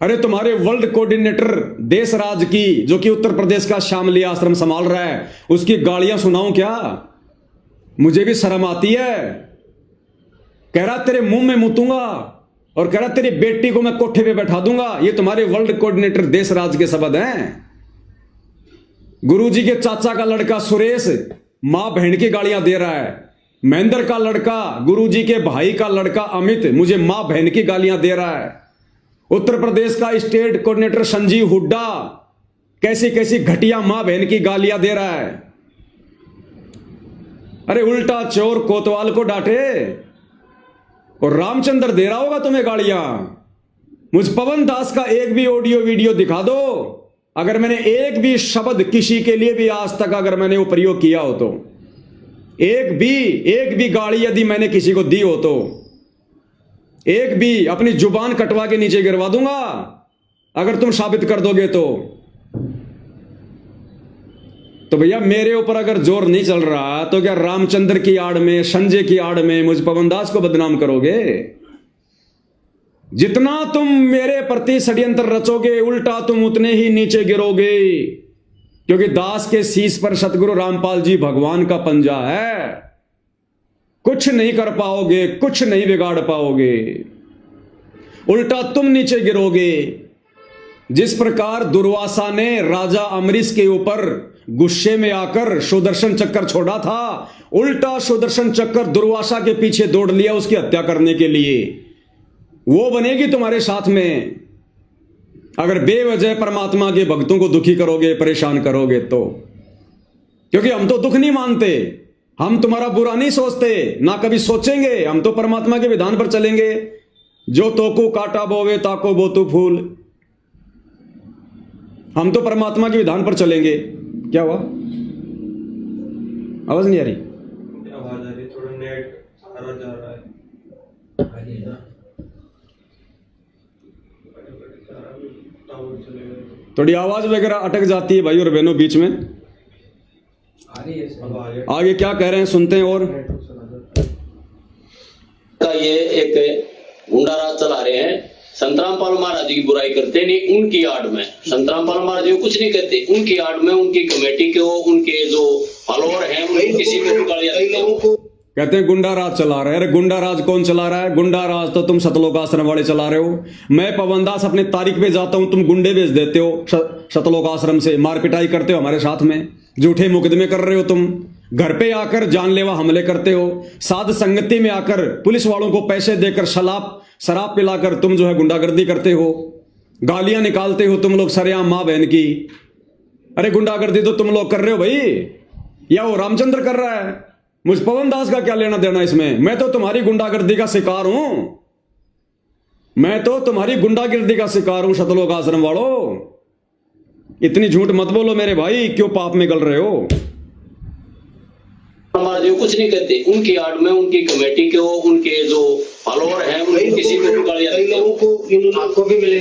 अरे तुम्हारे वर्ल्ड कोऑर्डिनेटर देशराज की, जो कि उत्तर प्रदेश का शामली आश्रम संभाल रहा है, उसकी गालियां सुनाऊं क्या? मुझे भी शर्म आती है। कह रहा तेरे मुंह में मुतूंगा और कह रहा तेरी बेटी को मैं कोठे पे बैठा दूंगा। ये तुम्हारे वर्ल्ड कोऑर्डिनेटर देश राज के शब्द हैं। गुरुजी के चाचा का लड़का सुरेश मां बहन की गालियां दे रहा है। महेंद्र का लड़का गुरुजी के भाई का लड़का अमित मुझे मां बहन की गालियां दे रहा है। उत्तर प्रदेश का स्टेट कोऑर्डिनेटर संजीव हुड्डा कैसी कैसी घटिया मां बहन की गालियां दे रहा है। अरे उल्टा चोर कोतवाल को डांटे और रामचंद्र दे रहा होगा तुम्हें गालियां। मुझ पवन दास का एक भी ऑडियो वीडियो दिखा दो, अगर मैंने एक भी शब्द किसी के लिए भी आज तक अगर मैंने वो प्रयोग किया हो तो, एक भी गाली यदि मैंने किसी को दी हो तो, एक भी अपनी जुबान कटवा के नीचे गिरवा दूंगा अगर तुम साबित कर दोगे तो भैया मेरे ऊपर अगर जोर नहीं चल रहा तो क्या रामचंद्र की आड़ में, संजय की आड़ में मुझ पवन दास को बदनाम करोगे? जितना तुम मेरे प्रति षड्यंत्र रचोगे उल्टा तुम उतने ही नीचे गिरोगे, क्योंकि दास के शीश पर सतगुरु रामपाल जी भगवान का पंजा है। कुछ नहीं कर पाओगे, कुछ नहीं बिगाड़ पाओगे, उल्टा तुम नीचे गिरोगे। जिस प्रकार दुर्वासा ने राजा अमरीश के ऊपर गुस्से में आकर सुदर्शन चक्कर छोड़ा था, उल्टा सुदर्शन चक्कर दुर्वासा के पीछे दौड़ लिया उसकी हत्या करने के लिए। वो बनेगी तुम्हारे साथ में अगर बेवजह परमात्मा के भक्तों को दुखी करोगे, परेशान करोगे तो। क्योंकि हम तो दुख नहीं मानते, हम तुम्हारा बुरा नहीं सोचते, ना कभी सोचेंगे। हम तो परमात्मा के विधान पर चलेंगे। जो तोकू काटा बोवे ताको बोतु फूल, हम तो परमात्मा के विधान पर चलेंगे। क्या हुआ? आवाज नहीं आ रही? आवाज आ रही, थोड़ा नेट सारा जा रहा है। थोड़ी आवाज वगैरह अटक जाती है भाई और बहनों बीच में। आगे क्या कह रहे हैं सुनते हैं। और का ये एक गुंडा राज चला रहे हैं। संतरामपाल महाराज जी की बुराई करते नहीं, उनकी आड़ में संतरामपाल महाराज जी कुछ नहीं कहते, उनकी आड़ में उनकी कमेटी को, उनके जो फॉलोअर हैं किसी को गालियां कहते हैं गुंडा राज चला रहे हैं। अरे गुंडा राज कौन चला रहा है? गुंडा राज तो तुम सतलोक आश्रम वाले चला रहे हो। मैं पवन दास अपने तारीख पे जाता हूं, तुम गुंडे भेज देते हो सतलोक आश्रम से, मार पिटाई करते हो हमारे साथ में, झूठे मुकदमे कर रहे हो तुम, घर पे आकर जानलेवा हमले करते हो, साध संगति में आकर पुलिस वालों को पैसे देकर शराब पिलाकर तुम जो है गुंडागर्दी करते हो, गालियां निकालते हो तुम लोग सरेआम मां बहन की। अरे गुंडागर्दी तो तुम लोग कर रहे हो भाई, या वो रामचंद्र कर रहा है। मुझ पवन दास का क्या लेना देना इसमें? मैं तो तुम्हारी गुंडागर्दी का शिकार हूं, मैं तो तुम्हारी गुंडागर्दी का शिकार हूं सतलोक आश्रम वालों। इतनी झूठ मत बोलो मेरे भाई, क्यों पाप में गल रहे हो? महाराज जी कुछ नहीं कहते, उनकी आड़ में उनकी कमेटी को, उनके जो फॉलोअर हैं उनको किसी को गालियां देते हैं। लोगों को आपको भी मिले?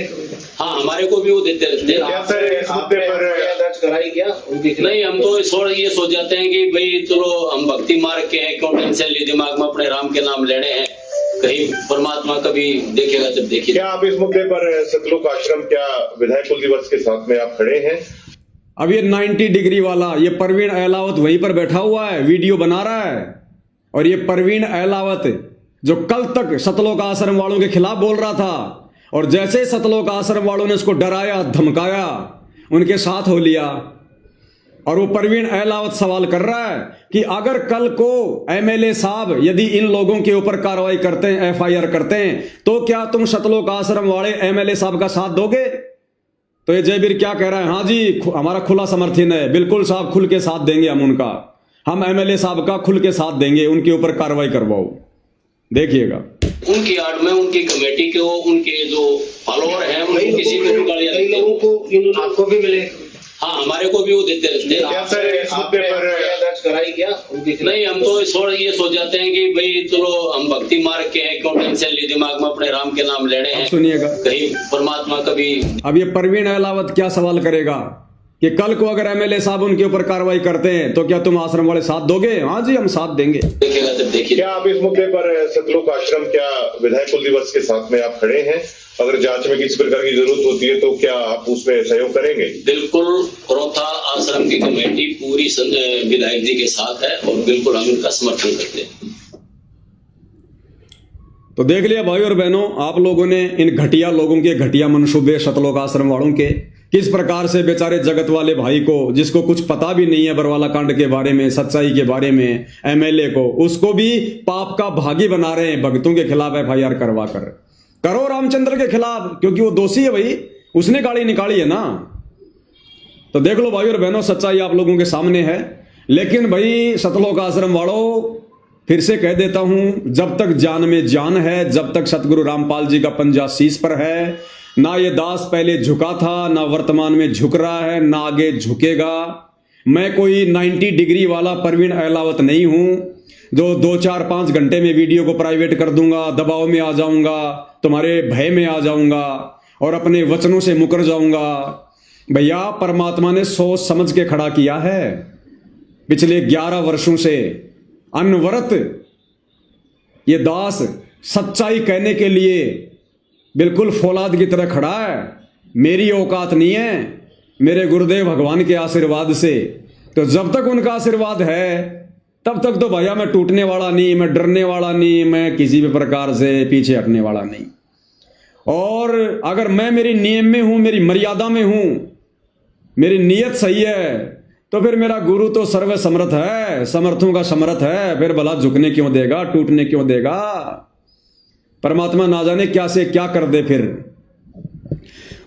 हाँ, हमारे को भी वो देते रहते हैं। नहीं, हम तो ये सोच जाते हैं कि भाई चलो हम भक्ति मार्ग के हैं, क्यों टेंशन ली दिमाग में, अपने राम के नाम लेने हैं, कहीं परमात्मा कभी देखेगा जब देखिए। क्या आप इस मुद्दे पर सतलोक आश्रम क्या विधायक कुल दिवस के साथ में आप खड़े हैं? अब ये 90 डिग्री वाला ये परवीन अहलावत वहीं पर बैठा हुआ है, वीडियो बना रहा है। और ये परवीन अहलावत जो कल तक सतलोक आश्रम वालों के खिलाफ बोल रहा था, और जैसे सतलोक आश्रम वालों ने उसको डराया धमकाया, उनके साथ हो लिया। और वो परवीन अहलावत सवाल कर रहा है कि अगर कल को एमएलए साहब यदि इन लोगों के ऊपर कार्रवाई करते हैं, एफआईआर करते हैं, तो क्या तुम सतलोक आश्रम वाले एमएलए साहब का साथ दोगे? तो ये जयवीर क्या कह रहा है? हाँ जी, हमारा खुला समर्थन है, बिल्कुल साहब, खुल के साथ देंगे हम उनका, हम एमएलए साहब का खुल के साथ देंगे, उनके ऊपर कार्रवाई करवाओ। देखिएगा उनकी आड़ में उनकी कमेटी को, उनके जो फॉलोअर हैं उनको किसी को गालियां देते हैं। लोगों को आपको भी मिले? हाँ, हमारे को भी वो देते रहते हैं। नहीं, हम तो ये सोच जाते हैं कि भाई चलो हम भक्ति मार्ग के हैं, क्यों टेंशन ली दिमाग में, अपने राम के नाम लेने हैं। सुनिएगा, कहीं परमात्मा कभी। अब ये परवीन अहलावत क्या सवाल करेगा कि कल को अगर एमएलए साहब उनके ऊपर कार्रवाई करते हैं तो क्या तुम आश्रम वाले साथ दोगे? हाँ जी, हम साथ देंगे। देखेगा जब देखिए। क्या आप इस मुद्दे पर सतलोक आश्रम क्या विधायक कुल दिवस के साथ में आप खड़े हैं? अगर जांच में किसी प्रकार की जरूरत होती है तो क्या आप उसमें सहयोग करेंगे? बिल्कुल, क्रोथा आश्रम की कमेटी पूरी विधायक जी के साथ है और बिल्कुल हम इनका समर्थन करते हैं। तो देख लिया भाई और बहनों, आप लोगों ने इन घटिया लोगों के, घटिया मनसूबे शतलोक आश्रम वालों के, किस प्रकार से बेचारे जगत वाले भाई को, जिसको कुछ पता भी नहीं है बरवाला कांड के बारे में, सच्चाई के बारे में, एमएलए को, उसको भी पाप का भागी बना रहे हैं। भक्तों के खिलाफ एफआईआर करवा कर, करो रामचंद्र के खिलाफ, क्योंकि वो दोषी है भाई, उसने गाड़ी निकाली है ना। तो देख लो भाई और बहनों, सच्चाई आप लोगों के सामने है। लेकिन भाई शतलोक आश्रम वालों, फिर से कह देता हूं, जब तक जान में जान है, जब तक सतगुरु रामपाल जी का पंजा शीश पर है, ना ये दास पहले झुका था, ना वर्तमान में झुक रहा है, ना आगे झुकेगा। मैं कोई 90 डिग्री वाला परवीन अहलावत नहीं हूं जो 2-4-5 घंटे में वीडियो को प्राइवेट कर दूंगा, दबाव में आ जाऊंगा, तुम्हारे भय में आ जाऊंगा और अपने वचनों से मुकर जाऊंगा। भैया परमात्मा ने सोच समझ के खड़ा किया है। पिछले 11 वर्षों से अनवरत ये दास सच्चाई कहने के लिए बिल्कुल फौलाद की तरह खड़ा है। मेरी औकात नहीं है, मेरे गुरुदेव भगवान के आशीर्वाद से। तो जब तक उनका आशीर्वाद है तब तक तो भैया मैं टूटने वाला नहीं, मैं डरने वाला नहीं, मैं किसी भी प्रकार से पीछे हटने वाला नहीं। और अगर मैं मेरी नियम में हूं, मेरी मर्यादा में हूं, मेरी नीयत सही है, तो फिर मेरा गुरु तो सर्व समर्थ है, समर्थों का समर्थ है। फिर भला झुकने क्यों देगा, टूटने क्यों देगा? परमात्मा ना जाने क्या से क्या कर दे फिर।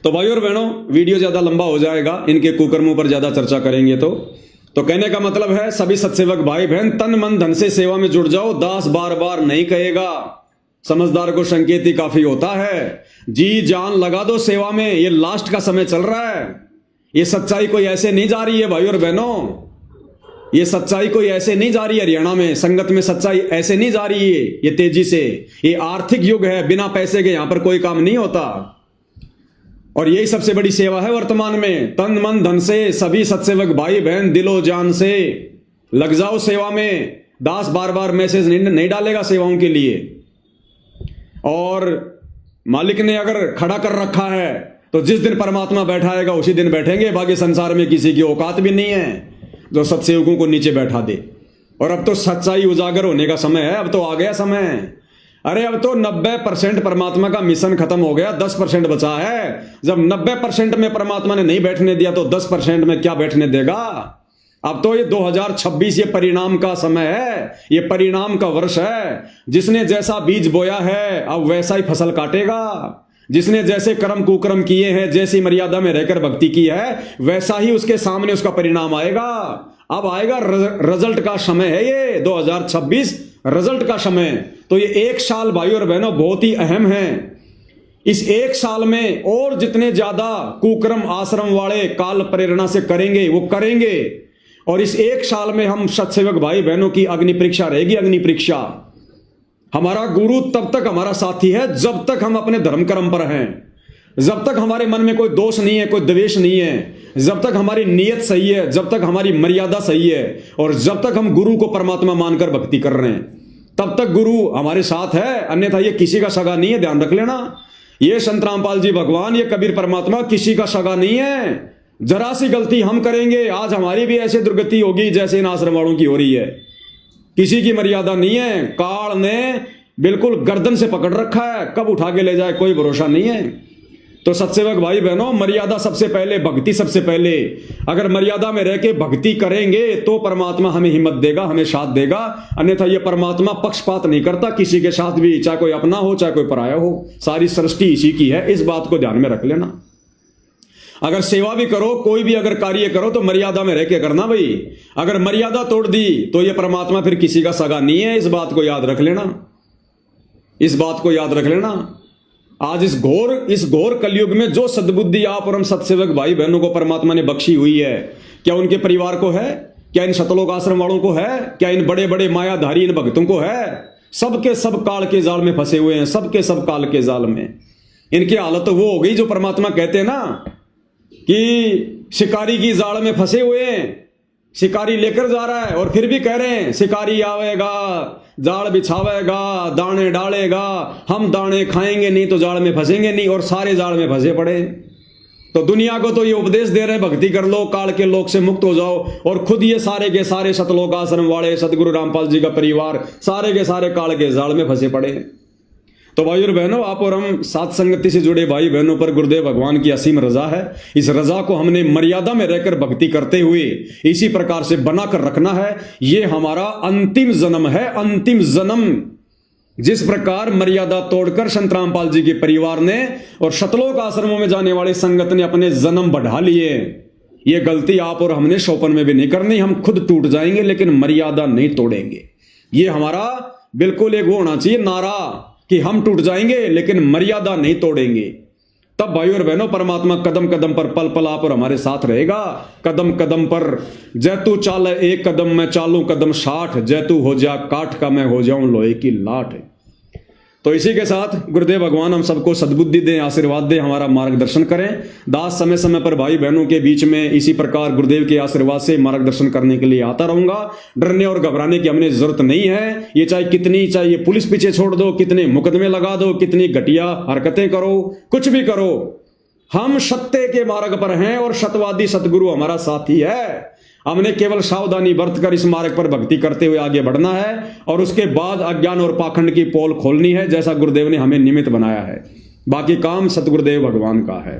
तो भाई और बहनों, वीडियो ज्यादा लंबा हो जाएगा, इनके कुकर्मों पर ज्यादा चर्चा करेंगे तो कहने का मतलब है, सभी सत्सेवक भाई बहन तन मन धन से सेवा में जुड़ जाओ। दास बार बार नहीं कहेगा, समझदार को संकेत ही काफी होता है। जी जान लगा दो सेवा में, ये लास्ट का समय चल रहा है। ये सच्चाई कोई ऐसे नहीं जा रही है भाई और बहनों, ये सच्चाई कोई ऐसे नहीं जा रही है। हरियाणा में संगत में सच्चाई ऐसे नहीं जा रही है ये तेजी से। ये आर्थिक युग है, बिना पैसे के यहां पर कोई काम नहीं होता। और यही सबसे बड़ी सेवा है वर्तमान में। तन मन धन से सभी सत्सेवक भाई बहन दिलो जान से लग जाओ सेवा में। दास बार बार मैसेज नहीं डालेगा सेवाओं के लिए। और मालिक ने अगर खड़ा कर रखा है तो जिस दिन परमात्मा बैठाएगा उसी दिन बैठेंगे। बाकी संसार में किसी की औकात भी नहीं है जो सत्सेवकों को नीचे बैठा दे। और अब तो सच्चाई उजागर होने का समय है, अब तो आ गया समय। अरे अब तो 90% परमात्मा का मिशन खत्म हो गया, 10% बचा है। जब 90% में परमात्मा ने नहीं बैठने दिया तो 10% में क्या बैठने देगा? अब तो ये 2026 ये परिणाम का समय है, ये परिणाम का वर्ष है। जिसने जैसा बीज बोया है अब वैसा ही फसल काटेगा। जिसने जैसे कर्म कुकर्म किए हैं, जैसी मर्यादा में रहकर भक्ति की है, वैसा ही उसके सामने उसका परिणाम आएगा। अब आएगा रिजल्ट का समय है ये 2026 रिजल्ट का समय। तो ये 1 साल भाई और बहनों बहुत ही अहम है। इस 1 साल में और जितने ज्यादा कुकर्म आश्रम वाले काल प्रेरणा से करेंगे वो करेंगे। और इस 1 साल में हम सत्सेवक भाई बहनों की अग्नि परीक्षा रहेगी, अग्नि परीक्षा। हमारा गुरु तब तक हमारा साथी है जब तक हम अपने धर्म कर्म पर हैं, जब तक हमारे मन में कोई दोष नहीं है, कोई द्वेष नहीं है, जब तक हमारी नीयत सही है, जब तक हमारी मर्यादा सही है और जब तक हम गुरु को परमात्मा मानकर भक्ति कर रहे हैं तब तक गुरु हमारे साथ है। अन्यथा ये किसी का सगा नहीं है, ध्यान रख लेना। ये संत रामपाल जी भगवान, ये कबीर परमात्मा किसी का सगा नहीं है। जरा सी गलती हम करेंगे, आज हमारी भी ऐसे दुर्गति होगी जैसे इन आश्रम वालों की हो रही है। किसी की मर्यादा नहीं है। काल ने बिल्कुल गर्दन से पकड़ रखा है, कब उठा के ले जाए कोई भरोसा नहीं है। तो सत्सेवक भाई बहनों, मर्यादा सबसे पहले, भक्ति सबसे पहले। अगर मर्यादा में रह के भक्ति करेंगे तो परमात्मा हमें हिम्मत देगा, हमें साथ देगा। अन्यथा ये परमात्मा पक्षपात नहीं करता किसी के साथ भी, चाहे कोई अपना हो चाहे कोई पराया हो। सारी सृष्टि इसी की है, इस बात को ध्यान में रख लेना। अगर सेवा भी करो, कोई भी अगर कार्य करो तो मर्यादा में रह के करना भाई। अगर मर्यादा तोड़ दी तो ये परमात्मा फिर किसी का सगा नहीं है। इस बात को याद रख लेना, इस बात को याद रख लेना। आज इस घोर कलयुग में जो सद्बुद्धि आप और हम सत्सेवक भाई बहनों को परमात्मा ने बख्शी हुई है, क्या उनके परिवार को है? क्या इन शतलोक आश्रम वालों को है? क्या इन बड़े बड़े मायाधारी इन भक्तों को है? सबके सब काल के जाल में फंसे हुए हैं, सबके सब काल के जाल में। इनकी हालत तो वो हो गई जो परमात्मा कहते हैं ना कि शिकारी की जाल में फंसे हुए हैं। शिकारी लेकर जा रहा है और फिर भी कह रहे हैं शिकारी आवेगा, जाल बिछावेगा, दाने डालेगा, हम दाने खाएंगे नहीं तो जाल में फंसेंगे नहीं, और सारे जाल में फंसे पड़े। तो दुनिया को तो ये उपदेश दे रहे हैं, भक्ति कर लो, काल के लोक से मुक्त हो जाओ। और खुद ये सारे के सारे शतलोक आश्रम वाले, सतगुरु रामपाल जी का परिवार, सारे के सारे काल के जाल में फंसे पड़े हैं। तो भाई और बहनों, आप और हम साथ संगति से जुड़े भाई बहनों पर गुरुदेव भगवान की असीम रजा है। इस रजा को हमने मर्यादा में रहकर भक्ति करते हुए इसी प्रकार से बनाकर रखना है। ये हमारा अंतिम जन्म है, अंतिम जन्म। जिस प्रकार मर्यादा तोड़कर संत रामपाल जी के परिवार ने और शतलोक आश्रमों में जाने वाले संगत ने अपने जन्म बढ़ा लिए, ये गलती आप और हमने शोपन में भी नहीं करनी। हम खुद टूट जाएंगे लेकिन मर्यादा नहीं तोड़ेंगे। ये हमारा बिल्कुल एक वो होना चाहिए नारा कि हम टूट जाएंगे लेकिन मर्यादा नहीं तोड़ेंगे। तब भाई और बहनों, परमात्मा कदम कदम पर पल पल आप और हमारे साथ रहेगा। कदम कदम पर जैतू चाल एक कदम मैं चालू कदम 60, जैतू हो जा काठ का मैं हो जाऊं लोहे की लाठ। तो इसी के साथ गुरुदेव भगवान हम सबको सद्बुद्धि दें, आशीर्वाद दें, हमारा मार्गदर्शन करें। दास समय समय पर भाई बहनों के बीच में इसी प्रकार गुरुदेव के आशीर्वाद से मार्गदर्शन करने के लिए आता रहूंगा। डरने और घबराने की हमने जरूरत नहीं है। ये चाहे पुलिस पीछे छोड़ दो, कितने मुकदमे लगा दो, कितनी घटिया हरकतें करो, कुछ भी करो, हम सत्य के मार्ग पर हैं और सत्यवादी सतगुरु हमारा साथी है। हमने केवल सावधानी बरतकर इस मार्ग पर भक्ति करते हुए आगे बढ़ना है और उसके बाद अज्ञान और पाखंड की पोल खोलनी है, जैसा गुरुदेव ने हमें निमित्त बनाया है। बाकी काम सतगुरुदेव भगवान का है।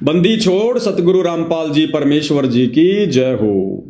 बंदी छोड़ सतगुरु रामपाल जी परमेश्वर जी की जय हो।